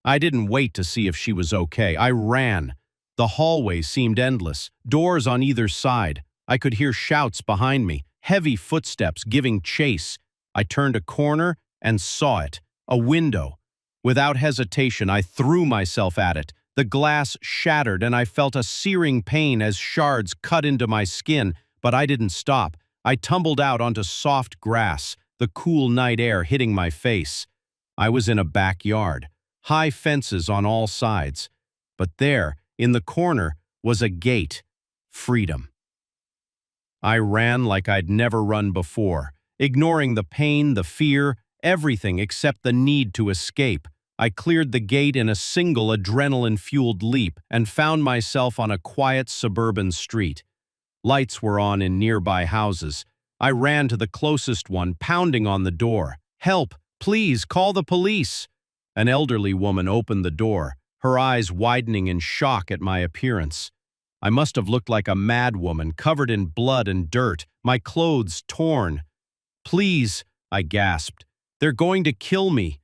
I didn't wait to see if she was okay. I ran. The hallway seemed endless, doors on either side. I could hear shouts behind me, heavy footsteps giving chase. I turned a corner and saw it, a window. Without hesitation, I threw myself at it. The glass shattered and I felt a searing pain as shards cut into my skin, but I didn't stop. I tumbled out onto soft grass, the cool night air hitting my face. I was in a backyard, high fences on all sides. But there, in the corner, was a gate. Freedom. I ran like I'd never run before, ignoring the pain, the fear, everything except the need to escape. I cleared the gate in a single adrenaline-fueled leap and found myself on a quiet suburban street. Lights were on in nearby houses. I ran to the closest one, pounding on the door. Help! Please, call the police! An elderly woman opened the door, her eyes widening in shock at my appearance. I must have looked like a mad woman, covered in blood and dirt, my clothes torn. Please, I gasped. They're going to kill me.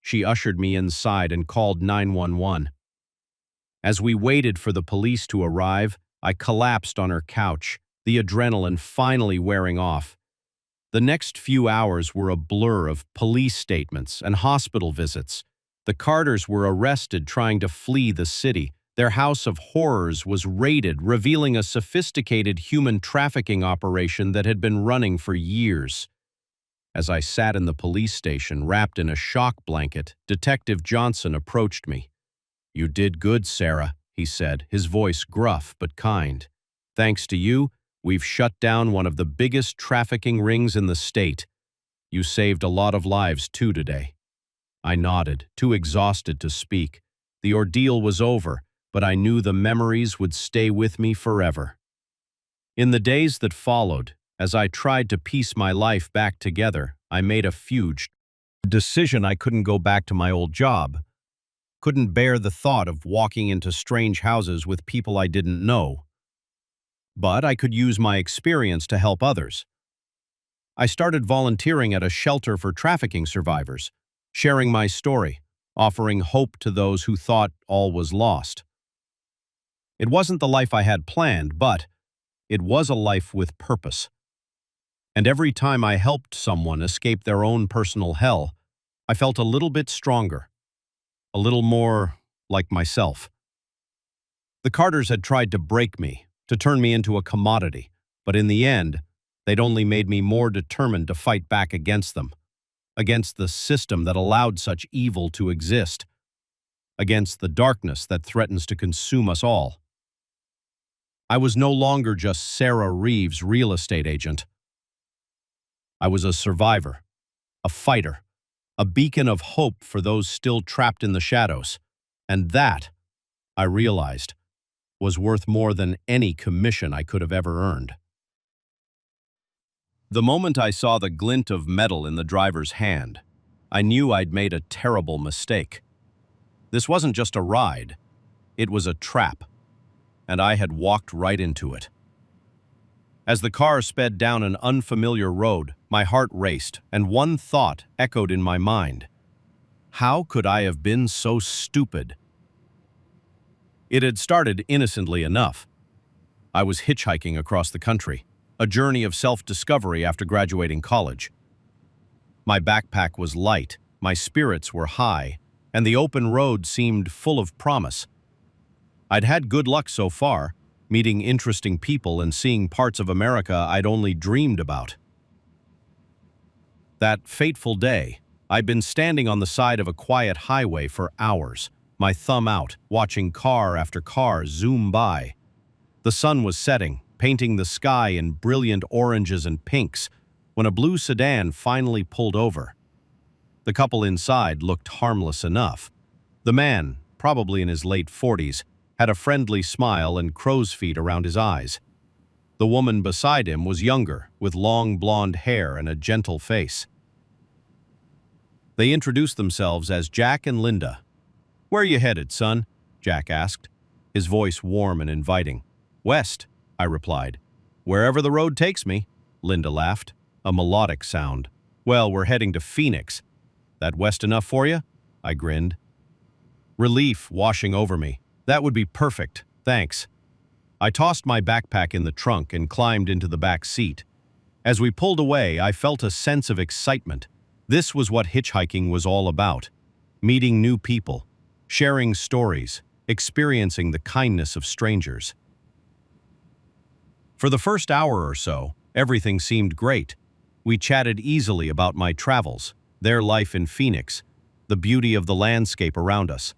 She ushered me inside and called 911. As we waited for the police to arrive, I collapsed on her couch, the adrenaline finally wearing off. The next few hours were a blur of police statements and hospital visits. The Carters were arrested trying to flee the city. Their house of horrors was raided, revealing a sophisticated human trafficking operation that had been running for years. As I sat in the police station, wrapped in a shock blanket, Detective Johnson approached me. "You did good, Sarah," he said, his voice gruff but kind. "Thanks to you, we've shut down one of the biggest trafficking rings in the state. You saved a lot of lives, too, today." I nodded, too exhausted to speak. The ordeal was over, but I knew the memories would stay with me forever. In the days that followed, as I tried to piece my life back together, I made a huge decision. I couldn't go back to my old job. Couldn't bear the thought of walking into strange houses with people I didn't know. But I could use my experience to help others. I started volunteering at a shelter for trafficking survivors, sharing my story, offering hope to those who thought all was lost. It wasn't the life I had planned, but it was a life with purpose. And every time I helped someone escape their own personal hell, I felt a little bit stronger, a little more like myself. The Carters had tried to break me, to turn me into a commodity, but in the end, they'd only made me more determined to fight back against them, against the system that allowed such evil to exist, against the darkness that threatens to consume us all. I was no longer just Sarah Reeves' real estate agent. I was a survivor, a fighter, a beacon of hope for those still trapped in the shadows. And that, I realized, was worth more than any commission I could have ever earned. The moment I saw the glint of metal in the driver's hand, I knew I'd made a terrible mistake. This wasn't just a ride, it was a trap, and I had walked right into it. As the car sped down an unfamiliar road, my heart raced, and one thought echoed in my mind. How could I have been so stupid? It had started innocently enough. I was hitchhiking across the country, a journey of self-discovery after graduating college. My backpack was light, my spirits were high, and the open road seemed full of promise. I'd had good luck so far, meeting interesting people and seeing parts of America I'd only dreamed about. That fateful day, I'd been standing on the side of a quiet highway for hours, my thumb out, watching car after car zoom by. The sun was setting, painting the sky in brilliant oranges and pinks, when a blue sedan finally pulled over. The couple inside looked harmless enough. The man, probably in his late 40s, had a friendly smile and crow's feet around his eyes. The woman beside him was younger, with long blonde hair and a gentle face. They introduced themselves as Jack and Linda. "Where are you headed, son?" Jack asked, his voice warm and inviting. "West," I replied. "Wherever the road takes me," Linda laughed, a melodic sound. "Well, we're heading to Phoenix. That west enough for you?" I grinned. Relief washing over me. "That would be perfect, thanks." I tossed my backpack in the trunk and climbed into the back seat. As we pulled away, I felt a sense of excitement. This was what hitchhiking was all about. Meeting new people, sharing stories, experiencing the kindness of strangers. For the first hour or so, everything seemed great. We chatted easily about my travels, their life in Phoenix, the beauty of the landscape around us.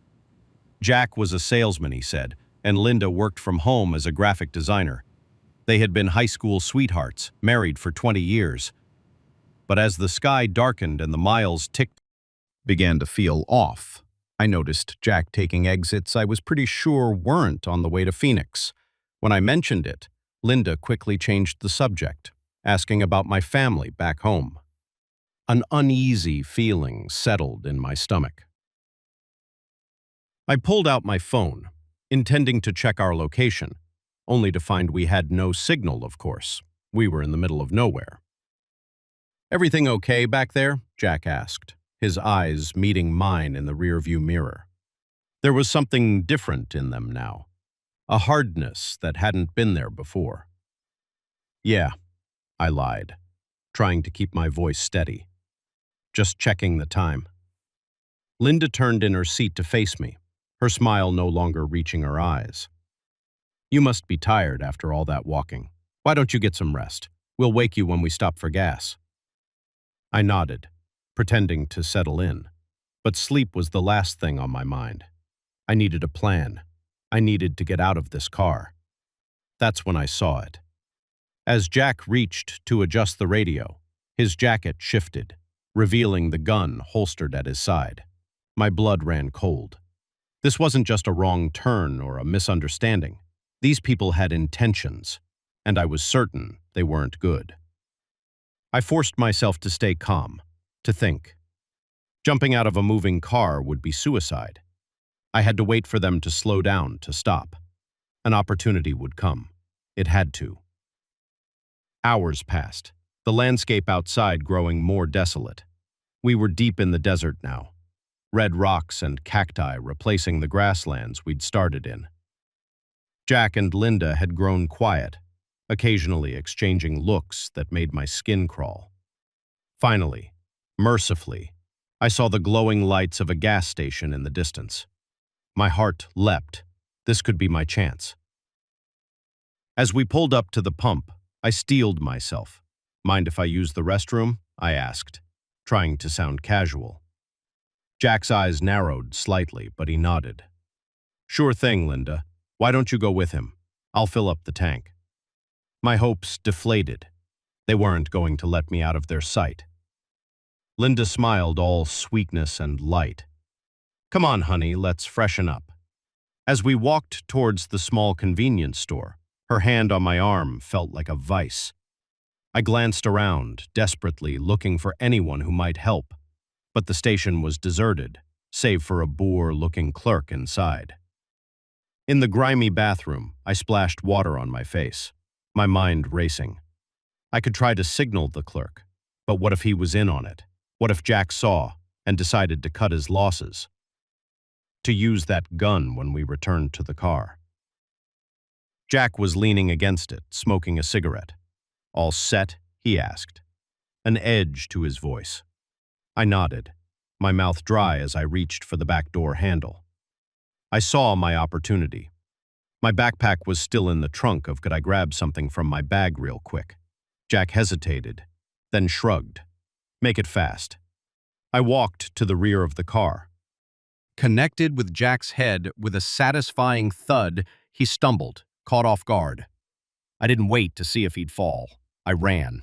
Jack was a salesman, he said, and Linda worked from home as a graphic designer. They had been high school sweethearts, married for 20 years. But as the sky darkened and the miles began to feel off, I noticed Jack taking exits I was pretty sure weren't on the way to Phoenix. When I mentioned it, Linda quickly changed the subject, asking about my family back home. An uneasy feeling settled in my stomach. I pulled out my phone, intending to check our location, only to find we had no signal, of course. We were in the middle of nowhere. "Everything okay back there?" Jack asked, his eyes meeting mine in the rearview mirror. There was something different in them now, a hardness that hadn't been there before. "Yeah," I lied, trying to keep my voice steady. "Just checking the time." Linda turned in her seat to face me, her smile no longer reaching her eyes. "You must be tired after all that walking. Why don't you get some rest? We'll wake you when we stop for gas." I nodded, pretending to settle in, but sleep was the last thing on my mind. I needed a plan. I needed to get out of this car. That's when I saw it. As Jack reached to adjust the radio, his jacket shifted, revealing the gun holstered at his side. My blood ran cold. This wasn't just a wrong turn or a misunderstanding. These people had intentions, and I was certain they weren't good. I forced myself to stay calm, to think. Jumping out of a moving car would be suicide. I had to wait for them to slow down, to stop. An opportunity would come. It had to. Hours passed, the landscape outside growing more desolate. We were deep in the desert now, red rocks and cacti replacing the grasslands we'd started in. Jack and Linda had grown quiet, occasionally exchanging looks that made my skin crawl. Finally, mercifully, I saw the glowing lights of a gas station in the distance. My heart leapt. This could be my chance. As we pulled up to the pump, I steeled myself. Mind if I use the restroom? I asked, trying to sound casual. Jack's eyes narrowed slightly, but he nodded. Sure thing, Linda. Why don't you go with him? I'll fill up the tank. My hopes deflated. They weren't going to let me out of their sight. Linda smiled, all sweetness and light. Come on, honey, let's freshen up. As we walked towards the small convenience store, her hand on my arm felt like a vice. I glanced around, desperately looking for anyone who might help, but the station was deserted, save for a boor-looking clerk inside. In the grimy bathroom, I splashed water on my face, my mind racing. I could try to signal the clerk, but what if he was in on it? What if Jack saw and decided to cut his losses? To use that gun when we returned to the car. Jack was leaning against it, smoking a cigarette. All set? He asked, an edge to his voice. I nodded, my mouth dry as I reached for the back door handle. I saw my opportunity. My backpack was still in the trunk of could I grab something from my bag real quick. Jack hesitated, then shrugged. Make it fast. I walked to the rear of the car. Connected with Jack's head with a satisfying thud, he stumbled, caught off guard. I didn't wait to see if he'd fall. I ran.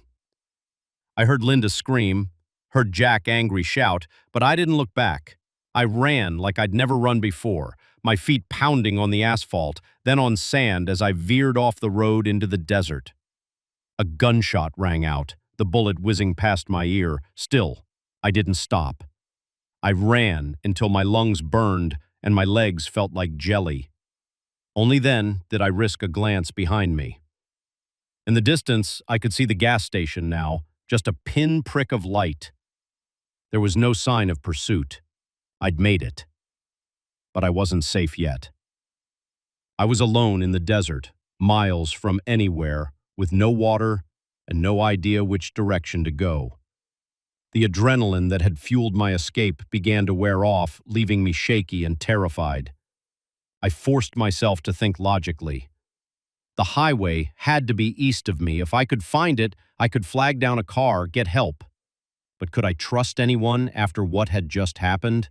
I heard Linda scream, heard Jack angry shout, but I didn't look back. I ran like I'd never run before, my feet pounding on the asphalt, then on sand as I veered off the road into the desert. A gunshot rang out, the bullet whizzing past my ear. Still, I didn't stop. I ran until my lungs burned and my legs felt like jelly. Only then did I risk a glance behind me. In the distance, I could see the gas station now, just a pinprick of light. There was no sign of pursuit. I'd made it. But I wasn't safe yet. I was alone in the desert, miles from anywhere, with no water and no idea which direction to go. The adrenaline that had fueled my escape began to wear off, leaving me shaky and terrified. I forced myself to think logically. The highway had to be east of me. If I could find it, I could flag down a car, get help. But could I trust anyone after what had just happened?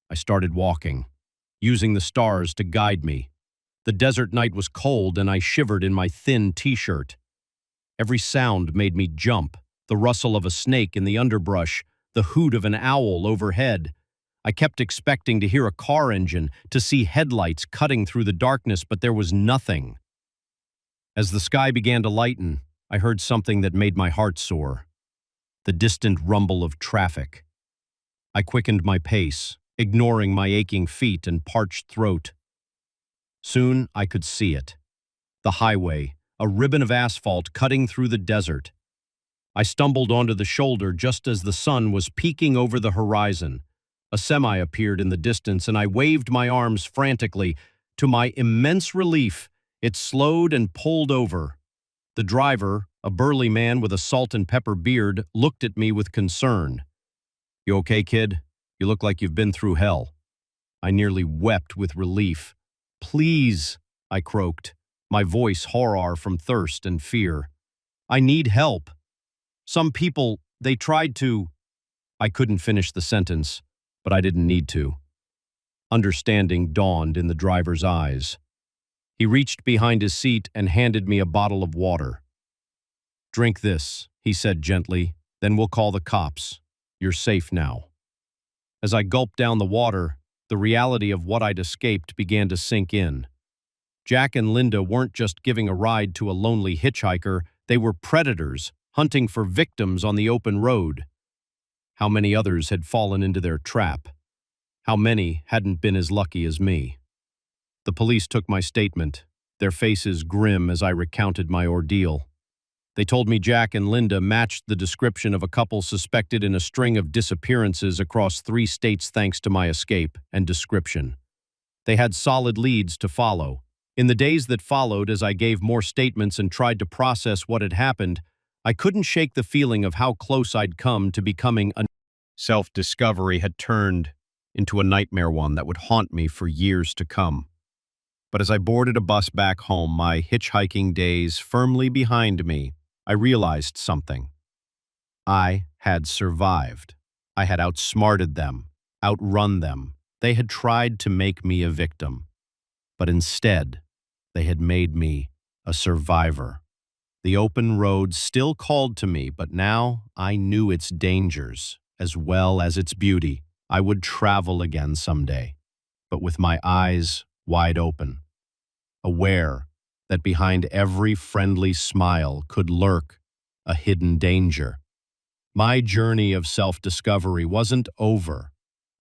I started walking, using the stars to guide me. The desert night was cold and I shivered in my thin t-shirt. Every sound made me jump, the rustle of a snake in the underbrush, the hoot of an owl overhead. I kept expecting to hear a car engine, to see headlights cutting through the darkness, but there was nothing. As the sky began to lighten, I heard something that made my heart soar. The distant rumble of traffic. I quickened my pace, ignoring my aching feet and parched throat. Soon I could see it. The highway, a ribbon of asphalt cutting through the desert. I stumbled onto the shoulder just as the sun was peeking over the horizon. A semi appeared in the distance and I waved my arms frantically. To my immense relief, it slowed and pulled over. The driver, a burly man with a salt and pepper beard, looked at me with concern. "You okay, kid? You look like you've been through hell." I nearly wept with relief. "Please," I croaked, my voice horror from thirst and fear. "I need help. Some people, they tried to—" I couldn't finish the sentence, but I didn't need to. Understanding dawned in the driver's eyes. He reached behind his seat and handed me a bottle of water. "Drink this," he said gently, "then we'll call the cops. You're safe now." As I gulped down the water, the reality of what I'd escaped began to sink in. Jack and Linda weren't just giving a ride to a lonely hitchhiker, they were predators, hunting for victims on the open road. How many others had fallen into their trap? How many hadn't been as lucky as me? The police took my statement, their faces grim as I recounted my ordeal. They told me Jack and Linda matched the description of a couple suspected in a string of disappearances across 3 states thanks to my escape and description. They had solid leads to follow. In the days that followed, as I gave more statements and tried to process what had happened, I couldn't shake the feeling of how close I'd come to becoming a Self-discovery had turned into a nightmare one that would haunt me for years to come. But as I boarded a bus back home, my hitchhiking days firmly behind me, I realized something. I had survived. I had outsmarted them, outrun them. They had tried to make me a victim, but instead, they had made me a survivor. The open road still called to me, but now I knew its dangers as well as its beauty. I would travel again someday, but with my eyes wide open, aware that behind every friendly smile could lurk a hidden danger. My journey of self-discovery wasn't over.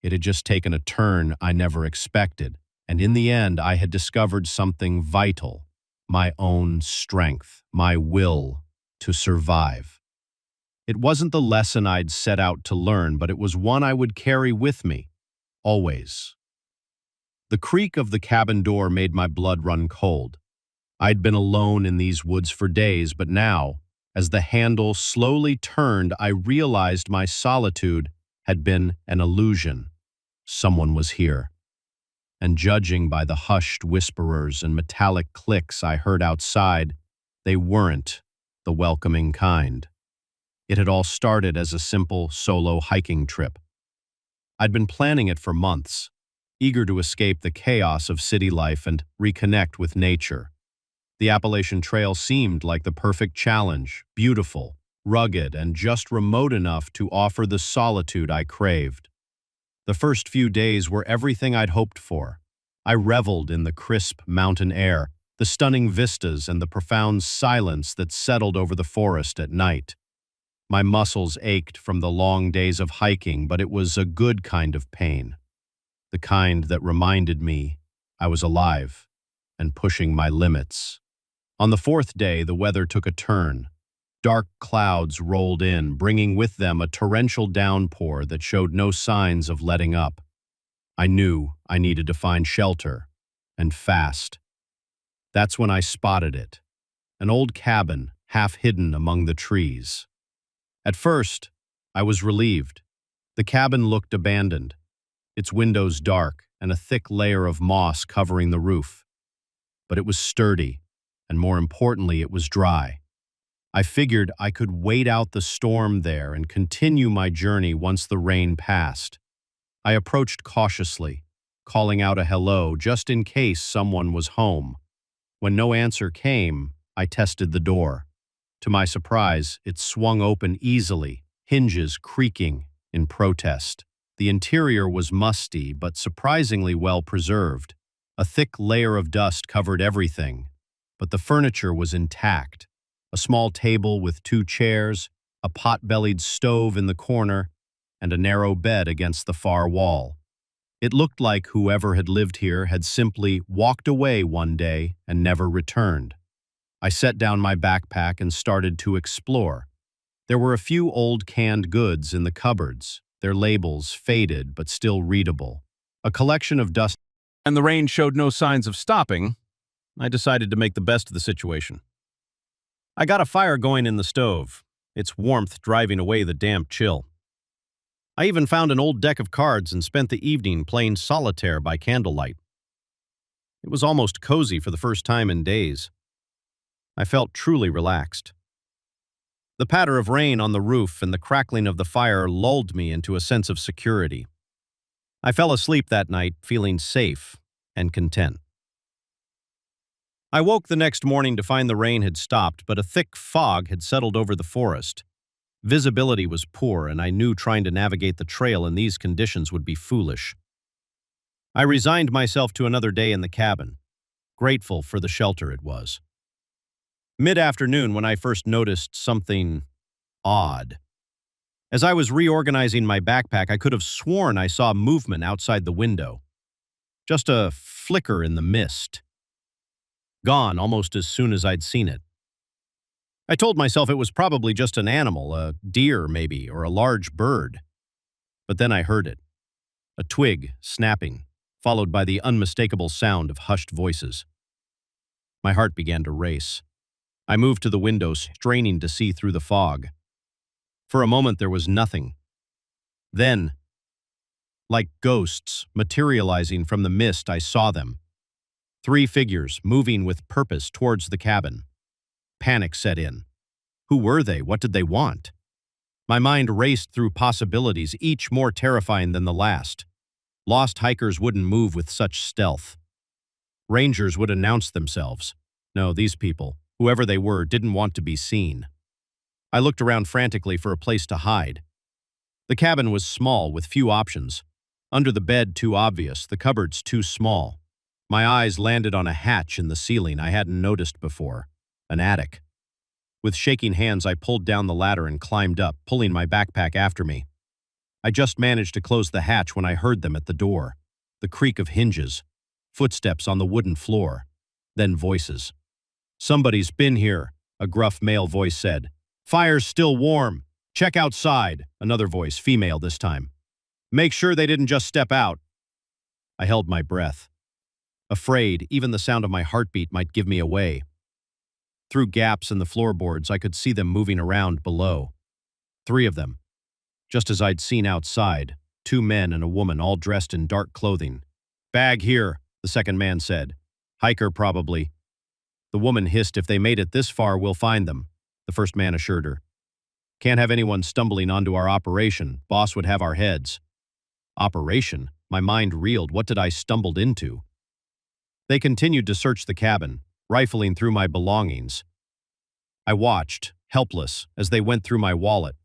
It had just taken a turn I never expected, and in the end I had discovered something vital: my own strength, my will to survive. It wasn't the lesson I'd set out to learn, but it was one I would carry with me, always. The creak of the cabin door made my blood run cold. I'd been alone in these woods for days, but now, as the handle slowly turned, I realized my solitude had been an illusion. Someone was here. And judging by the hushed whisperers and metallic clicks I heard outside, they weren't the welcoming kind. It had all started as a simple solo hiking trip. I'd been planning it for months, eager to escape the chaos of city life and reconnect with nature. The Appalachian Trail seemed like the perfect challenge, beautiful, rugged, and just remote enough to offer the solitude I craved. The first few days were everything I'd hoped for. I reveled in the crisp mountain air, the stunning vistas, and the profound silence that settled over the forest at night. My muscles ached from the long days of hiking, but it was a good kind of pain. The kind that reminded me I was alive and pushing my limits. On the fourth day, the weather took a turn. Dark clouds rolled in, bringing with them a torrential downpour that showed no signs of letting up. I knew I needed to find shelter, and fast. That's when I spotted it, an old cabin half hidden among the trees. At first, I was relieved. The cabin looked abandoned, its windows dark and a thick layer of moss covering the roof. But it was sturdy, and more importantly, it was dry. I figured I could wait out the storm there and continue my journey once the rain passed. I approached cautiously, calling out a hello just in case someone was home. When no answer came, I tested the door. To my surprise, it swung open easily, hinges creaking in protest. The interior was musty but surprisingly well preserved. A thick layer of dust covered everything, but the furniture was intact. A small table with 2 chairs, a pot-bellied stove in the corner, and a narrow bed against the far wall. It looked like whoever had lived here had simply walked away one day and never returned. I set down my backpack and started to explore. There were a few old canned goods in the cupboards, their labels faded but still readable. A collection of dust, and the rain showed no signs of stopping. I decided to make the best of the situation. I got a fire going in the stove, its warmth driving away the damp chill. I even found an old deck of cards and spent the evening playing solitaire by candlelight. It was almost cozy for the first time in days. I felt truly relaxed. The patter of rain on the roof and the crackling of the fire lulled me into a sense of security. I fell asleep that night feeling safe and content. I woke the next morning to find the rain had stopped, but a thick fog had settled over the forest. Visibility was poor, and I knew trying to navigate the trail in these conditions would be foolish. I resigned myself to another day in the cabin, grateful for the shelter it was. Mid-afternoon, when I first noticed something odd. As I was reorganizing my backpack, I could have sworn I saw movement outside the window. Just a flicker in the mist. Gone almost as soon as I'd seen it. I told myself it was probably just an animal, a deer maybe, or a large bird. But then I heard it. A twig snapping, followed by the unmistakable sound of hushed voices. My heart began to race. I moved to the window, straining to see through the fog. For a moment there was nothing. Then, like ghosts materializing from the mist, I saw them. 3 figures moving with purpose towards the cabin. Panic set in. Who were they? What did they want? My mind raced through possibilities, each more terrifying than the last. Lost hikers wouldn't move with such stealth. Rangers would announce themselves. No, these people, whoever they were, didn't want to be seen. I looked around frantically for a place to hide. The cabin was small, with few options. Under the bed, too obvious, the cupboards too small. My eyes landed on a hatch in the ceiling I hadn't noticed before. An attic. With shaking hands, I pulled down the ladder and climbed up, pulling my backpack after me. I just managed to close the hatch when I heard them at the door. The creak of hinges, footsteps on the wooden floor, then voices. "Somebody's been here," a gruff male voice said. "Fire's still warm. Check outside," another voice, female this time. "Make sure they didn't just step out." I held my breath. Afraid, even the sound of my heartbeat might give me away. Through gaps in the floorboards, I could see them moving around below. 3 of them. Just as I'd seen outside, 2 men and a woman, all dressed in dark clothing. "Bag here," the second man said. "Hiker, probably." The woman hissed, "If they made it this far, we'll find them," the first man assured her. "Can't have anyone stumbling onto our operation. Boss would have our heads." Operation? My mind reeled. What did I stumbled into? They continued to search the cabin, rifling through my belongings. I watched, helpless, as they went through my wallet.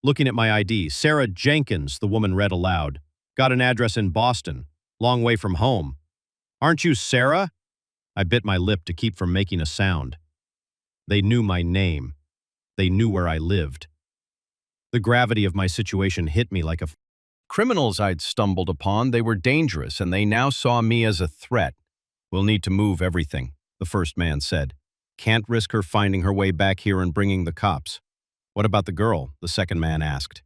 Looking at my ID, "Sarah Jenkins," the woman read aloud. "Got an address in Boston. Long way from home." "Aren't you Sarah?" I bit my lip to keep from making a sound. They knew my name. They knew where I lived. The gravity of my situation hit me like a criminals I'd stumbled upon. They were dangerous, and they now saw me as a threat. "We'll need to move everything," the first man said. "Can't risk her finding her way back here and bringing the cops." "What about the girl?" the second man asked.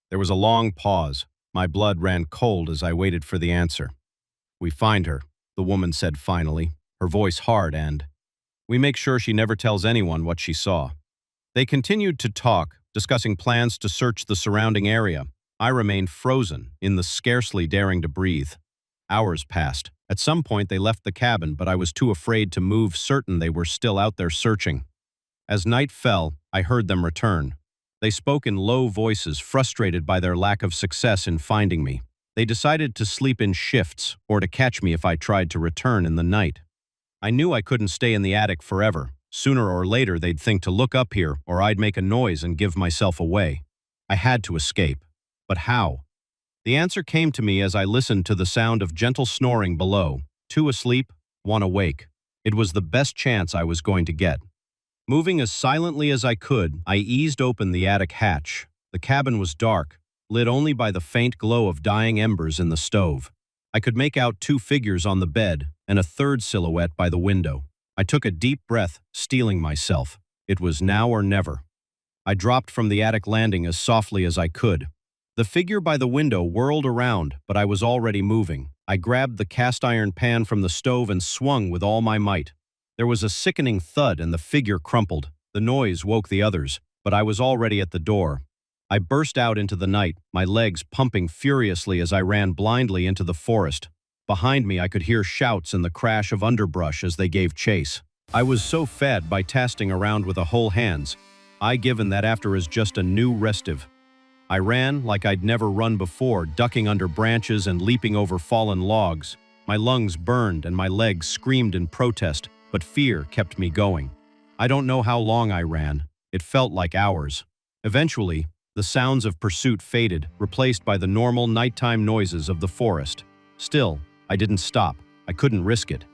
There was a long pause. My blood ran cold as I waited for the answer. "We find her," the woman said finally, her voice hard, and "we make sure she never tells anyone what she saw." They continued to talk, discussing plans to search the surrounding area. I remained frozen, in the scarcely daring to breathe. Hours passed. At some point they left the cabin, but I was too afraid to move, certain they were still out there searching. As night fell, I heard them return. They spoke in low voices, frustrated by their lack of success in finding me. They decided to sleep in shifts, or to catch me if I tried to return in the night. I knew I couldn't stay in the attic forever. Sooner or later they'd think to look up here, or I'd make a noise and give myself away. I had to escape. But how? The answer came to me as I listened to the sound of gentle snoring below. 2 asleep, 1 awake. It was the best chance I was going to get. Moving as silently as I could, I eased open the attic hatch. The cabin was dark, lit only by the faint glow of dying embers in the stove. I could make out 2 figures on the bed and a third silhouette by the window. I took a deep breath, steeling myself. It was now or never. I dropped from the attic landing as softly as I could. The figure by the window whirled around, but I was already moving. I grabbed the cast iron pan from the stove and swung with all my might. There was a sickening thud and the figure crumpled. The noise woke the others, but I was already at the door. I burst out into the night, my legs pumping furiously as I ran blindly into the forest. Behind me I could hear shouts and the crash of underbrush as they gave chase. I was so fed by tasting around with a whole hands, I given that after is just a new restive. I ran like I'd never run before, ducking under branches and leaping over fallen logs. My lungs burned and my legs screamed in protest, but fear kept me going. I don't know how long I ran. It felt like hours. Eventually, the sounds of pursuit faded, replaced by the normal nighttime noises of the forest. Still, I didn't stop. I couldn't risk it.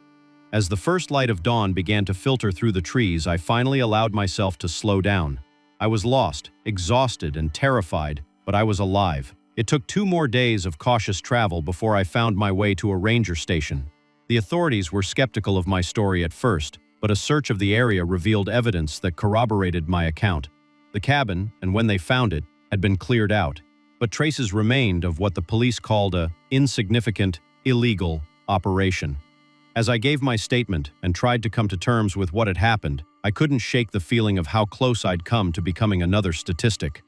As the first light of dawn began to filter through the trees, I finally allowed myself to slow down. I was lost, exhausted, and terrified, but I was alive. It took 2 more days of cautious travel before I found my way to a ranger station. The authorities were skeptical of my story at first, but a search of the area revealed evidence that corroborated my account. The cabin, and when they found it, had been cleared out, but traces remained of what the police called a insignificant, illegal operation. As I gave my statement and tried to come to terms with what had happened, I couldn't shake the feeling of how close I'd come to becoming another statistic.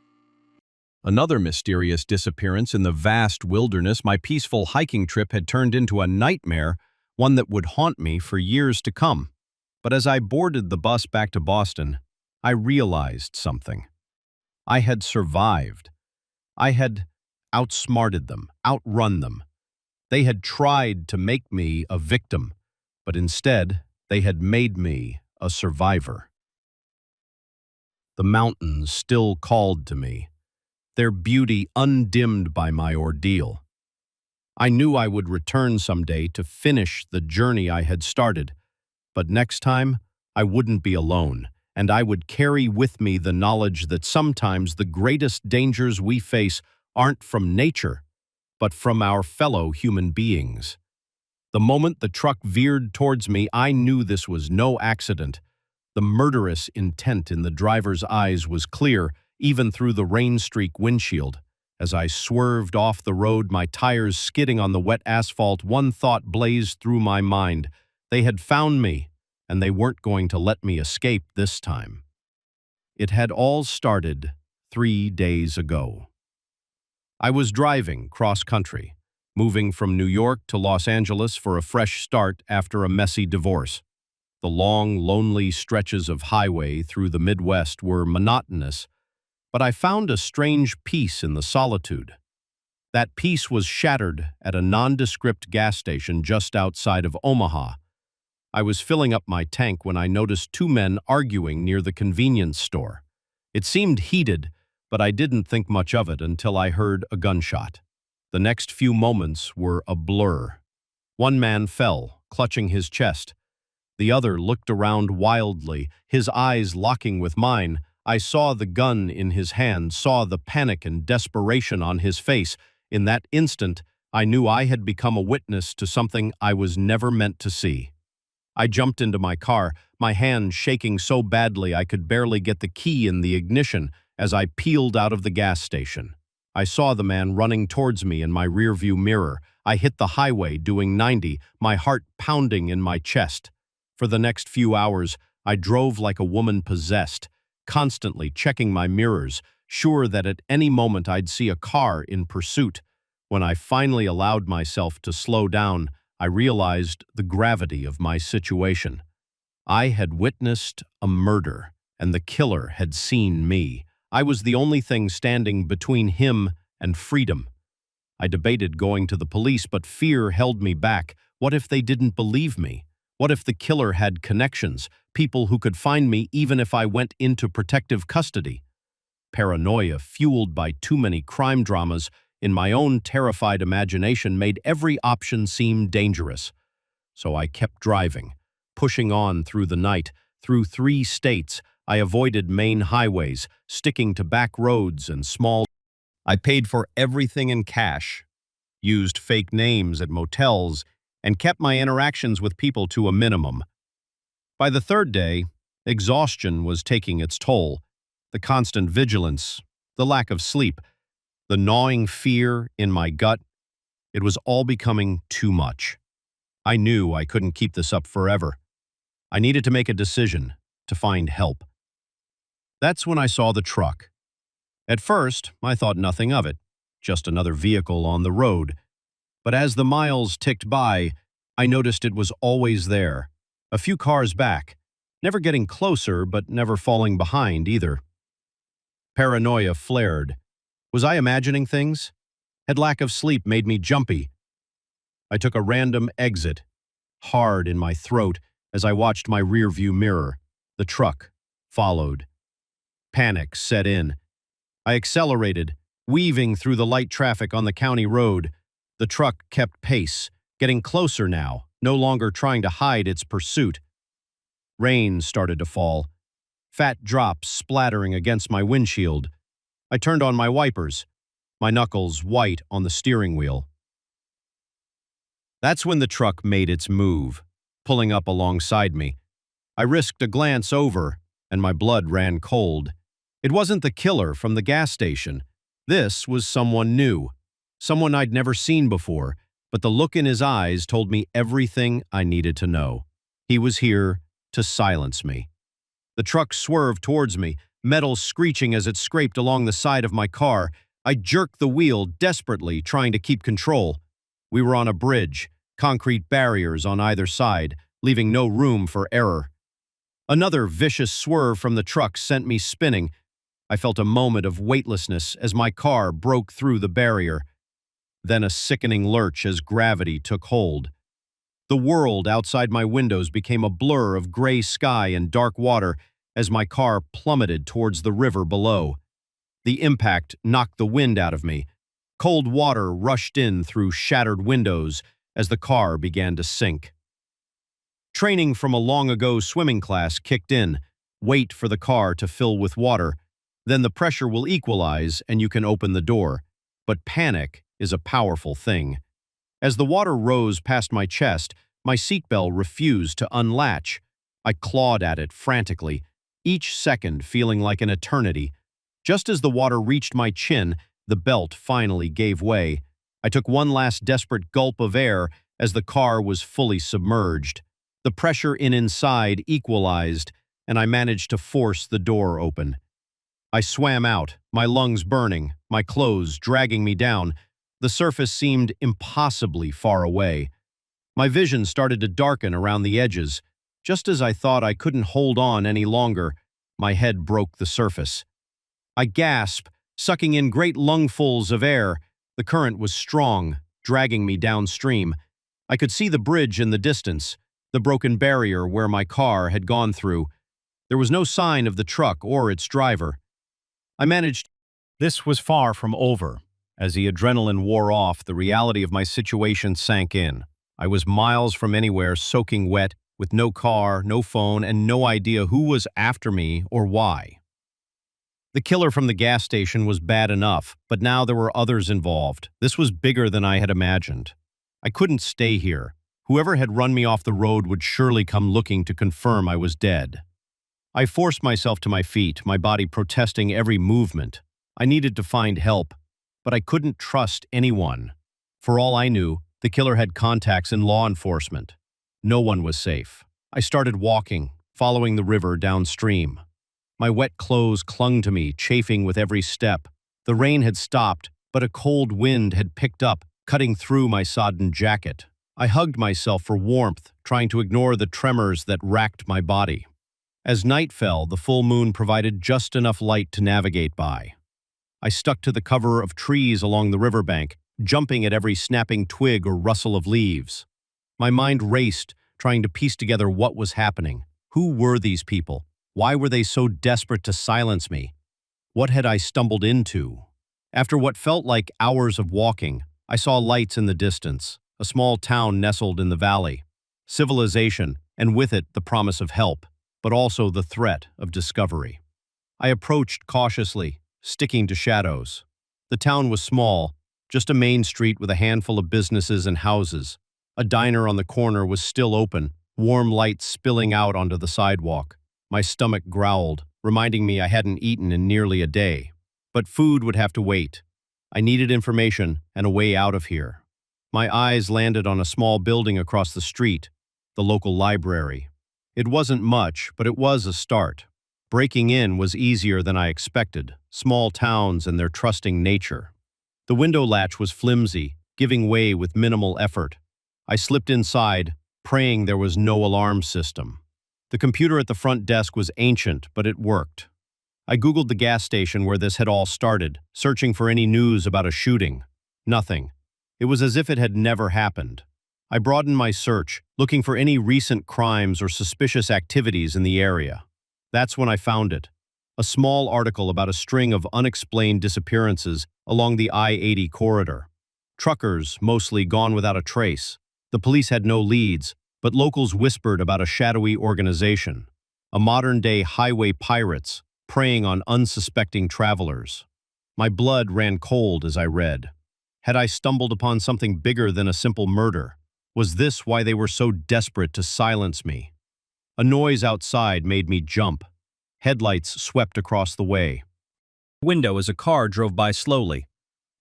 Another mysterious disappearance in the vast wilderness. My peaceful hiking trip had turned into a nightmare, one that would haunt me for years to come. But as I boarded the bus back to Boston, I realized something. I had survived. I had outsmarted them, outrun them. They had tried to make me a victim, but instead, they had made me a survivor. The mountains still called to me, their beauty undimmed by my ordeal. I knew I would return someday to finish the journey I had started, but next time, I wouldn't be alone, and I would carry with me the knowledge that sometimes the greatest dangers we face aren't from nature, but from our fellow human beings. The moment the truck veered towards me, I knew this was no accident. The murderous intent in the driver's eyes was clear, even through the rain-streaked windshield. As I swerved off the road, my tires skidding on the wet asphalt, one thought blazed through my mind. They had found me, and they weren't going to let me escape this time. It had all started 3 days ago. I was driving cross-country, moving from New York to Los Angeles for a fresh start after a messy divorce. The long, lonely stretches of highway through the Midwest were monotonous, but I found a strange peace in the solitude. That peace was shattered at a nondescript gas station just outside of Omaha. I was filling up my tank when I noticed two men arguing near the convenience store. It seemed heated, but I didn't think much of it until I heard a gunshot. The next few moments were a blur. One man fell, clutching his chest. The other looked around wildly, his eyes locking with mine. I saw the gun in his hand, saw the panic and desperation on his face. In that instant, I knew I had become a witness to something I was never meant to see. I jumped into my car, my hand shaking so badly I could barely get the key in the ignition as I peeled out of the gas station. I saw the man running towards me in my rearview mirror. I hit the highway doing 90, my heart pounding in my chest. For the next few hours, I drove like a woman possessed, constantly checking my mirrors, sure that at any moment I'd see a car in pursuit. When I finally allowed myself to slow down, I realized the gravity of my situation. I had witnessed a murder, and the killer had seen me. I was the only thing standing between him and freedom. I debated going to the police, but fear held me back. What if they didn't believe me? What if the killer had connections, people who could find me even if I went into protective custody? Paranoia, fueled by too many crime dramas in my own terrified imagination, made every option seem dangerous. So I kept driving, pushing on through the night. Through 3 states, I avoided main highways, sticking to back roads and small. I paid for everything in cash, used fake names at motels, and kept my interactions with people to a minimum. By the 3rd day, exhaustion was taking its toll. The constant vigilance, the lack of sleep, the gnawing fear in my gut, it was all becoming too much. I knew I couldn't keep this up forever. I needed to make a decision, to find help. That's when I saw the truck. At first, I thought nothing of it, just another vehicle on the road. But as the miles ticked by, I noticed it was always there, a few cars back, never getting closer but never falling behind either. Paranoia flared. Was I imagining things? Had lack of sleep made me jumpy? I took a random exit, hard in my throat, as I watched my rearview mirror. The truck followed. Panic set in. I accelerated, weaving through the light traffic on the county road. The truck kept pace, getting closer now, no longer trying to hide its pursuit. Rain started to fall, fat drops splattering against my windshield. I turned on my wipers, my knuckles white on the steering wheel. That's when the truck made its move, pulling up alongside me. I risked a glance over, and my blood ran cold. It wasn't the killer from the gas station. This was someone new, someone I'd never seen before, but the look in his eyes told me everything I needed to know. He was here to silence me. The truck swerved towards me, metal screeching as it scraped along the side of my car. I jerked the wheel desperately, trying to keep control. We were on a bridge, concrete barriers on either side, leaving no room for error. Another vicious swerve from the truck sent me spinning. I felt a moment of weightlessness as my car broke through the barrier, then a sickening lurch as gravity took hold. The world outside my windows became a blur of gray sky and dark water as my car plummeted towards the river below. The impact knocked the wind out of me. Cold water rushed in through shattered windows as the car began to sink. Training from a long-ago swimming class kicked in. Wait for the car to fill with water. Then the pressure will equalize and you can open the door. But panic is a powerful thing. As the water rose past my chest, my seatbelt refused to unlatch. I clawed at it frantically, each second feeling like an eternity. Just as the water reached my chin, the belt finally gave way. I took one last desperate gulp of air as the car was fully submerged. The pressure inside equalized, and I managed to force the door open. I swam out, my lungs burning, my clothes dragging me down. The surface seemed impossibly far away. My vision started to darken around the edges. Just as I thought I couldn't hold on any longer, my head broke the surface. I gasped, sucking in great lungfuls of air. The current was strong, dragging me downstream. I could see the bridge in the distance, the broken barrier where my car had gone through. There was no sign of the truck or its driver. I managed. This was far from over. As the adrenaline wore off, the reality of my situation sank in. I was miles from anywhere, soaking wet, with no car, no phone, and no idea who was after me or why. The killer from the gas station was bad enough, but now there were others involved. This was bigger than I had imagined. I couldn't stay here. Whoever had run me off the road would surely come looking to confirm I was dead. I forced myself to my feet, my body protesting every movement. I needed to find help, but I couldn't trust anyone. For all I knew, the killer had contacts in law enforcement. No one was safe. I started walking, following the river downstream. My wet clothes clung to me, chafing with every step. The rain had stopped, but a cold wind had picked up, cutting through my sodden jacket. I hugged myself for warmth, trying to ignore the tremors that racked my body. As night fell, the full moon provided just enough light to navigate by. I stuck to the cover of trees along the riverbank, jumping at every snapping twig or rustle of leaves. My mind raced, trying to piece together what was happening. Who were these people? Why were they so desperate to silence me? What had I stumbled into? After what felt like hours of walking, I saw lights in the distance, a small town nestled in the valley. Civilization, and with it the promise of help, but also the threat of discovery. I approached cautiously, sticking to shadows. The town was small, just a main street with a handful of businesses and houses. A diner on the corner was still open, warm light spilling out onto the sidewalk. My stomach growled, reminding me I hadn't eaten in nearly a day. But food would have to wait. I needed information and a way out of here. My eyes landed on a small building across the street, the local library. It wasn't much, but it was a start. Breaking in was easier than I expected, small towns and their trusting nature. The window latch was flimsy, giving way with minimal effort. I slipped inside, praying there was no alarm system. The computer at the front desk was ancient, but it worked. I Googled the gas station where this had all started, searching for any news about a shooting. Nothing. It was as if it had never happened. I broadened my search, looking for any recent crimes or suspicious activities in the area. That's when I found it. A small article about a string of unexplained disappearances along the I-80 corridor. Truckers, mostly gone without a trace. The police had no leads, but locals whispered about a shadowy organization. A modern-day highway pirates, preying on unsuspecting travelers. My blood ran cold as I read. Had I stumbled upon something bigger than a simple murder? Was this why they were so desperate to silence me? A noise outside made me jump. Headlights swept across the way. Window as a car drove by slowly.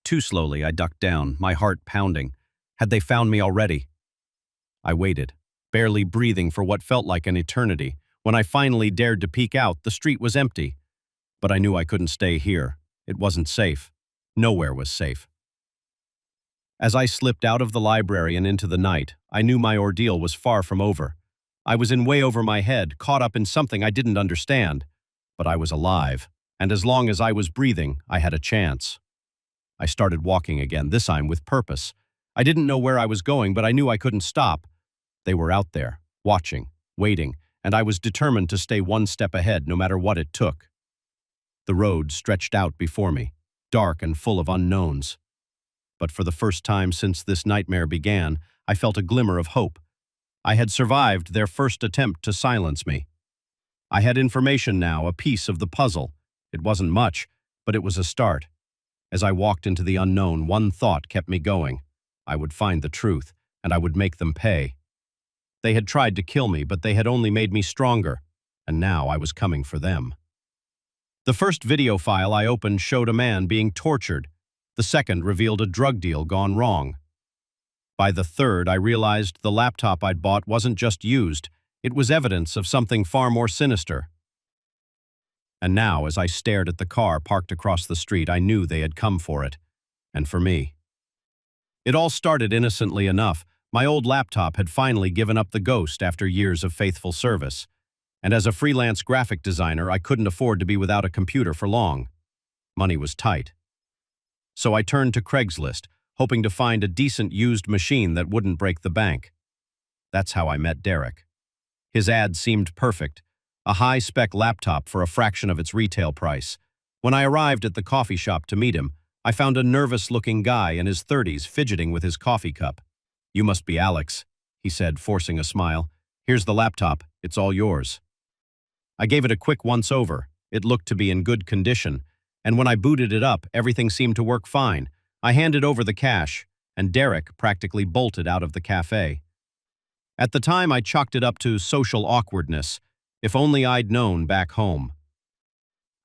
Too slowly, I ducked down, my heart pounding. Had they found me already? I waited, barely breathing for what felt like an eternity. When I finally dared to peek out, the street was empty. But I knew I couldn't stay here. It wasn't safe. Nowhere was safe. As I slipped out of the library and into the night, I knew my ordeal was far from over. I was in way over my head, caught up in something I didn't understand. But I was alive, and as long as I was breathing, I had a chance. I started walking again, this time with purpose. I didn't know where I was going, but I knew I couldn't stop. They were out there, watching, waiting, and I was determined to stay one step ahead no matter what it took. The road stretched out before me, dark and full of unknowns. But for the first time since this nightmare began, I felt a glimmer of hope. I had survived their first attempt to silence me. I had information now, a piece of the puzzle. It wasn't much, but it was a start. As I walked into the unknown, one thought kept me going. I would find the truth, and I would make them pay. They had tried to kill me, but they had only made me stronger, and now I was coming for them. The first video file I opened showed a man being tortured. The second revealed a drug deal gone wrong. By the third, I realized the laptop I'd bought wasn't just used, it was evidence of something far more sinister. And now, as I stared at the car parked across the street, I knew they had come for it. And for me. It all started innocently enough. My old laptop had finally given up the ghost after years of faithful service. And as a freelance graphic designer, I couldn't afford to be without a computer for long. Money was tight. So I turned to Craigslist, hoping to find a decent used machine that wouldn't break the bank. That's how I met Derek. His ad seemed perfect, a high-spec laptop for a fraction of its retail price. When I arrived at the coffee shop to meet him, I found a nervous-looking guy in his 30s fidgeting with his coffee cup. "You must be Alex," he said, forcing a smile. "Here's the laptop. It's all yours." I gave it a quick once-over. It looked to be in good condition, and when I booted it up, everything seemed to work fine. I handed over the cash, and Derek practically bolted out of the cafe. At the time, I chalked it up to social awkwardness. If only I'd known back home.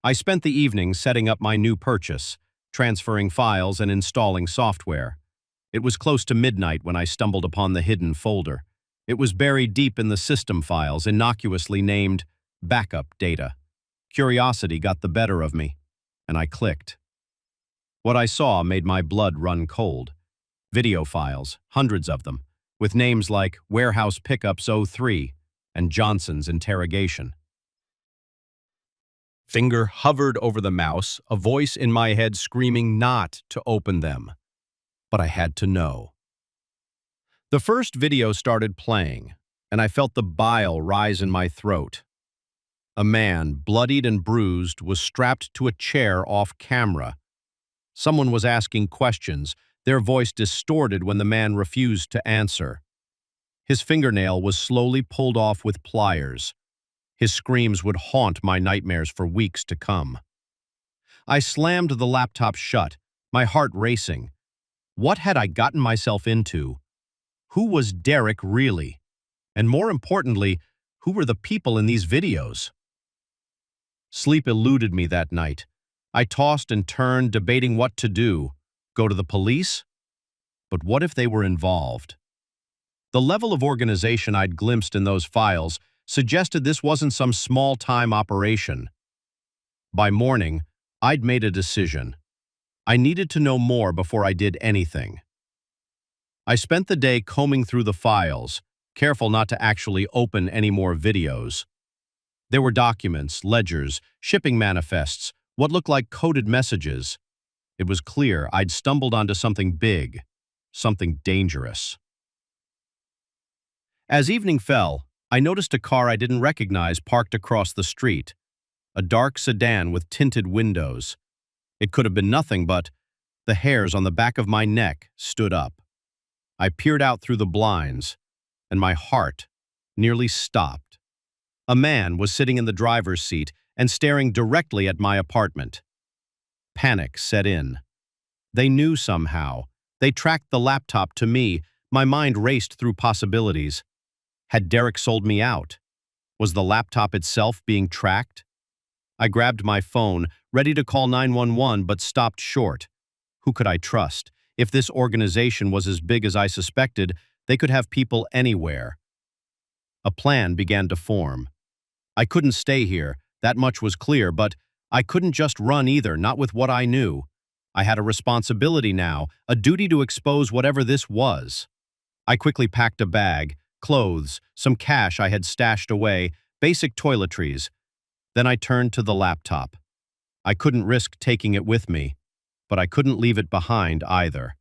I spent the evening setting up my new purchase, transferring files and installing software. It was close to midnight when I stumbled upon the hidden folder. It was buried deep in the system files, innocuously named backup data. Curiosity got the better of me, and I clicked. What I saw made my blood run cold. Video files, hundreds of them, with names like Warehouse Pickups 03 and Johnson's Interrogation. Finger hovered over the mouse, a voice in my head screaming not to open them. But I had to know. The first video started playing, and I felt the bile rise in my throat. A man, bloodied and bruised, was strapped to a chair off camera. Someone was asking questions, their voice distorted when the man refused to answer. His fingernail was slowly pulled off with pliers. His screams would haunt my nightmares for weeks to come. I slammed the laptop shut, my heart racing. What had I gotten myself into? Who was Derek really? And more importantly, who were the people in these videos? Sleep eluded me that night. I tossed and turned, debating what to do. Go to the police? But what if they were involved? The level of organization I'd glimpsed in those files suggested this wasn't some small-time operation. By morning, I'd made a decision. I needed to know more before I did anything. I spent the day combing through the files, careful not to actually open any more videos. There were documents, ledgers, shipping manifests, what looked like coded messages. It was clear I'd stumbled onto something big, something dangerous. As evening fell, I noticed a car I didn't recognize parked across the street. A dark sedan with tinted windows. It could have been nothing, but the hairs on the back of my neck stood up. I peered out through the blinds, and my heart nearly stopped. A man was sitting in the driver's seat and staring directly at my apartment. Panic set in. They knew somehow. They tracked the laptop to me. My mind raced through possibilities. Had Derek sold me out? Was the laptop itself being tracked? I grabbed my phone, ready to call 911, but stopped short. Who could I trust? If this organization was as big as I suspected, they could have people anywhere. A plan began to form. I couldn't stay here, that much was clear, but I couldn't just run either, not with what I knew. I had a responsibility now, a duty to expose whatever this was. I quickly packed a bag, clothes, some cash I had stashed away, basic toiletries. Then I turned to the laptop. I couldn't risk taking it with me, but I couldn't leave it behind either.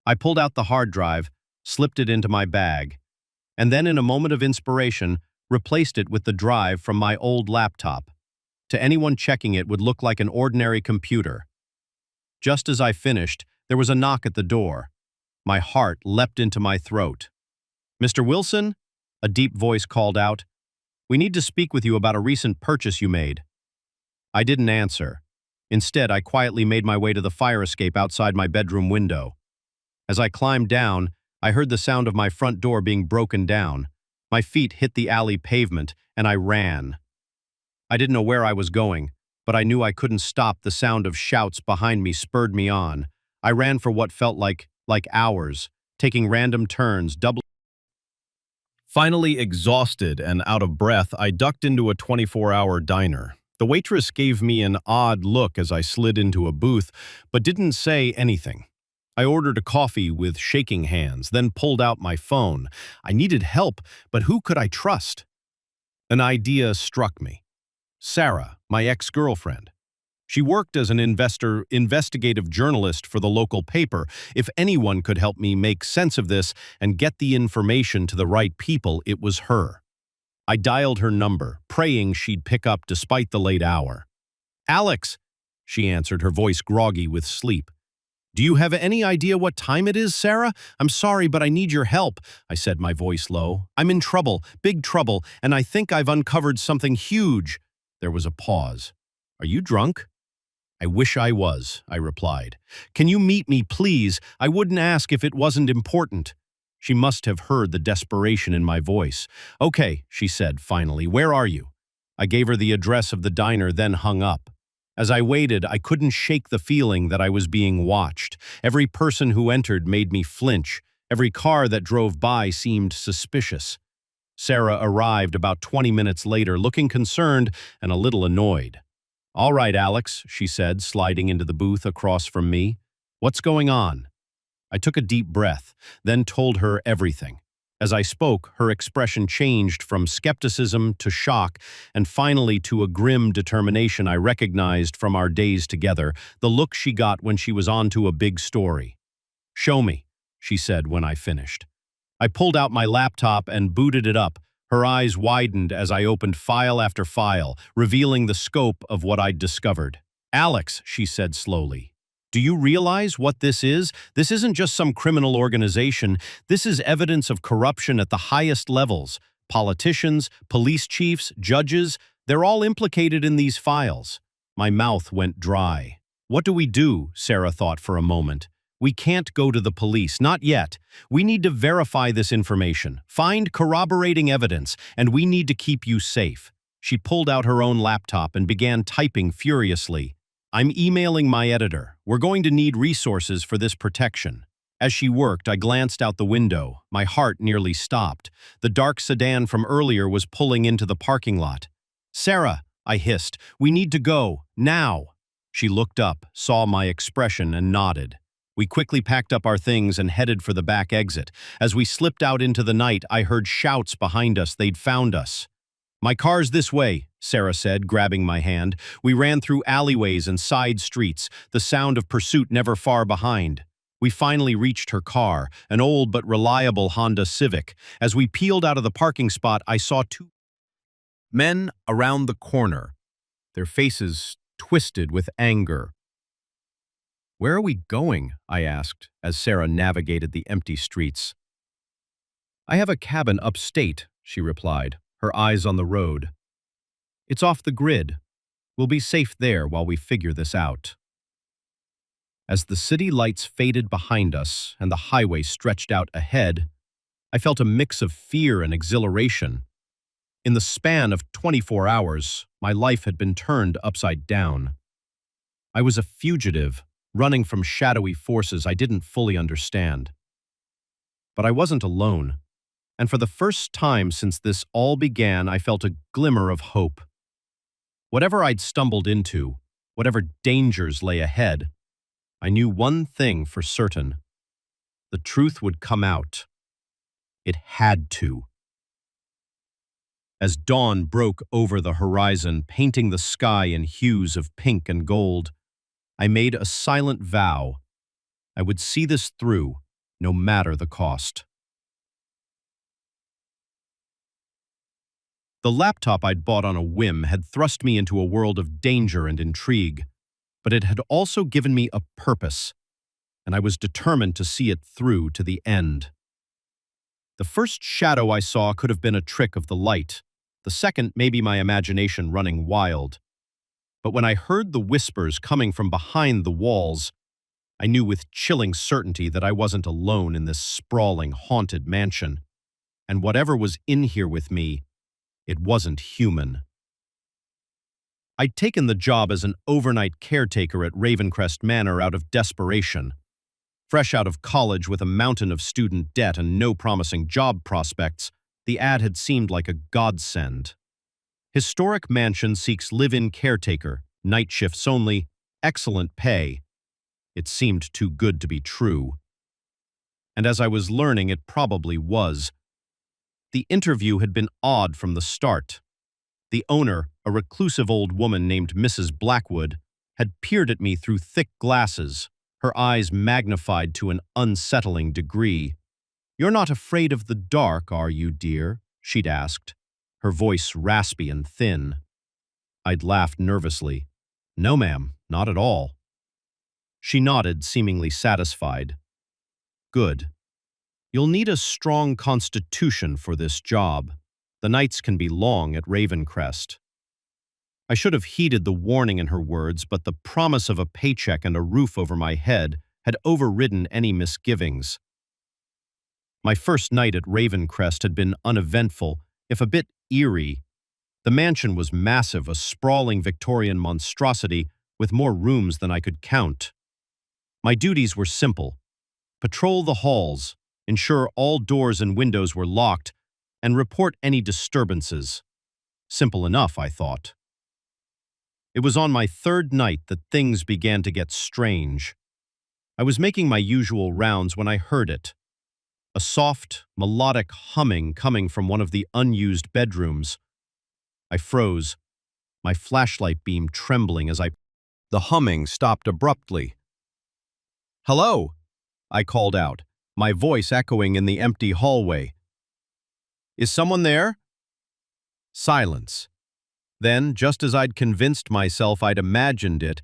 I pulled out the hard drive, slipped it into my bag, and then in a moment of inspiration, replaced it with the drive from my old laptop. To anyone checking it would look like an ordinary computer. Just as I finished, there was a knock at the door. My heart leapt into my throat. "Mr. Wilson?" A deep voice called out. "We need to speak with you about a recent purchase you made." I didn't answer. Instead, I quietly made my way to the fire escape outside my bedroom window. As I climbed down, I heard the sound of my front door being broken down. My feet hit the alley pavement, and I ran. I didn't know where I was going, but I knew I couldn't stop. The sound of shouts behind me spurred me on. I ran for what felt like hours, taking random turns, doubling. Finally exhausted and out of breath, I ducked into a 24-hour diner. The waitress gave me an odd look as I slid into a booth, but didn't say anything. I ordered a coffee with shaking hands, then pulled out my phone. I needed help, but who could I trust? An idea struck me. Sarah, my ex-girlfriend. She worked as an investigative journalist for the local paper. If anyone could help me make sense of this and get the information to the right people, it was her. I dialed her number, praying she'd pick up despite the late hour. "Alex," she answered, her voice groggy with sleep. "Do you have any idea what time it is, Sarah? I'm sorry, but I need your help," I said, my voice low. "I'm in trouble, big trouble, and I think I've uncovered something huge." There was a pause. "Are you drunk?" "I wish I was," I replied. "Can you meet me, please? I wouldn't ask if it wasn't important." She must have heard the desperation in my voice. "Okay," she said finally. "Where are you?" I gave her the address of the diner, then hung up. As I waited, I couldn't shake the feeling that I was being watched. Every person who entered made me flinch. Every car that drove by seemed suspicious. Sarah arrived about 20 minutes later, looking concerned and a little annoyed. "All right, Alex," she said, sliding into the booth across from me. "What's going on?" I took a deep breath, then told her everything. As I spoke, her expression changed from skepticism to shock, and finally to a grim determination I recognized from our days together, the look she got when she was onto a big story. "Show me," she said when I finished. I pulled out my laptop and booted it up. Her eyes widened as I opened file after file, revealing the scope of what I'd discovered. "Alex," she said slowly, "do you realize what this is? This isn't just some criminal organization. This is evidence of corruption at the highest levels. Politicians, police chiefs, judges, they're all implicated in these files." My mouth went dry. "What do we do?" Sarah thought for a moment. "We can't go to the police, not yet. We need to verify this information, find corroborating evidence, and we need to keep you safe." She pulled out her own laptop and began typing furiously. "I'm emailing my editor. We're going to need resources for this protection." As she worked, I glanced out the window. My heart nearly stopped. The dark sedan from earlier was pulling into the parking lot. "Sarah," I hissed, "we need to go, now." She looked up, saw my expression, and nodded. We quickly packed up our things and headed for the back exit. As we slipped out into the night, I heard shouts behind us. They'd found us. "My car's this way," Sarah said, grabbing my hand. We ran through alleyways and side streets, the sound of pursuit never far behind. We finally reached her car, an old but reliable Honda Civic. As we peeled out of the parking spot, I saw two men around the corner, their faces twisted with anger. "Where are we going?" I asked, as Sarah navigated the empty streets. "I have a cabin upstate," she replied, her eyes on the road. "It's off the grid. We'll be safe there while we figure this out." As the city lights faded behind us and the highway stretched out ahead, I felt a mix of fear and exhilaration. In the span of 24 hours, my life had been turned upside down. I was a fugitive, running from shadowy forces I didn't fully understand. But I wasn't alone, and for the first time since this all began, I felt a glimmer of hope. Whatever I'd stumbled into, whatever dangers lay ahead, I knew one thing for certain. The truth would come out. It had to. As dawn broke over the horizon, painting the sky in hues of pink and gold, I made a silent vow. I would see this through, no matter the cost. The laptop I'd bought on a whim had thrust me into a world of danger and intrigue, but it had also given me a purpose, and I was determined to see it through to the end. The first shadow I saw could have been a trick of the light, the second maybe my imagination running wild. But when I heard the whispers coming from behind the walls, I knew with chilling certainty that I wasn't alone in this sprawling, haunted mansion, and whatever was in here with me, it wasn't human. I'd taken the job as an overnight caretaker at Ravencrest Manor out of desperation. Fresh out of college with a mountain of student debt and no promising job prospects, the ad had seemed like a godsend. Historic mansion seeks live-in caretaker, night shifts only, excellent pay. It seemed too good to be true. And as I was learning, it probably was. The interview had been odd from the start. The owner, a reclusive old woman named Mrs. Blackwood, had peered at me through thick glasses, her eyes magnified to an unsettling degree. "You're not afraid of the dark, are you, dear?" she'd asked, her voice raspy and thin. I'd laughed nervously. "No, ma'am, not at all." She nodded, seemingly satisfied. "Good. You'll need a strong constitution for this job. The nights can be long at Ravencrest." I should have heeded the warning in her words, but the promise of a paycheck and a roof over my head had overridden any misgivings. My first night at Ravencrest had been uneventful, if a bit eerie. The mansion was massive, a sprawling Victorian monstrosity with more rooms than I could count. My duties were simple: patrol the halls, ensure all doors and windows were locked, and report any disturbances. Simple enough, I thought. It was on my third night that things began to get strange. I was making my usual rounds when I heard it. A soft, melodic humming coming from one of the unused bedrooms. I froze, my flashlight beam trembling as The humming stopped abruptly. "Hello," I called out, my voice echoing in the empty hallway. "Is someone there?" Silence. Then, just as I'd convinced myself I'd imagined it,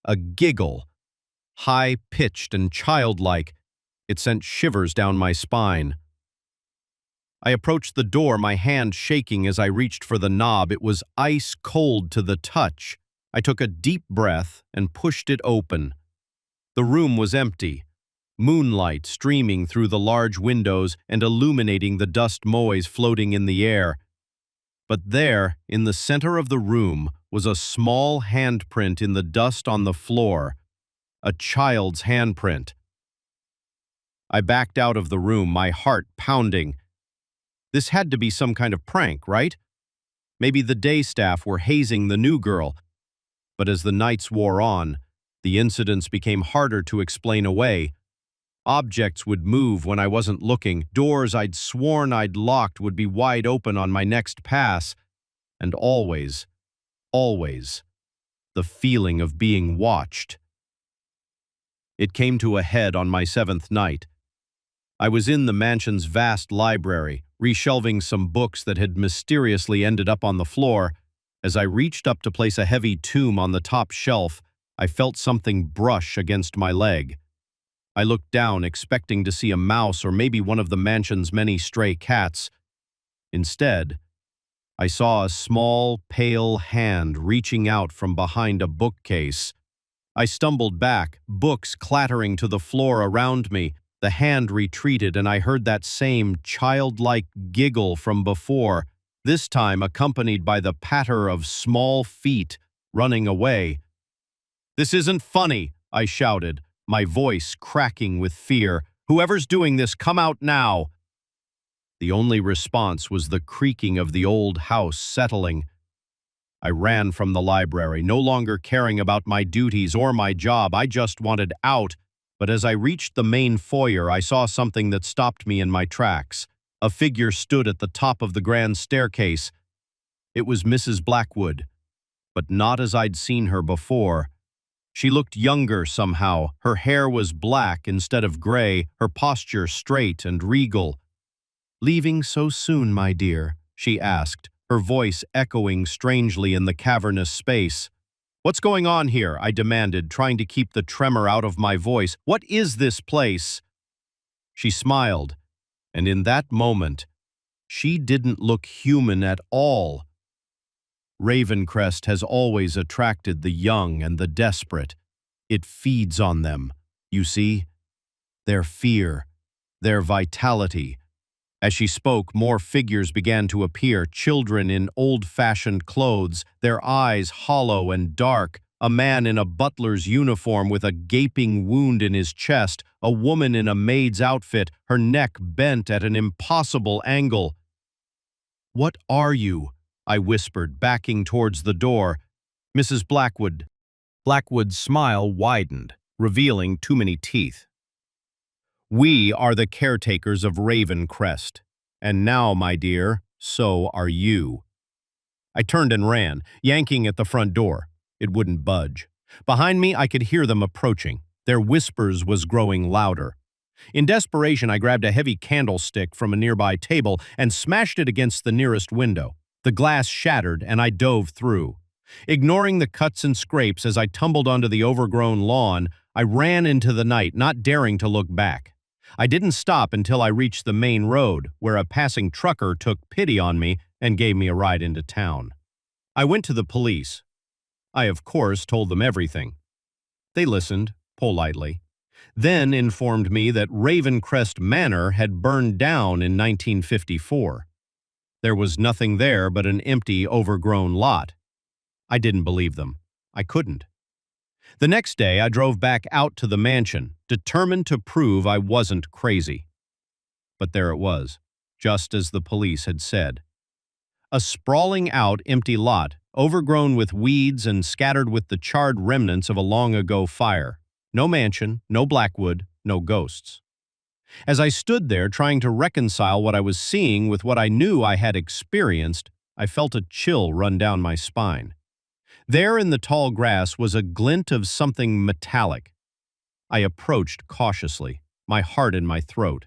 a giggle, high-pitched and childlike. It sent shivers down my spine. I approached the door, my hand shaking as I reached for the knob. It was ice cold to the touch. I took a deep breath and pushed it open. The room was empty, moonlight streaming through the large windows and illuminating the dust motes floating in the air. But there, in the center of the room, was a small handprint in the dust on the floor. A child's handprint. I backed out of the room, my heart pounding. This had to be some kind of prank, right? Maybe the day staff were hazing the new girl. But as the nights wore on, the incidents became harder to explain away. Objects would move when I wasn't looking. Doors I'd sworn I'd locked would be wide open on my next pass. And always, the feeling of being watched. It came to a head on my 7th night. I was in the mansion's vast library, reshelving some books that had mysteriously ended up on the floor. As I reached up to place a heavy tome on the top shelf, I felt something brush against my leg. I looked down, expecting to see a mouse or maybe one of the mansion's many stray cats. Instead, I saw a small, pale hand reaching out from behind a bookcase. I stumbled back, books clattering to the floor around me. The hand retreated, and I heard that same childlike giggle from before, this time accompanied by the patter of small feet running away. "This isn't funny," I shouted, my voice cracking with fear. "Whoever's doing this, come out now!" The only response was the creaking of the old house settling. I ran from the library, no longer caring about my duties or my job. I just wanted out. But as I reached the main foyer, I saw something that stopped me in my tracks. A figure stood at the top of the grand staircase. It was Mrs. Blackwood, but not as I'd seen her before. She looked younger somehow. Her hair was black instead of gray, her posture straight and regal. "Leaving so soon, my dear?" she asked, her voice echoing strangely in the cavernous space. "What's going on here?" I demanded, trying to keep the tremor out of my voice. "What is this place?" She smiled, and in that moment, she didn't look human at all. Ravencrest has always attracted the young and the desperate. It feeds on them, you see. Their fear, their vitality. As she spoke, more figures began to appear, children in old-fashioned clothes, their eyes hollow and dark, a man in a butler's uniform with a gaping wound in his chest, a woman in a maid's outfit, her neck bent at an impossible angle. "What are you?" I whispered, backing towards the door. "Mrs. Blackwood." Blackwood's smile widened, revealing too many teeth. "We are the caretakers of Ravencrest, and now, my dear, so are you." I turned and ran, yanking at the front door. It wouldn't budge. Behind me, I could hear them approaching. Their whispers was growing louder. In desperation, I grabbed a heavy candlestick from a nearby table and smashed it against the nearest window. The glass shattered, and I dove through. Ignoring the cuts and scrapes as I tumbled onto the overgrown lawn, I ran into the night, not daring to look back. I didn't stop until I reached the main road, where a passing trucker took pity on me and gave me a ride into town. I went to the police. I, of course, told them everything. They listened, politely, then informed me that Ravencrest Manor had burned down in 1954. There was nothing there but an empty, overgrown lot. I didn't believe them. I couldn't. The next day, I drove back out to the mansion, determined to prove I wasn't crazy. But there it was, just as the police had said. A sprawling out empty lot, overgrown with weeds and scattered with the charred remnants of a long-ago fire. No mansion, no Blackwood, no ghosts. As I stood there trying to reconcile what I was seeing with what I knew I had experienced, I felt a chill run down my spine. There in the tall grass was a glint of something metallic. I approached cautiously, my heart in my throat.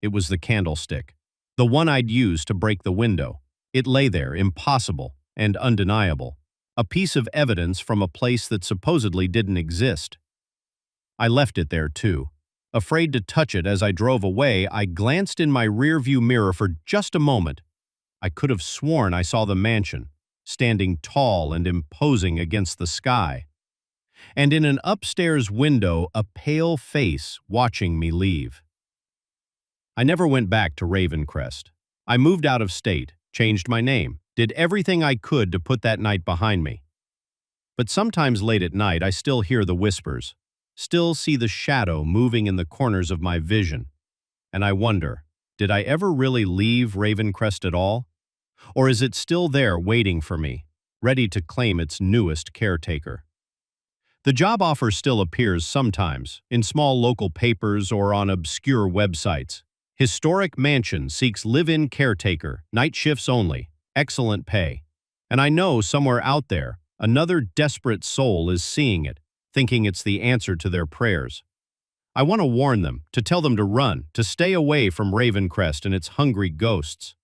It was the candlestick, the one I'd used to break the window. It lay there, impossible and undeniable, a piece of evidence from a place that supposedly didn't exist. I left it there, too. Afraid to touch it as I drove away, I glanced in my rearview mirror for just a moment. I could have sworn I saw the mansion, standing tall and imposing against the sky. And in an upstairs window, a pale face watching me leave. I never went back to Ravencrest. I moved out of state, changed my name, did everything I could to put that night behind me. But sometimes late at night, I still hear the whispers, still see the shadow moving in the corners of my vision. And I wonder, did I ever really leave Ravencrest at all? Or is it still there waiting for me, ready to claim its newest caretaker? The job offer still appears sometimes, in small local papers or on obscure websites. Historic mansion seeks live-in caretaker, night shifts only, excellent pay. And I know somewhere out there, another desperate soul is seeing it, thinking it's the answer to their prayers. I want to warn them, to tell them to run, to stay away from Ravencrest and its hungry ghosts.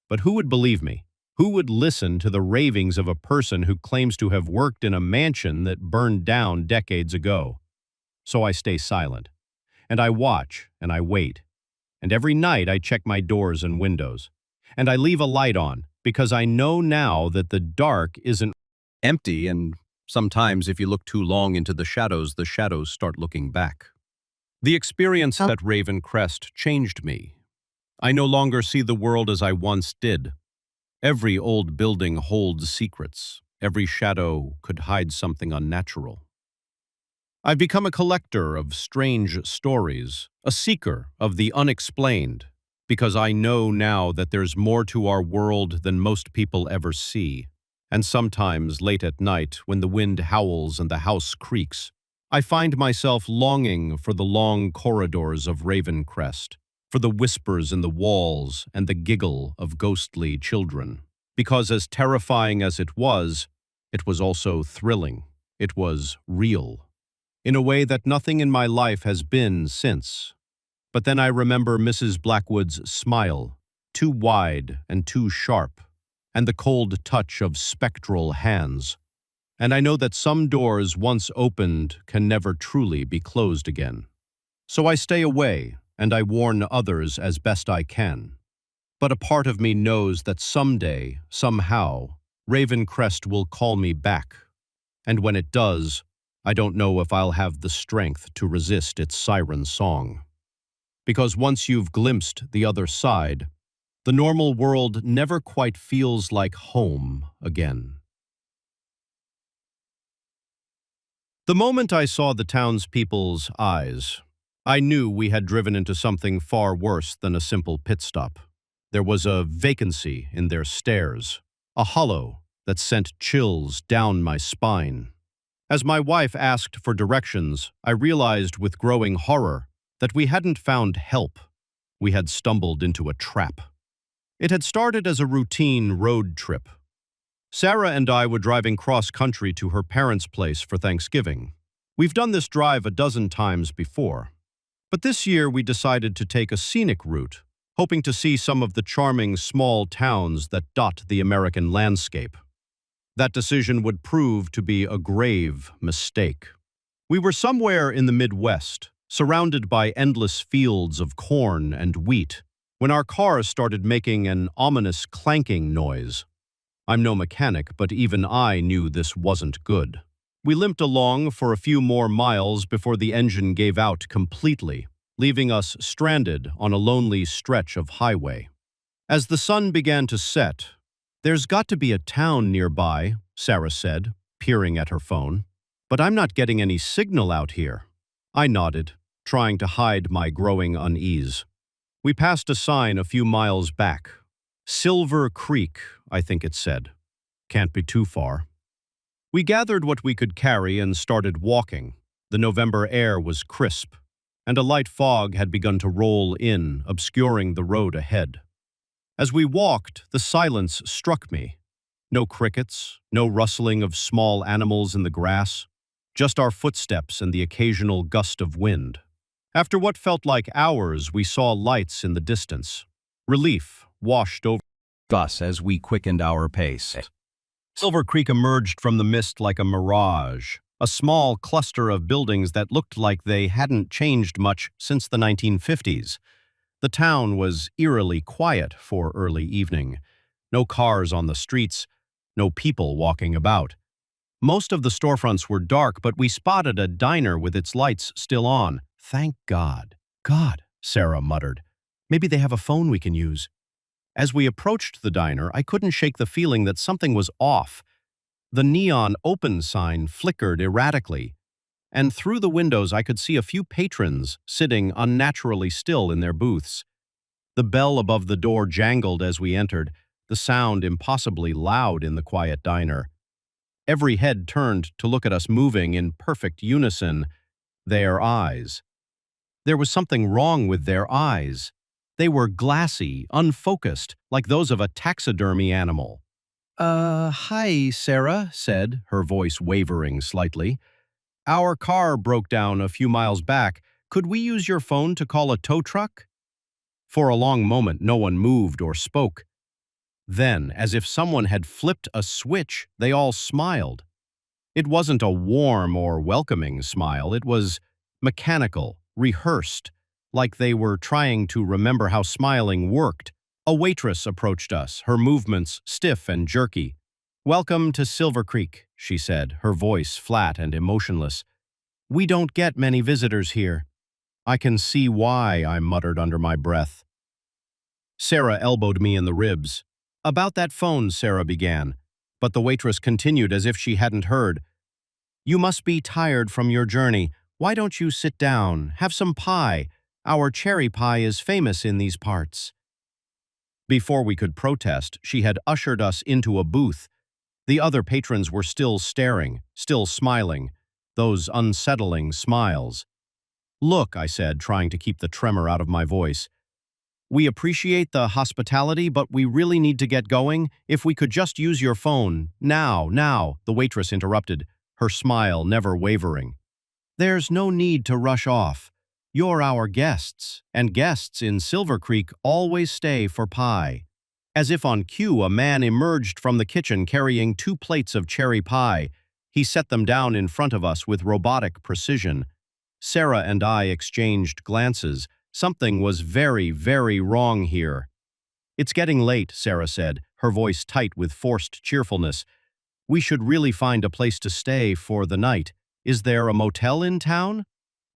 But who would believe me? Who would listen to the ravings of a person who claims to have worked in a mansion that burned down decades ago? So I stay silent. And I watch, and I wait. And every night I check my doors and windows. And I leave a light on, because I know now that the dark isn't empty, and sometimes if you look too long into the shadows start looking back. The experience at Ravencrest changed me. I no longer see the world as I once did. Every old building holds secrets. Every shadow could hide something unnatural. I've become a collector of strange stories, a seeker of the unexplained, because I know now that there's more to our world than most people ever see. And sometimes, late at night, when the wind howls and the house creaks, I find myself longing for the long corridors of Ravencrest, for the whispers in the walls and the giggle of ghostly children. Because as terrifying as it was also thrilling. It was real, in a way that nothing in my life has been since. But then I remember Mrs. Blackwood's smile, too wide and too sharp, and the cold touch of spectral hands. And I know that some doors once opened can never truly be closed again. So I stay away, and I warn others as best I can. But a part of me knows that someday, somehow, Ravencrest will call me back. And when it does, I don't know if I'll have the strength to resist its siren song. Because once you've glimpsed the other side, the normal world never quite feels like home again. The moment I saw the townspeople's eyes, I knew we had driven into something far worse than a simple pit stop. There was a vacancy in their stares, a hollow that sent chills down my spine. As my wife asked for directions, I realized with growing horror that we hadn't found help. We had stumbled into a trap. It had started as a routine road trip. Sarah and I were driving cross-country to her parents' place for Thanksgiving. We've done this drive a dozen times before. But this year we decided to take a scenic route, hoping to see some of the charming small towns that dot the American landscape. That decision would prove to be a grave mistake. We were somewhere in the Midwest, surrounded by endless fields of corn and wheat, when our car started making an ominous clanking noise. I'm no mechanic, but even I knew this wasn't good. We limped along for a few more miles before the engine gave out completely, leaving us stranded on a lonely stretch of highway. As the sun began to set, "There's got to be a town nearby," Sarah said, peering at her phone. "But I'm not getting any signal out here." I nodded, trying to hide my growing unease. We passed a sign a few miles back. Silver Creek, I think it said. Can't be too far. We gathered what we could carry and started walking. The November air was crisp, and a light fog had begun to roll in, obscuring the road ahead. As we walked, the silence struck me. No crickets, no rustling of small animals in the grass, just our footsteps and the occasional gust of wind. After what felt like hours, we saw lights in the distance. Relief washed over us as we quickened our pace. Silver Creek emerged from the mist like a mirage, a small cluster of buildings that looked like they hadn't changed much since the 1950s. The town was eerily quiet for early evening. No cars on the streets, no people walking about. Most of the storefronts were dark, but we spotted a diner with its lights still on. "Thank God." "God," Sarah muttered. "Maybe they have a phone we can use." As we approached the diner, I couldn't shake the feeling that something was off. The neon open sign flickered erratically, and through the windows I could see a few patrons sitting unnaturally still in their booths. The bell above the door jangled as we entered, the sound impossibly loud in the quiet diner. Every head turned to look at us moving in perfect unison. Their eyes. There was something wrong with their eyes. They were glassy, unfocused, like those of a taxidermy animal. Hi, Sarah said, her voice wavering slightly. "Our car broke down a few miles back. Could we use your phone to call a tow truck?" For a long moment, no one moved or spoke. Then, as if someone had flipped a switch, they all smiled. It wasn't a warm or welcoming smile. It was mechanical, rehearsed, like they were trying to remember how smiling worked. A waitress approached us, her movements stiff and jerky. "Welcome to Silver Creek," she said, her voice flat and emotionless. "We don't get many visitors here." "I can see why," I muttered under my breath. Sarah elbowed me in the ribs. "About that phone," Sarah began, but the waitress continued as if she hadn't heard. "You must be tired from your journey. Why don't you sit down, have some pie? Our cherry pie is famous in these parts." Before we could protest, she had ushered us into a booth. The other patrons were still staring, still smiling, those unsettling smiles. "Look," I said, trying to keep the tremor out of my voice. "We appreciate the hospitality, but we really need to get going. If we could just use your phone. Now," the waitress interrupted, her smile never wavering. "There's no need to rush off. You're our guests, and guests in Silver Creek always stay for pie." As if on cue, a man emerged from the kitchen carrying 2 plates of cherry pie. He set them down in front of us with robotic precision. Sarah and I exchanged glances. Something was very, very wrong here. "It's getting late," Sarah said, her voice tight with forced cheerfulness. "We should really find a place to stay for the night. Is there a motel in town?"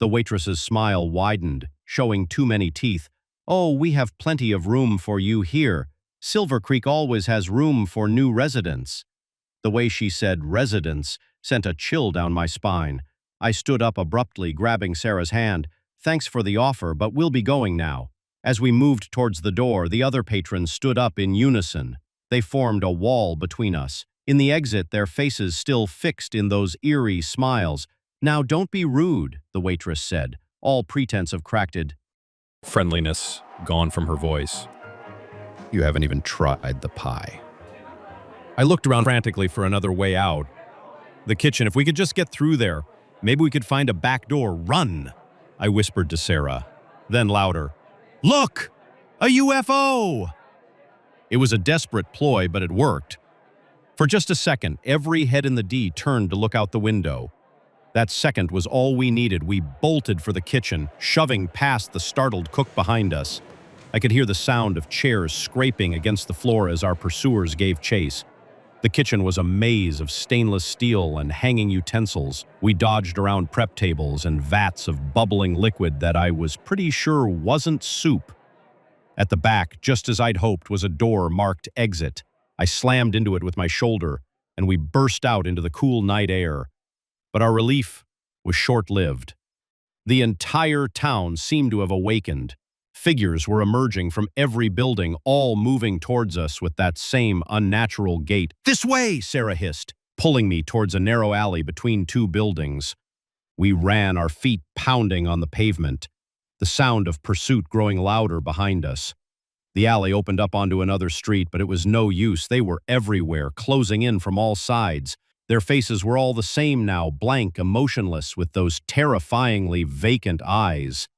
The waitress's smile widened, showing too many teeth. "Oh, we have plenty of room for you here. Silver Creek always has room for new residents." The way she said residents sent a chill down my spine. I stood up abruptly, grabbing Sarah's hand. "Thanks for the offer, but we'll be going now." As we moved towards the door, the other patrons stood up in unison. They formed a wall between us. In the exit, their faces still fixed in those eerie smiles. "Now don't be rude," the waitress said, all pretense of cracked Friendliness gone from her voice. "You haven't even tried the pie." I looked around frantically for another way out. "The kitchen, if we could just get through there. Maybe we could find a back door. Run!" I whispered to Sarah. Then louder, "Look! A UFO!" It was a desperate ploy, but it worked. For just a second, every head in the D turned to look out the window. That second was all we needed. We bolted for the kitchen, shoving past the startled cook behind us. I could hear the sound of chairs scraping against the floor as our pursuers gave chase. The kitchen was a maze of stainless steel and hanging utensils. We dodged around prep tables and vats of bubbling liquid that I was pretty sure wasn't soup. At the back, just as I'd hoped, was a door marked exit. I slammed into it with my shoulder, and we burst out into the cool night air. But our relief was short-lived. The entire town seemed to have awakened. Figures were emerging from every building, all moving towards us with that same unnatural gait. "This way!" Sarah hissed, pulling me towards a narrow alley between 2 buildings. We ran, our feet pounding on the pavement, the sound of pursuit growing louder behind us. The alley opened up onto another street, but it was no use. They were everywhere, closing in from all sides. Their faces were all the same now, blank, emotionless, with those terrifyingly vacant eyes.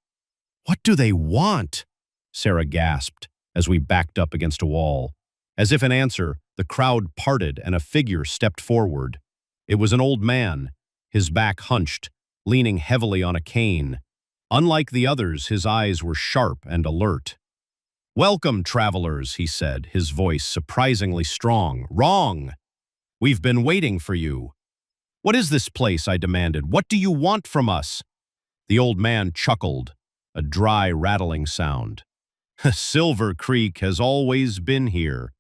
"What do they want?" Sarah gasped as we backed up against a wall. As if in answer, the crowd parted and a figure stepped forward. It was an old man, his back hunched, leaning heavily on a cane. Unlike the others, his eyes were sharp and alert. "Welcome, travelers," he said, his voice surprisingly strong. "Wrong! We've been waiting for you." "What is this place?" I demanded. "What do you want from us?" The old man chuckled, a dry, rattling sound. "Silver Creek has always been here,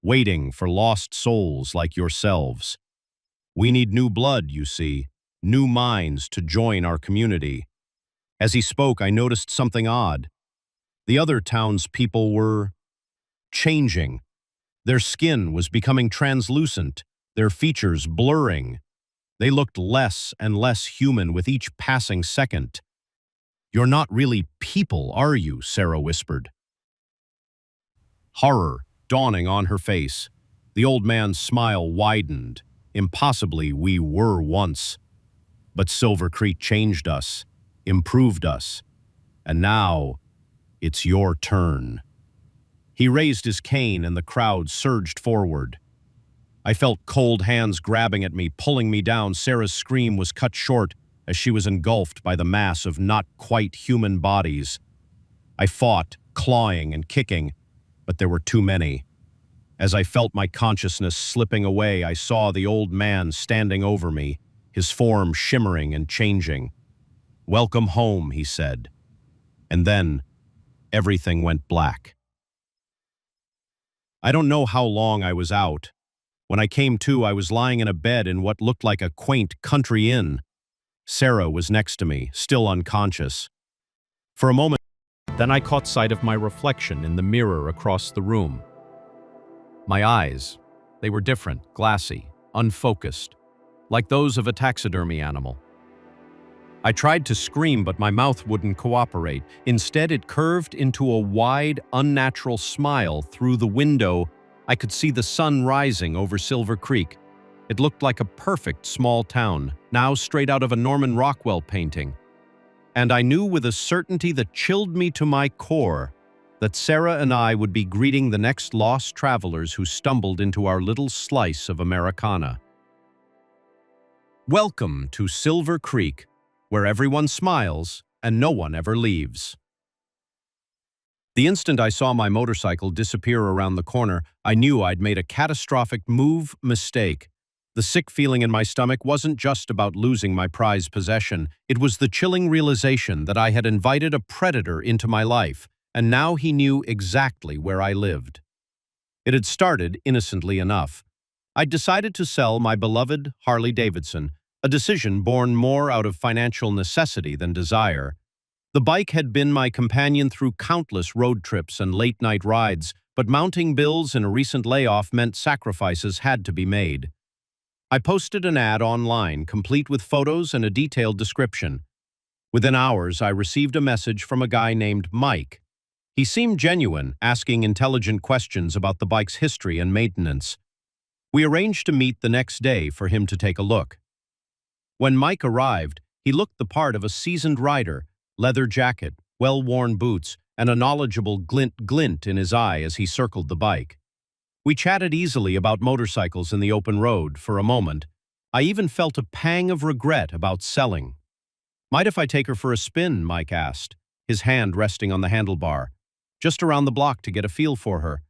waiting for lost souls like yourselves. We need new blood, you see, new minds to join our community." As he spoke, I noticed something odd. The other townspeople were changing. Their skin was becoming translucent, their features blurring. They looked less and less human with each passing second. "You're not really people, are you?" Sarah whispered. Horror dawning on her face. The old man's smile widened. "Impossibly, we were once. But Silver Creek changed us, improved us. And now, it's your turn." He raised his cane and the crowd surged forward. I felt cold hands grabbing at me, pulling me down. Sarah's scream was cut short as she was engulfed by the mass of not quite human bodies. I fought, clawing and kicking, but there were too many. As I felt my consciousness slipping away, I saw the old man standing over me, his form shimmering and changing. "Welcome home," he said. And then, everything went black. I don't know how long I was out. When I came to, I was lying in a bed in what looked like a quaint country inn. Sarah was next to me, still unconscious. For a moment, then I caught sight of my reflection in the mirror across the room. My eyes, they were different, glassy, unfocused, like those of a taxidermy animal. I tried to scream, but my mouth wouldn't cooperate. Instead, it curved into a wide, unnatural smile. Through the window, I could see the sun rising over Silver Creek. It looked like a perfect small town, now straight out of a Norman Rockwell painting. And I knew with a certainty that chilled me to my core that Sarah and I would be greeting the next lost travelers who stumbled into our little slice of Americana. Welcome to Silver Creek, where everyone smiles and no one ever leaves. The instant I saw my motorcycle disappear around the corner, I knew I'd made a catastrophic mistake. The sick feeling in my stomach wasn't just about losing my prized possession. It was the chilling realization that I had invited a predator into my life, and now he knew exactly where I lived. It had started innocently enough. I'd decided to sell my beloved Harley-Davidson, a decision born more out of financial necessity than desire. The bike had been my companion through countless road trips and late-night rides, but mounting bills and a recent layoff meant sacrifices had to be made. I posted an ad online, complete with photos and a detailed description. Within hours, I received a message from a guy named Mike. He seemed genuine, asking intelligent questions about the bike's history and maintenance. We arranged to meet the next day for him to take a look. When Mike arrived, he looked the part of a seasoned rider, leather jacket, well-worn boots, and a knowledgeable glint in his eye as he circled the bike. We chatted easily about motorcycles in the open road for a moment. I even felt a pang of regret about selling. "Mind if I take her for a spin?" Mike asked, his hand resting on the handlebar. "Just around the block to get a feel for her."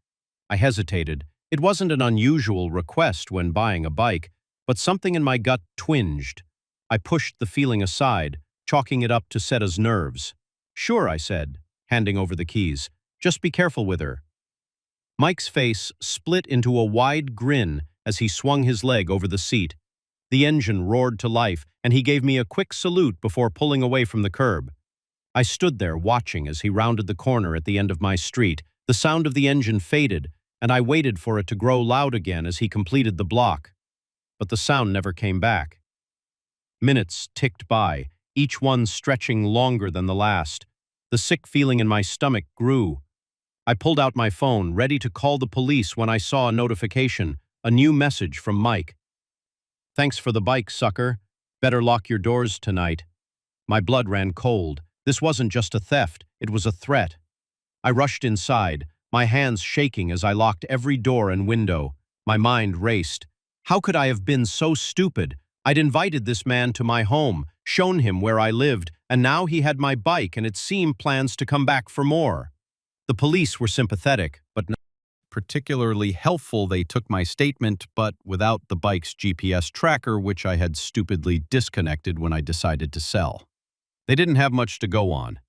I hesitated. It wasn't an unusual request when buying a bike, but something in my gut twinged. I pushed the feeling aside, chalking it up to Setta's nerves. "Sure," I said, handing over the keys. "Just be careful with her." Mike's face split into a wide grin as he swung his leg over the seat. The engine roared to life, and he gave me a quick salute before pulling away from the curb. I stood there watching as he rounded the corner at the end of my street. The sound of the engine faded, and I waited for it to grow loud again as he completed the block. But the sound never came back. Minutes ticked by, each one stretching longer than the last. The sick feeling in my stomach grew. I pulled out my phone, ready to call the police when I saw a notification, a new message from Mike. "Thanks for the bike, sucker. Better lock your doors tonight." My blood ran cold. This wasn't just a theft, it was a threat. I rushed inside, my hands shaking as I locked every door and window. My mind raced. How could I have been so stupid? I'd invited this man to my home, shown him where I lived, and now he had my bike and it seemed plans to come back for more. The police were sympathetic, but not particularly helpful. They took my statement, but without the bike's GPS tracker, which I had stupidly disconnected when I decided to sell. They didn't have much to go on.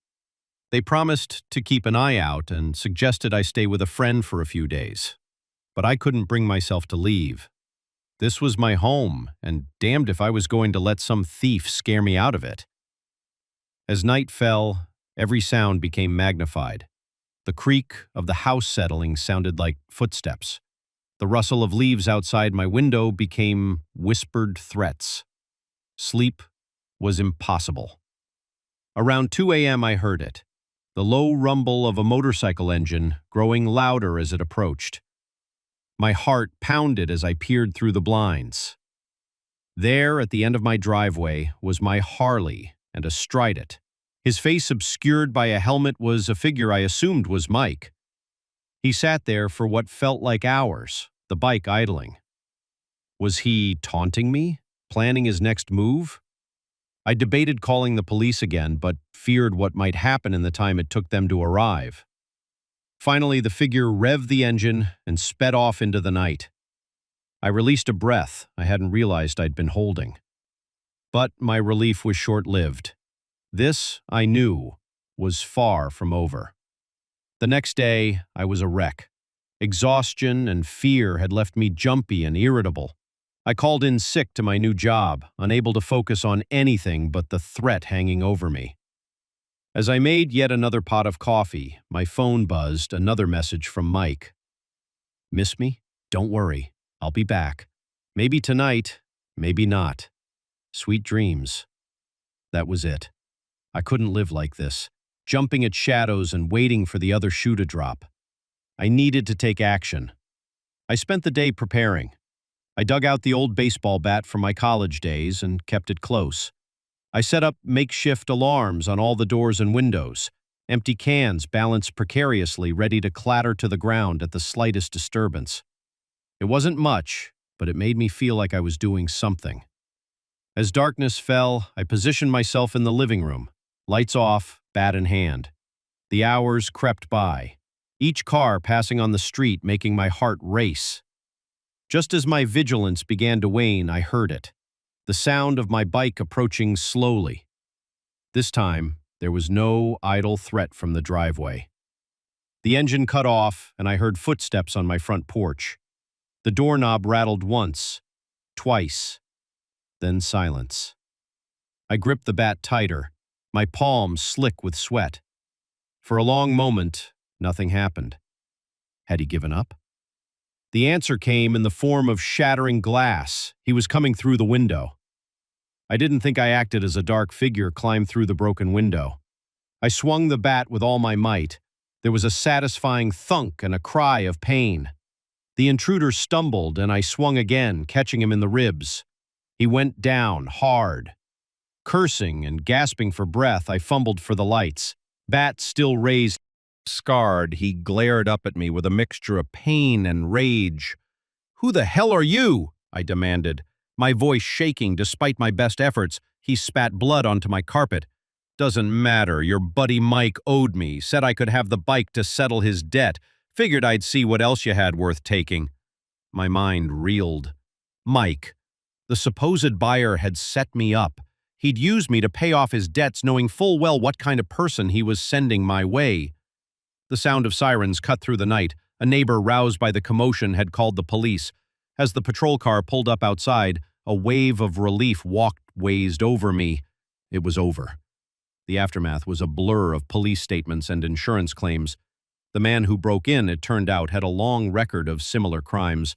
They promised to keep an eye out and suggested I stay with a friend for a few days. But I couldn't bring myself to leave. This was my home, and damned if I was going to let some thief scare me out of it. As night fell, every sound became magnified. The creak of the house settling sounded like footsteps. The rustle of leaves outside my window became whispered threats. Sleep was impossible. Around 2 a.m. I heard it, the low rumble of a motorcycle engine growing louder as it approached. My heart pounded as I peered through the blinds. There, at the end of my driveway, was my Harley, and astride it, his face obscured by a helmet, was a figure I assumed was Mike. He sat there for what felt like hours, the bike idling. Was he taunting me, planning his next move? I debated calling the police again, but feared what might happen in the time it took them to arrive. Finally, the figure revved the engine and sped off into the night. I released a breath I hadn't realized I'd been holding. But my relief was short-lived. This, I knew, was far from over. The next day, I was a wreck. Exhaustion and fear had left me jumpy and irritable. I called in sick to my new job, unable to focus on anything but the threat hanging over me. As I made yet another pot of coffee, my phone buzzed, another message from Mike. "Miss me? Don't worry. I'll be back. Maybe tonight, maybe not. Sweet dreams. That was it. I couldn't live like this, jumping at shadows and waiting for the other shoe to drop. I needed to take action. I spent the day preparing. I dug out the old baseball bat from my college days and kept it close. I set up makeshift alarms on all the doors and windows, empty cans balanced precariously ready to clatter to the ground at the slightest disturbance. It wasn't much, but it made me feel like I was doing something. As darkness fell, I positioned myself in the living room, lights off, bat in hand. The hours crept by, each car passing on the street making my heart race. Just as my vigilance began to wane, I heard it, the sound of my bike approaching slowly. This time, there was no idle threat from the driveway. The engine cut off, and I heard footsteps on my front porch. The doorknob rattled once, twice, then silence. I gripped the bat tighter, my palms slick with sweat. For a long moment, nothing happened. Had he given up? The answer came in the form of shattering glass. He was coming through the window. I didn't think I acted as a dark figure climbed through the broken window. I swung the bat with all my might. There was a satisfying thunk and a cry of pain. The intruder stumbled, and I swung again, catching him in the ribs. He went down, hard. Cursing and gasping for breath, I fumbled for the lights. Bat still raised. Scarred, he glared up at me with a mixture of pain and rage. "Who the hell are you?" I demanded. My voice shaking despite my best efforts. He spat blood onto my carpet. "Doesn't matter, your buddy Mike owed me, said I could have the bike to settle his debt. Figured I'd see what else you had worth taking." My mind reeled. Mike. The supposed buyer had set me up. He'd used me to pay off his debts, knowing full well what kind of person he was sending my way. The sound of sirens cut through the night. A neighbor, roused by the commotion, had called the police. As the patrol car pulled up outside, a wave of relief wazed over me. It was over. The aftermath was a blur of police statements and insurance claims. The man who broke in, it turned out, had a long record of similar crimes.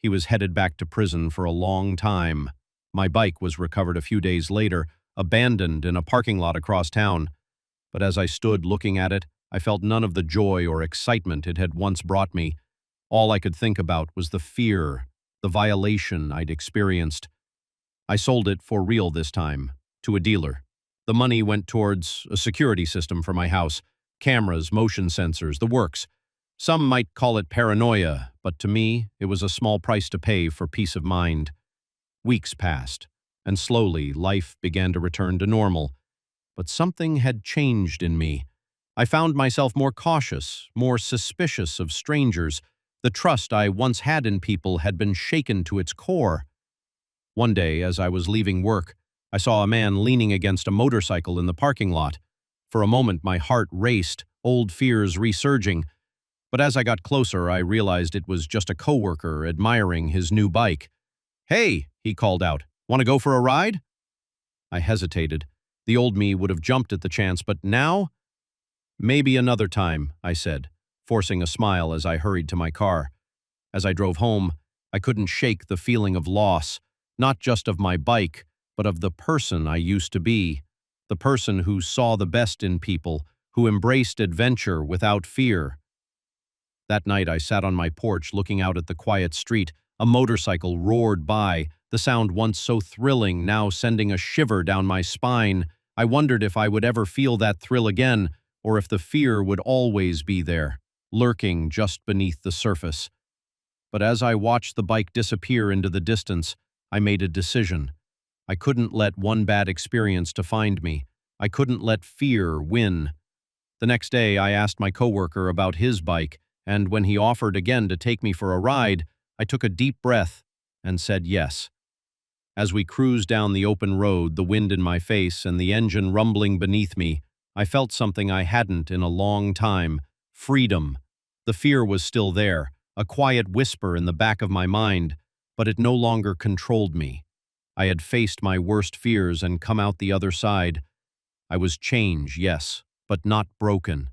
He was headed back to prison for a long time. My bike was recovered a few days later, abandoned in a parking lot across town. But as I stood looking at it, I felt none of the joy or excitement it had once brought me. All I could think about was the fear, the violation I'd experienced. I sold it for real this time, to a dealer. The money went towards a security system for my house. Cameras, motion sensors, the works. Some might call it paranoia, but to me, it was a small price to pay for peace of mind. Weeks passed, and slowly life began to return to normal. But something had changed in me. I found myself more cautious, more suspicious of strangers. The trust I once had in people had been shaken to its core. One day, as I was leaving work, I saw a man leaning against a motorcycle in the parking lot. For a moment, my heart raced, old fears resurging. But as I got closer, I realized it was just a coworker admiring his new bike. "Hey," he called out, "want to go for a ride?" I hesitated. The old me would have jumped at the chance, but now? "Maybe another time," I said, forcing a smile as I hurried to my car. As I drove home, I couldn't shake the feeling of loss, not just of my bike, but of the person I used to be. The person who saw the best in people, who embraced adventure without fear. That night I sat on my porch looking out at the quiet street. A motorcycle roared by, the sound once so thrilling now sending a shiver down my spine. I wondered if I would ever feel that thrill again, or if the fear would always be there, lurking just beneath the surface. But as I watched the bike disappear into the distance, I made a decision. I couldn't let one bad experience define me. I couldn't let fear win. The next day, I asked my coworker about his bike, and when he offered again to take me for a ride, I took a deep breath and said yes. As we cruised down the open road, the wind in my face and the engine rumbling beneath me, I felt something I hadn't in a long time: freedom. The fear was still there, a quiet whisper in the back of my mind, but it no longer controlled me. I had faced my worst fears and come out the other side. I was changed, yes, but not broken.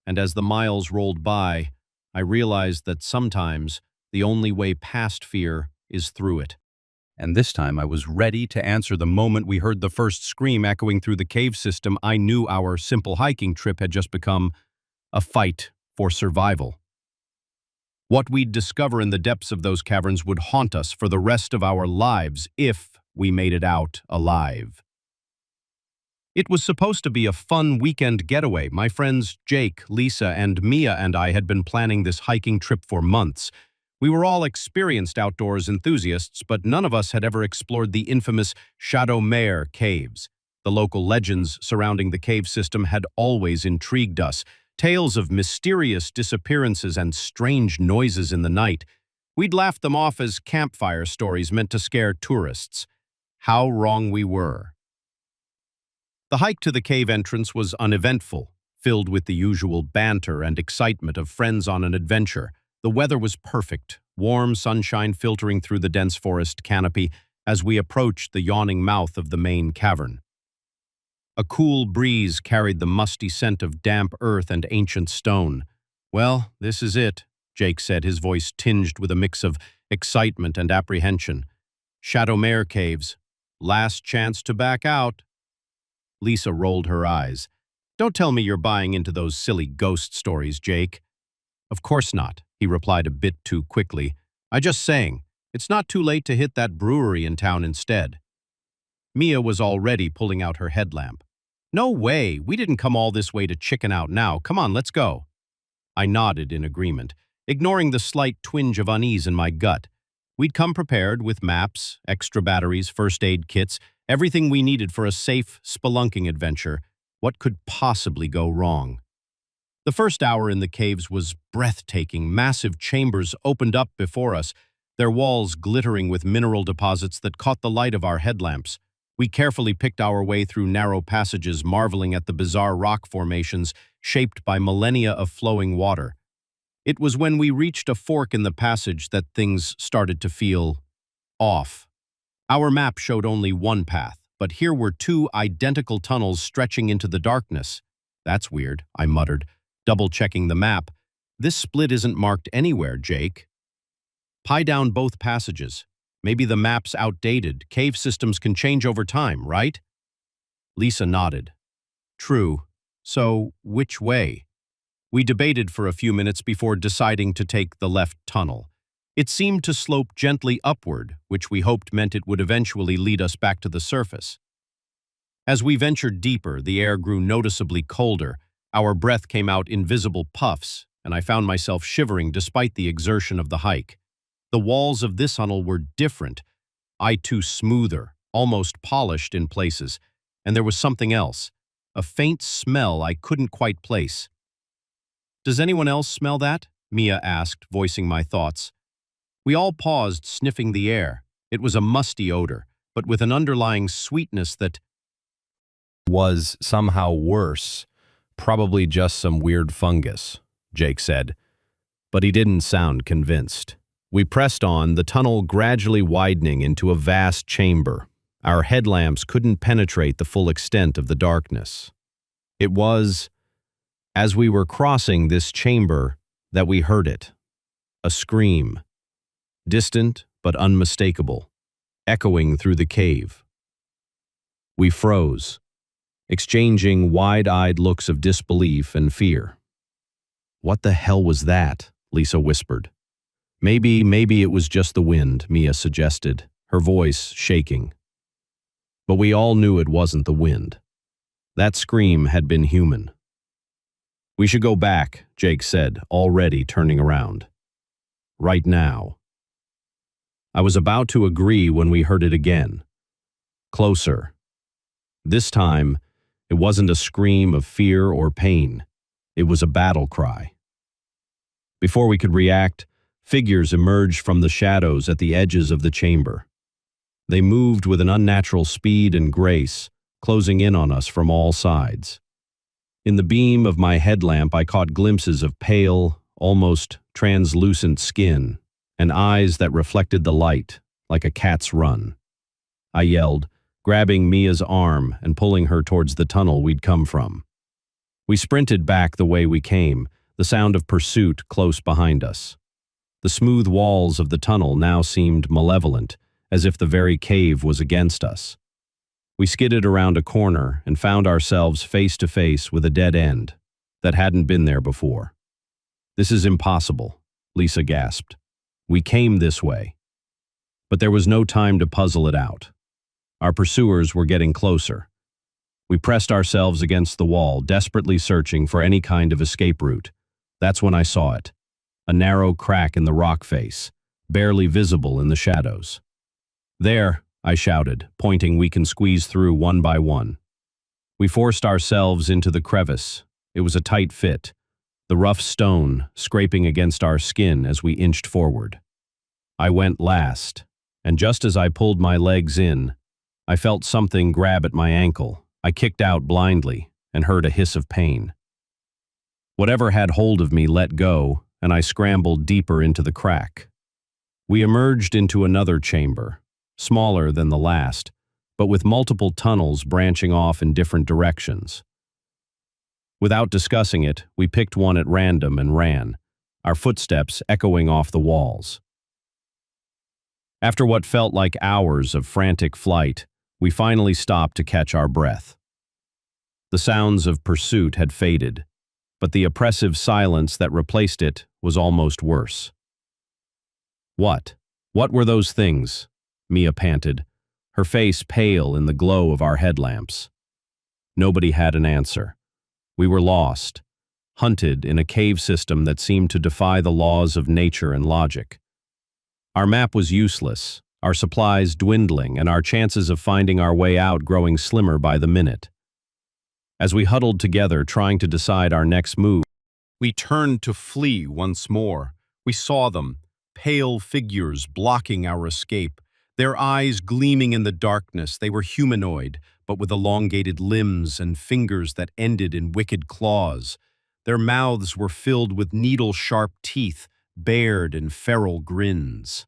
And as the miles rolled by, I realized that sometimes the only way past fear is through it. And this time I was ready to answer the moment we heard the first scream echoing through the cave system. I knew our simple hiking trip had just become a fight for survival. What we'd discover in the depths of those caverns would haunt us for the rest of our lives if we made it out alive. It was supposed to be a fun weekend getaway. My friends Jake, Lisa, and Mia and I had been planning this hiking trip for months. We were all experienced outdoors enthusiasts, but none of us had ever explored the infamous Shadow Mare caves. The local legends surrounding the cave system had always intrigued us. Tales of mysterious disappearances and strange noises in the night. We'd laughed them off as campfire stories meant to scare tourists. How wrong we were. The hike to the cave entrance was uneventful, filled with the usual banter and excitement of friends on an adventure. The weather was perfect, warm sunshine filtering through the dense forest canopy as we approached the yawning mouth of the main cavern. A cool breeze carried the musty scent of damp earth and ancient stone. "Well, this is it," Jake said, his voice tinged with a mix of excitement and apprehension. "Shadow Mare Caves. Last chance to back out." Lisa rolled her eyes. "Don't tell me you're buying into those silly ghost stories, Jake." "Of course not," he replied a bit too quickly. "I just saying, it's not too late to hit that brewery in town instead." Mia was already pulling out her headlamp. "No way, we didn't come all this way to chicken out now. Come on, let's go." I nodded in agreement, ignoring the slight twinge of unease in my gut. We'd come prepared with maps, extra batteries, first aid kits, everything we needed for a safe, spelunking adventure. What could possibly go wrong? The first hour in the caves was breathtaking. Massive chambers opened up before us, their walls glittering with mineral deposits that caught the light of our headlamps. We carefully picked our way through narrow passages, marveling at the bizarre rock formations shaped by millennia of flowing water. It was when we reached a fork in the passage that things started to feel off. Our map showed only one path, but here were two identical tunnels stretching into the darkness. "That's weird," I muttered, double-checking the map. "This split isn't marked anywhere, Jake." "Pie down both passages. Maybe the map's outdated. Cave systems can change over time, right?" Lisa nodded. "True. So, which way?" We debated for a few minutes before deciding to take the left tunnel. It seemed to slope gently upward, which we hoped meant it would eventually lead us back to the surface. As we ventured deeper, the air grew noticeably colder. Our breath came out in visible puffs, and I found myself shivering despite the exertion of the hike. The walls of this tunnel were different, too smoother, almost polished in places, and there was something else, a faint smell I couldn't quite place. "Does anyone else smell that?" Mia asked, voicing my thoughts. We all paused, sniffing the air. It was a musty odor, but with an underlying sweetness that Was somehow worse. Probably just some weird fungus, Jake said. But he didn't sound convinced. We pressed on, the tunnel gradually widening into a vast chamber. Our headlamps couldn't penetrate the full extent of the darkness. It was, as we were crossing this chamber, that we heard it. A scream. Distant but unmistakable, echoing through the cave. We froze, exchanging wide-eyed looks of disbelief and fear. "What the hell was that?" Lisa whispered. Maybe it was just the wind," Mia suggested, her voice shaking. But we all knew it wasn't the wind. That scream had been human. "We should go back," Jake said, already turning around. "Right now." I was about to agree when we heard it again. Closer. This time, it wasn't a scream of fear or pain. It was a battle cry. Before we could react, figures emerged from the shadows at the edges of the chamber. They moved with an unnatural speed and grace, closing in on us from all sides. In the beam of my headlamp, I caught glimpses of pale, almost translucent skin, and eyes that reflected the light, like a cat's run. I yelled, grabbing Mia's arm and pulling her towards the tunnel we'd come from. We sprinted back the way we came, the sound of pursuit close behind us. The smooth walls of the tunnel now seemed malevolent, as if the very cave was against us. We skidded around a corner and found ourselves face to face with a dead end that hadn't been there before. "This is impossible," Lisa gasped. "We came this way." But there was no time to puzzle it out. Our pursuers were getting closer. We pressed ourselves against the wall, desperately searching for any kind of escape route. That's when I saw it. A narrow crack in the rock face, barely visible in the shadows. "There," I shouted, pointing. "We can squeeze through one by one." We forced ourselves into the crevice. It was a tight fit, the rough stone scraping against our skin as we inched forward. I went last, and just as I pulled my legs in, I felt something grab at my ankle. I kicked out blindly and heard a hiss of pain. Whatever had hold of me let go, and I scrambled deeper into the crack. We emerged into another chamber, smaller than the last, but with multiple tunnels branching off in different directions. Without discussing it, we picked one at random and ran, our footsteps echoing off the walls. After what felt like hours of frantic flight, we finally stopped to catch our breath. The sounds of pursuit had faded, but the oppressive silence that replaced it was almost worse. What were those things?" Mia panted, her face pale in the glow of our headlamps. Nobody had an answer. We were lost, hunted in a cave system that seemed to defy the laws of nature and logic. Our map was useless, our supplies dwindling, and our chances of finding our way out growing slimmer by the minute. As we huddled together trying to decide our next move, we turned to flee once more. We saw them, pale figures blocking our escape, their eyes gleaming in the darkness. They were humanoid, but with elongated limbs and fingers that ended in wicked claws. Their mouths were filled with needle-sharp teeth, bared in feral grins.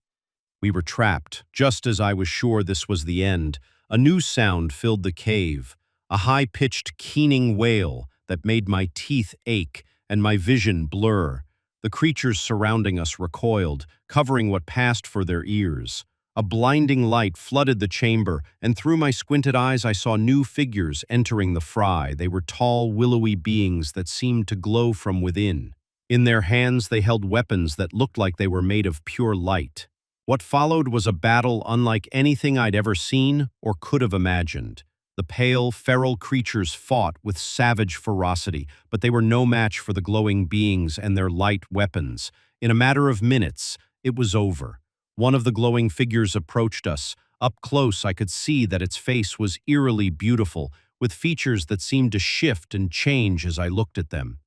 We were trapped. Just as I was sure this was the end, a new sound filled the cave, a high-pitched, keening wail that made my teeth ache and my vision blur. The creatures surrounding us recoiled, covering what passed for their ears. A blinding light flooded the chamber, and through my squinted eyes I saw new figures entering the fray. They were tall, willowy beings that seemed to glow from within. In their hands they held weapons that looked like they were made of pure light. What followed was a battle unlike anything I'd ever seen or could have imagined. The pale, feral creatures fought with savage ferocity, but they were no match for the glowing beings and their light weapons. In a matter of minutes, it was over. One of the glowing figures approached us. Up close, I could see that its face was eerily beautiful, with features that seemed to shift and change as I looked at them.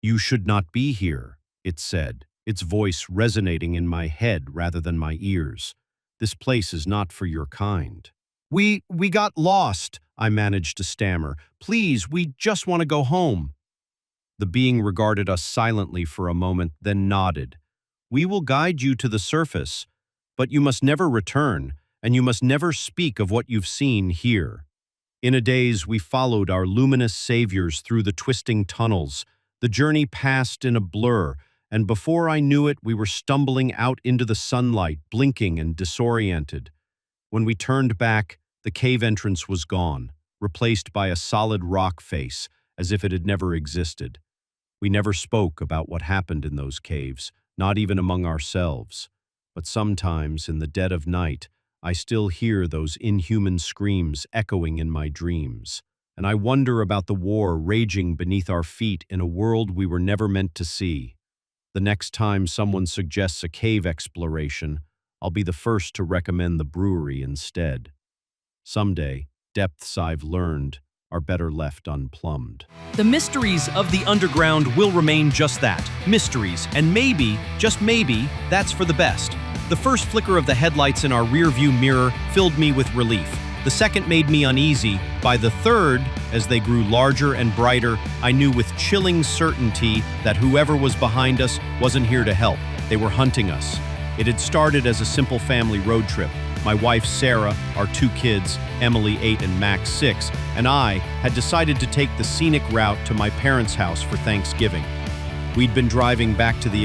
"You should not be here," it said, its voice resonating in my head rather than my ears. "This place is not for your kind." We got lost," I managed to stammer. "Please, we just want to go home." The being regarded us silently for a moment, then nodded. "We will guide you to the surface, but you must never return, and you must never speak of what you've seen here." In a daze, we followed our luminous saviors through the twisting tunnels. The journey passed in a blur, and before I knew it, we were stumbling out into the sunlight, blinking and disoriented. When we turned back, the cave entrance was gone, replaced by a solid rock face, as if it had never existed. We never spoke about what happened in those caves, not even among ourselves. But sometimes, in the dead of night, I still hear those inhuman screams echoing in my dreams, and I wonder about the war raging beneath our feet in a world we were never meant to see. The next time someone suggests a cave exploration, I'll be the first to recommend the brewery instead. Someday, depths I've learned are better left unplumbed. The mysteries of the underground will remain just that, mysteries, and maybe, just maybe, that's for the best. The first flicker of the headlights in our rearview mirror filled me with relief. The second made me uneasy. By the third, as they grew larger and brighter, I knew with chilling certainty that whoever was behind us wasn't here to help. They were hunting us. It had started as a simple family road trip. My wife, Sarah, our 2 kids, Emily, 8, and Max, 6, and I had decided to take the scenic route to my parents' house for Thanksgiving. We'd been driving back to the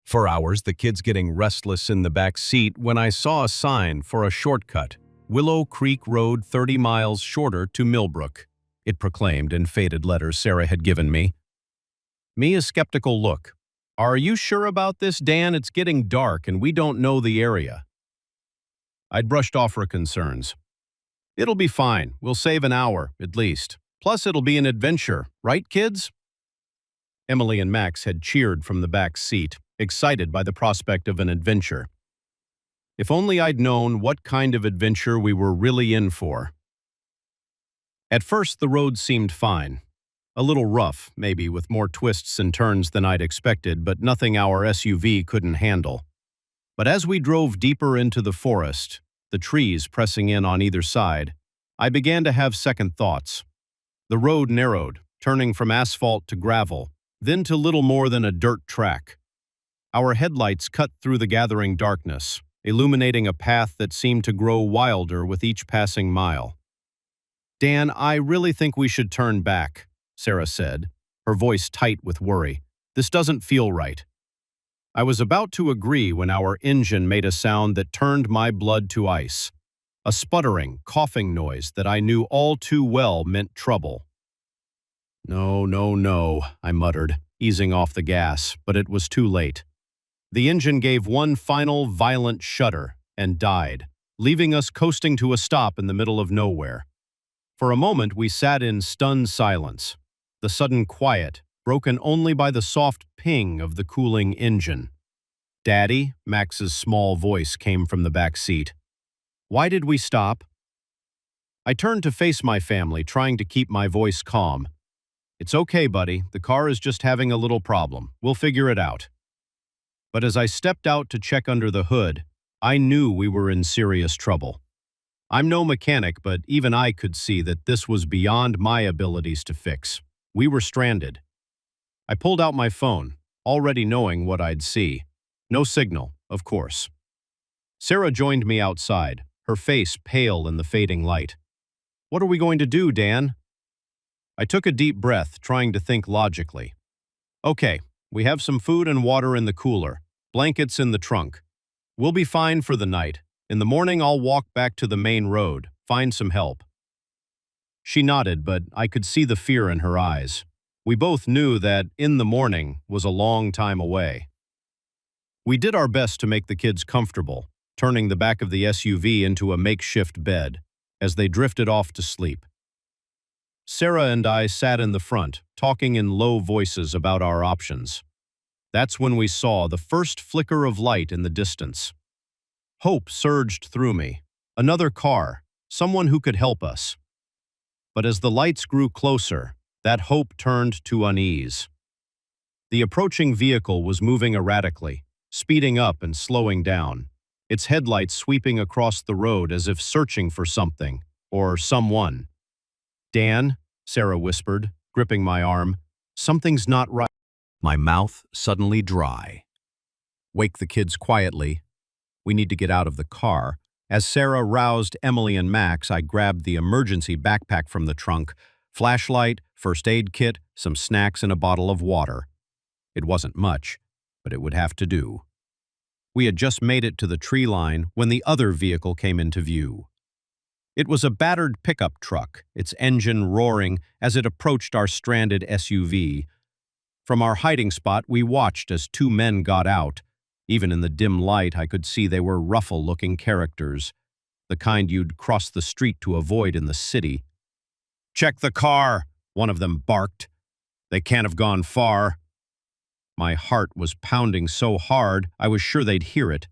For hours, the kids getting restless in the back seat when I saw a sign for a shortcut. Willow Creek Road 30 miles shorter to Millbrook, it proclaimed in faded letters Sarah had given me. Me a skeptical look. Are you sure about this, Dan? It's getting dark and we don't know the area. I'd brushed off her concerns. It'll be fine. We'll save an hour, at least. Plus, it'll be an adventure, right, kids? Emily and Max had cheered from the back seat, excited by the prospect of an adventure. If only I'd known what kind of adventure we were really in for. At first, the road seemed fine. A little rough, maybe, with more twists and turns than I'd expected, but nothing our SUV couldn't handle. But as we drove deeper into the forest, the trees pressing in on either side, I began to have second thoughts. The road narrowed, turning from asphalt to gravel, then to little more than a dirt track. Our headlights cut through the gathering darkness, illuminating a path that seemed to grow wilder with each passing mile. Dan, I really think we should turn back, Sarah said, her voice tight with worry. This doesn't feel right. I was about to agree when our engine made a sound that turned my blood to ice. A sputtering, coughing noise that I knew all too well meant trouble. No, no, no, I muttered, easing off the gas, but it was too late. The engine gave one final violent shudder and died, leaving us coasting to a stop in the middle of nowhere. For a moment we sat in stunned silence, the sudden quiet broken only by the soft ping of the cooling engine. Daddy, Max's small voice came from the back seat. Why did we stop? I turned to face my family, trying to keep my voice calm. It's okay, buddy. The car is just having a little problem. We'll figure it out. But as I stepped out to check under the hood, I knew we were in serious trouble. I'm no mechanic, but even I could see that this was beyond my abilities to fix. We were stranded. I pulled out my phone, already knowing what I'd see. No signal, of course. Sarah joined me outside, her face pale in the fading light. What are we going to do, Dan? I took a deep breath, trying to think logically. Okay, we have some food and water in the cooler, blankets in the trunk. We'll be fine for the night. In the morning, I'll walk back to the main road, find some help. She nodded, but I could see the fear in her eyes. We both knew that in the morning was a long time away. We did our best to make the kids comfortable, turning the back of the SUV into a makeshift bed, as they drifted off to sleep. Sarah and I sat in the front, talking in low voices about our options. That's when we saw the first flicker of light in the distance. Hope surged through me. Another car, someone who could help us. But as the lights grew closer, that hope turned to unease. The approaching vehicle was moving erratically, speeding up and slowing down, its headlights sweeping across the road as if searching for something, or someone. Dan, Sarah whispered, gripping my arm, something's not right. My mouth suddenly dry. Wake the kids quietly. We need to get out of the car. As Sarah roused Emily and Max, I grabbed the emergency backpack from the trunk, flashlight, first aid kit, some snacks, and a bottle of water. It wasn't much, but it would have to do. We had just made it to the tree line when the other vehicle came into view. It was a battered pickup truck, its engine roaring as it approached our stranded SUV. From our hiding spot, we watched as two men got out. Even in the dim light, I could see they were ruffle-looking characters, the kind you'd cross the street to avoid in the city. "Check the car," one of them barked. "They can't have gone far." My heart was pounding so hard I was sure they'd hear it.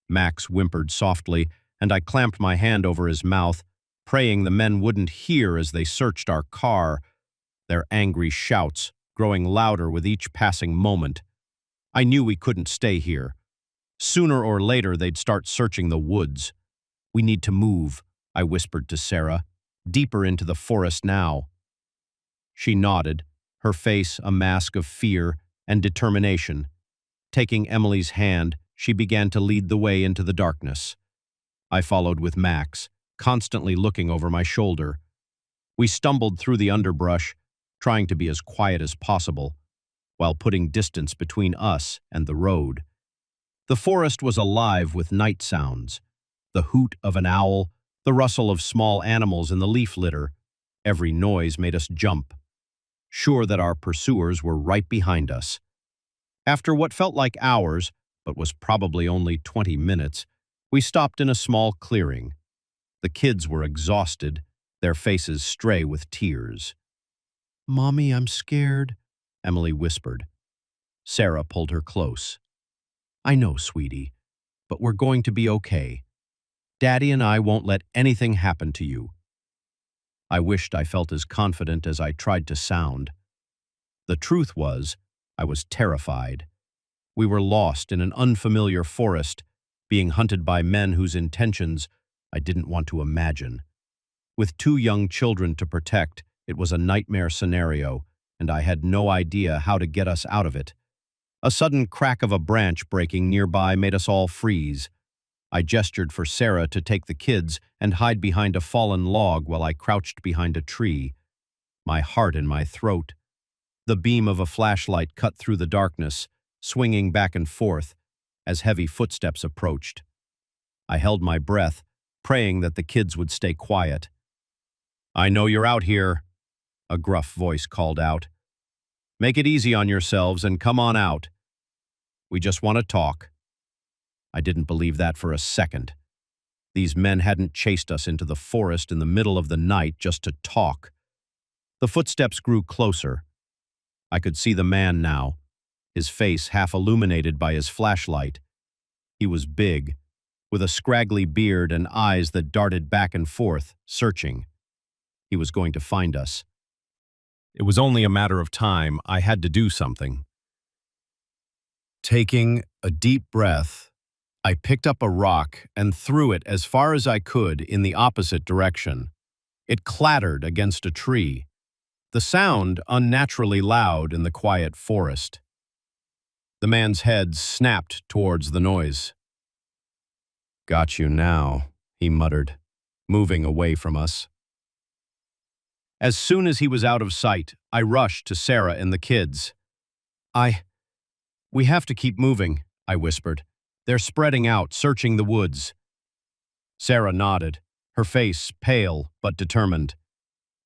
Max whimpered softly, and I clamped my hand over his mouth, praying the men wouldn't hear as they searched our car, their angry shouts growing louder with each passing moment. I knew we couldn't stay here. Sooner or later, they'd start searching the woods. "We need to move," I whispered to Sarah, "deeper into the forest now." She nodded, her face a mask of fear and determination. Taking Emily's hand, she began to lead the way into the darkness. I followed with Max, constantly looking over my shoulder. We stumbled through the underbrush, trying to be as quiet as possible. while putting distance between us and the road. The forest was alive with night sounds, the hoot of an owl, the rustle of small animals in the leaf litter. Every noise made us jump, sure that our pursuers were right behind us. After what felt like hours, but was probably only 20 minutes, we stopped in a small clearing. The kids were exhausted, their faces stray with tears. "Mommy, I'm scared," Emily whispered. Sarah pulled her close. "I know, sweetie, but we're going to be okay. Daddy and I won't let anything happen to you." I wished I felt as confident as I tried to sound. The truth was, I was terrified. We were lost in an unfamiliar forest, being hunted by men whose intentions I didn't want to imagine. With 2 young children to protect, it was a nightmare scenario, and I had no idea how to get us out of it. A sudden crack of a branch breaking nearby made us all freeze. I gestured for Sarah to take the kids and hide behind a fallen log while I crouched behind a tree, my heart in my throat. The beam of a flashlight cut through the darkness, swinging back and forth as heavy footsteps approached. I held my breath, praying that the kids would stay quiet. "I know you're out here," a gruff voice called out. "Make it easy on yourselves and come on out. We just want to talk." I didn't believe that for a second. These men hadn't chased us into the forest in the middle of the night just to talk. The footsteps grew closer. I could see the man now, his face half illuminated by his flashlight. He was big, with a scraggly beard and eyes that darted back and forth, searching. He was going to find us. It was only a matter of time. I had to do something. Taking a deep breath, I picked up a rock and threw it as far as I could in the opposite direction. It clattered against a tree, the sound unnaturally loud in the quiet forest. The man's head snapped towards the noise. "Got you now," he muttered, moving away from us. As soon as he was out of sight, I rushed to Sarah and the kids. We have to keep moving," I whispered. "They're spreading out, searching the woods." Sarah nodded, her face pale but determined.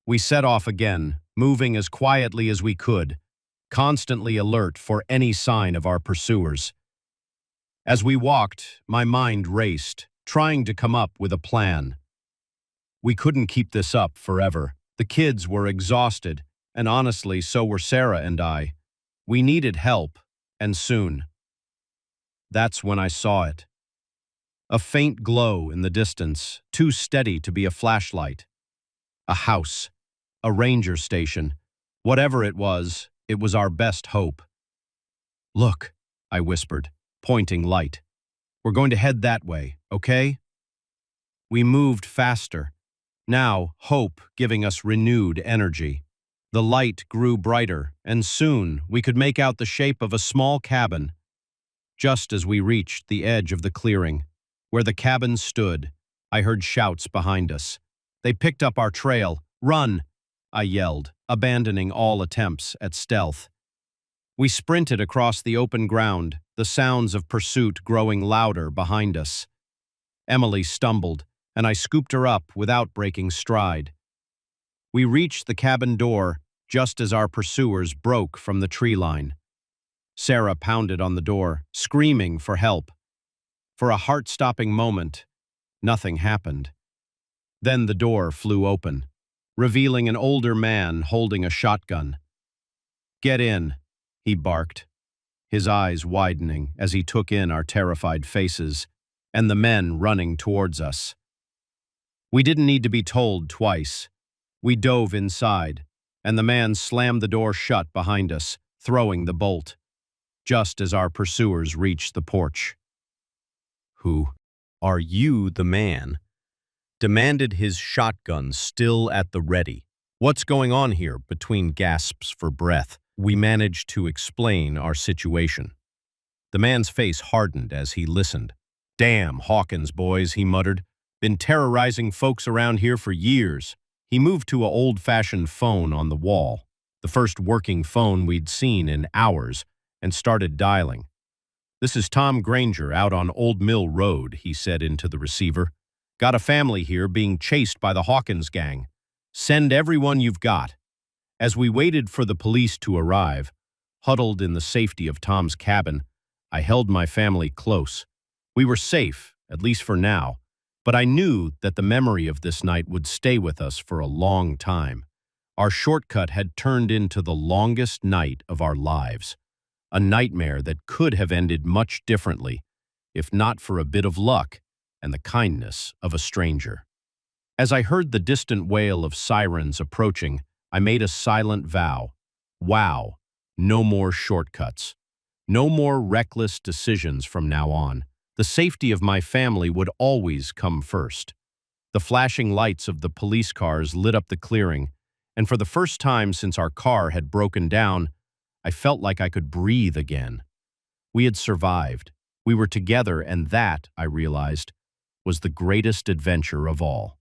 We set off again, moving as quietly as we could, constantly alert for any sign of our pursuers. As we walked, my mind raced, trying to come up with a plan. We couldn't keep this up forever. The kids were exhausted, and honestly, so were Sarah and I. We needed help, and soon. That's when I saw it. A faint glow in the distance, too steady to be a flashlight. A house, a ranger station. Whatever it was our best hope. "Look," I whispered, pointing light. "We're going to head that way, okay?" We moved faster, now hope giving us renewed energy. The light grew brighter, and soon we could make out the shape of a small cabin. Just as we reached the edge of the clearing, where the cabin stood, I heard shouts behind us. They picked up our trail. "Run!" I yelled, abandoning all attempts at stealth. We sprinted across the open ground, the sounds of pursuit growing louder behind us. Emily stumbled, and I scooped her up without breaking stride. We reached the cabin door just as our pursuers broke from the tree line. Sarah pounded on the door, screaming for help. For a heart-stopping moment, nothing happened. Then the door flew open, revealing an older man holding a shotgun. "Get in," he barked, his eyes widening as he took in our terrified faces and the men running towards us. We didn't need to be told twice. We dove inside, and the man slammed the door shut behind us, throwing the bolt, just as our pursuers reached the porch. "Who are you, the man?" demanded, his shotgun still at the ready. "What's going on here?" Between gasps for breath, we managed to explain our situation. The man's face hardened as he listened. "Damn Hawkins boys," he muttered. "Been terrorizing folks around here for years." He moved to an old-fashioned phone on the wall. the first working phone we'd seen in hours, and started dialing. "This is Tom Granger out on Old Mill Road," he said into the receiver. "Got a family here being chased by the Hawkins gang. Send everyone you've got." As we waited for the police to arrive, huddled in the safety of Tom's cabin, I held my family close. We were safe, at least for now, but I knew that the memory of this night would stay with us for a long time. Our shortcut had turned into the longest night of our lives, a nightmare that could have ended much differently, if not for a bit of luck and the kindness of a stranger. As I heard the distant wail of sirens approaching, I made a silent vow. Wow, no more shortcuts. No more reckless decisions from now on. The safety of my family would always come first. The flashing lights of the police cars lit up the clearing, and for the first time since our car had broken down, I felt like I could breathe again. We had survived. We were together, and that, I realized, was the greatest adventure of all.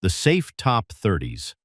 The Safe Top 30s.